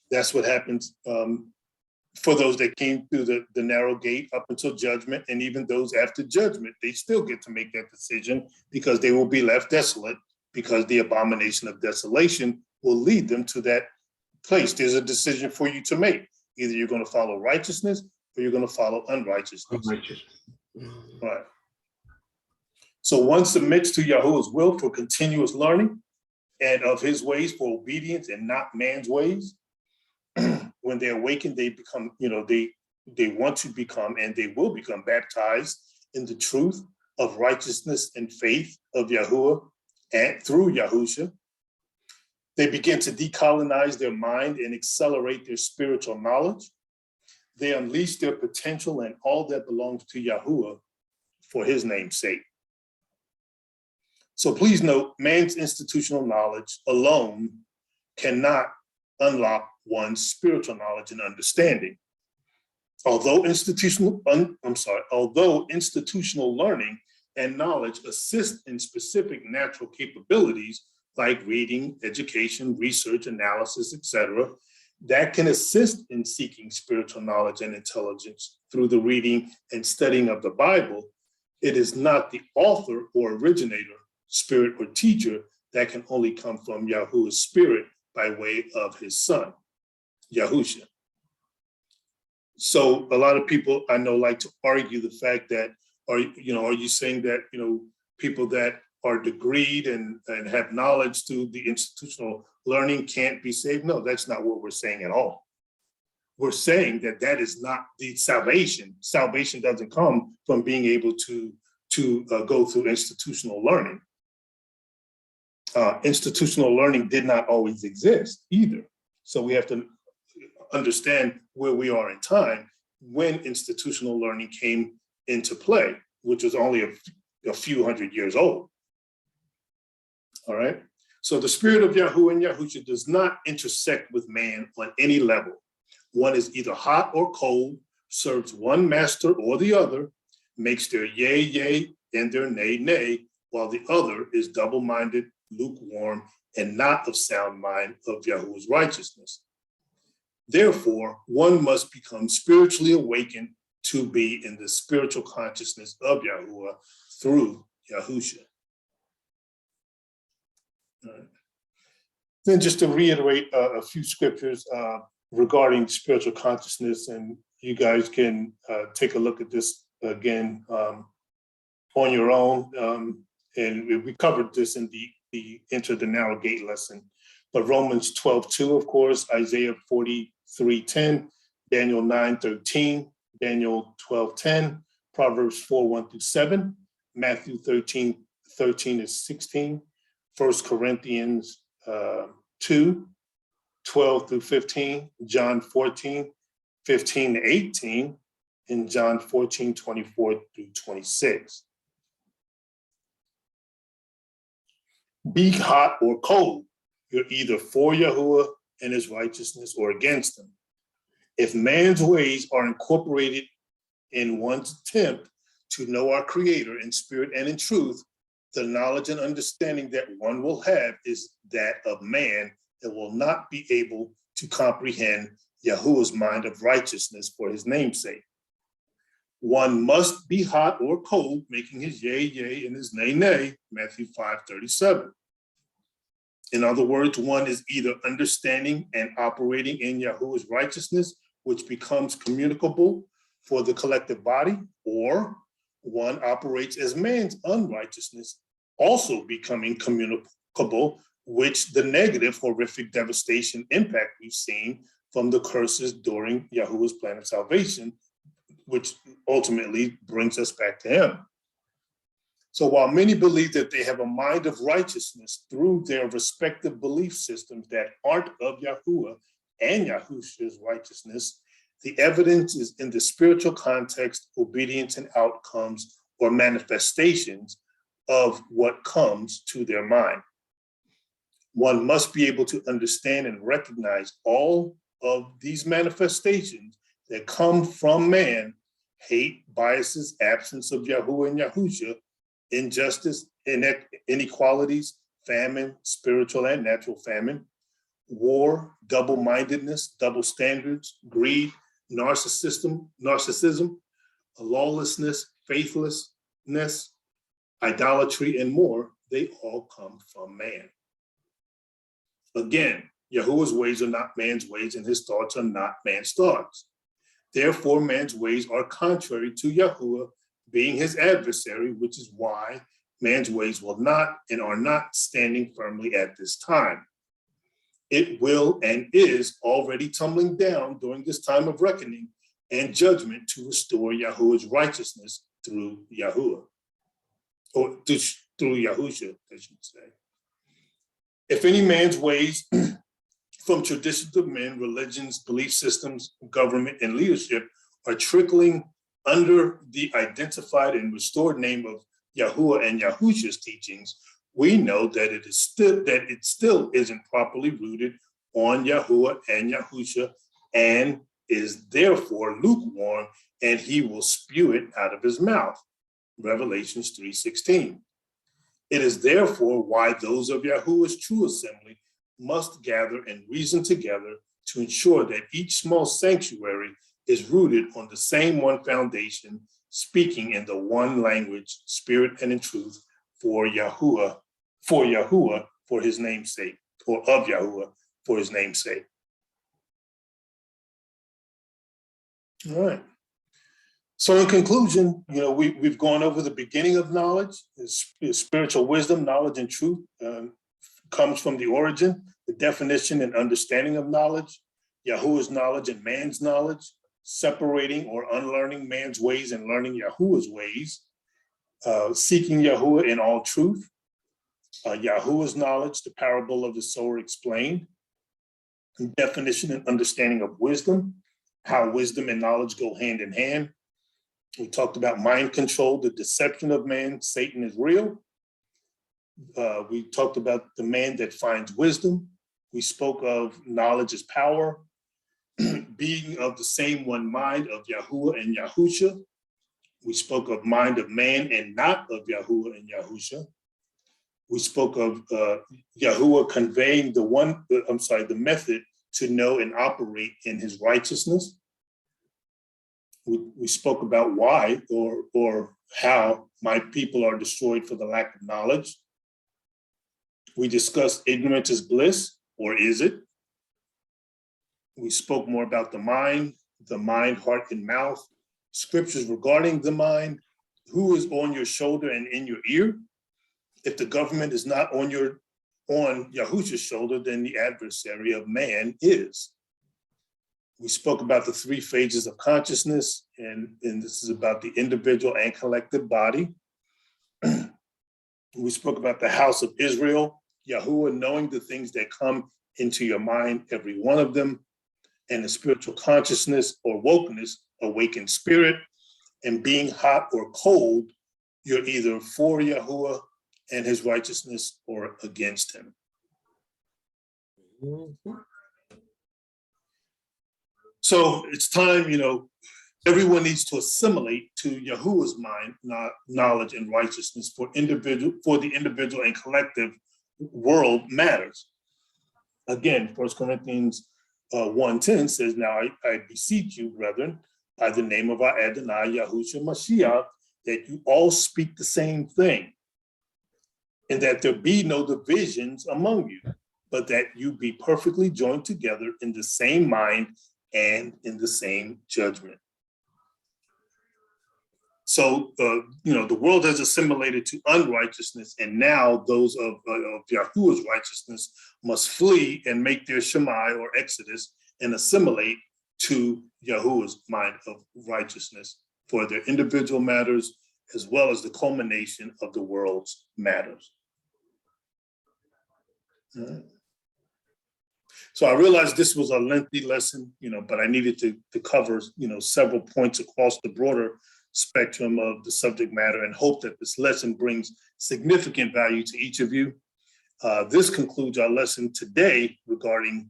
That's what happens for those that came through the narrow gate up until judgment, and even those after judgment, they still get to make that decision because they will be left desolate, because the abomination of desolation will lead them to that place. There's a decision for you to make. Either you're going to follow righteousness or you're going to follow unrighteousness. Right. So one submits to Yahuah's will for continuous learning, and of his ways for obedience and not man's ways. When they awaken, they become, they want to become, and they will become baptized in the truth of righteousness and faith of Yahuah and through Yahusha. They begin to decolonize their mind and accelerate their spiritual knowledge. They unleash their potential and all that belongs to Yahuah for his name's sake. So please note, man's institutional knowledge alone cannot unlock one's spiritual knowledge and understanding. Although institutional learning and knowledge assist in specific natural capabilities like reading, education, research, analysis, etc., that can assist in seeking spiritual knowledge and intelligence through the reading and studying of the Bible, it is not the author or originator, spirit or teacher, that can only come from Yahuah's spirit by way of his son, Yahusha. So a lot of people I know like to argue the fact that, are you saying that, people that are degreed and have knowledge through the institutional learning can't be saved? No, that's not what we're saying at all. We're saying that that is not the salvation. Salvation doesn't come from being able to go through institutional learning. Institutional learning did not always exist either. So we have to understand where we are in time when institutional learning came into play, which was only a few hundred years old. All right. So the spirit of Yahuah and Yahusha does not intersect with man on any level. One is either hot or cold, serves one master or the other, makes their yea, yea, and their nay, nay, while the other is double-minded, lukewarm, and not of sound mind of Yahuah's righteousness. Therefore, one must become spiritually awakened to be in the spiritual consciousness of Yahuah through Yahusha. Then just to reiterate a few scriptures regarding spiritual consciousness, and you guys can take a look at this again on your own. And we covered this in the Enter the Narrow Gate lesson. But Romans 12:2, of course, Isaiah 43:10, Daniel 9:13, Daniel 12:10, Proverbs 4:1-7, Matthew 13:13-16, 1 Corinthians 2:12-15, John 14:15-18, and John 14:24-26. Be hot or cold. You're either for Yahuah and his righteousness or against him. If man's ways are incorporated in one's attempt to know our Creator in spirit and in truth, the knowledge and understanding that one will have is that of man that will not be able to comprehend Yahuwah's mind of righteousness for his name's sake. One must be hot or cold, making his yea, yea, and his nay, nay, Matthew 5:37. In other words, one is either understanding and operating in Yahuwah's righteousness, which becomes communicable for the collective body, or one operates as man's unrighteousness, also becoming communicable, which the negative, horrific devastation impact we've seen from the curses during Yahuwah's plan of salvation, which ultimately brings us back to him. So while many believe that they have a mind of righteousness through their respective belief systems that aren't of Yahuwah and Yahusha's righteousness, the evidence is in the spiritual context, obedience and outcomes or manifestations of what comes to their mind. One must be able to understand and recognize all of these manifestations that come from man: hate, biases, absence of Yahuwah and Yahusha, injustice, inequalities, famine, spiritual and natural famine, war, double-mindedness, double standards, greed, narcissism, lawlessness, faithlessness, idolatry, and more. They all come from man. Again, Yahuwah's ways are not man's ways, and his thoughts are not man's thoughts. Therefore, man's ways are contrary to Yahuwah, being his adversary, which is why man's ways will not and are not standing firmly at this time. It will and is already tumbling down during this time of reckoning and judgment to restore Yahuwah's righteousness through Yahuwah, or through Yahusha, I should say. If any man's ways from traditions of men, religions, belief systems, government, and leadership are trickling under the identified and restored name of Yahuwah and Yahusha's teachings, we know that it still isn't properly rooted on Yahuwah and Yahusha and is therefore lukewarm, and he will spew it out of his mouth. Revelations 3:16. It is therefore why those of Yahuwah's true assembly must gather and reason together to ensure that each small sanctuary is rooted on the same one foundation, speaking in the one language, spirit and in truth, for Yahuwah, for his name's sake, or of Yahuwah, for his name's sake. All right. So in conclusion, we've gone over the beginning of knowledge, is spiritual wisdom, knowledge and truth comes from the origin, the definition and understanding of knowledge, Yahuwah's knowledge and man's knowledge, separating or unlearning man's ways and learning Yahuwah's ways, seeking Yahuwah in all truth, Yahuwah's knowledge, the parable of the sower explained, definition and understanding of wisdom, how wisdom and knowledge go hand in hand. We talked about mind control, the deception of man, Satan is real. We talked about the man that finds wisdom. We spoke of knowledge as power, being of the same one mind of Yahuwah and Yahusha. We spoke of mind of man and not of Yahuwah and Yahusha. We spoke of Yahuwah conveying the method to know and operate in his righteousness. We spoke about why or how my people are destroyed for the lack of knowledge. We discussed ignorance is bliss, or is it? We spoke more about the mind, heart, and mouth, scriptures regarding the mind, who is on your shoulder and in your ear? If the government is not on Yahusha's shoulder, then the adversary of man is. We spoke about the three phases of consciousness, and this is about the individual and collective body. We spoke about the house of Israel, Yahuah knowing the things that come into your mind, every one of them, and the spiritual consciousness or wokeness, awakened spirit, and being hot or cold, you're either for Yahuah and his righteousness or against him. So it's time, everyone needs to assimilate to Yahuah's mind, knowledge, and righteousness for the individual and collective world matters. Again, 1 Corinthians 1:10 says, now I beseech you, brethren, by the name of our Adonai Yahusha Mashiach, that you all speak the same thing, and that there be no divisions among you, but that you be perfectly joined together in the same mind and in the same judgment. So, the world has assimilated to unrighteousness, and now those of Yahuah's righteousness must flee and make their Shema or exodus and assimilate to Yahuah's mind of righteousness for their individual matters, as well as the culmination of the world's matters. So I realized this was a lengthy lesson, but I needed to cover, several points across the broader spectrum of the subject matter, and hope that this lesson brings significant value to each of you. This concludes our lesson today regarding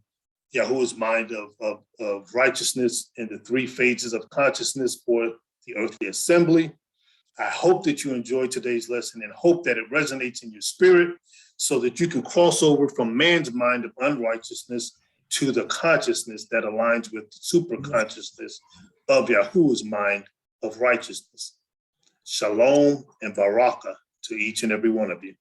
Yahuah's mind of righteousness and the three phases of consciousness for the earthly assembly. I hope that you enjoyed today's lesson and hope that it resonates in your spirit so that you can cross over from man's mind of unrighteousness to the consciousness that aligns with the super consciousness of Yahuah's mind of righteousness. Shalom and baraka to each and every one of you.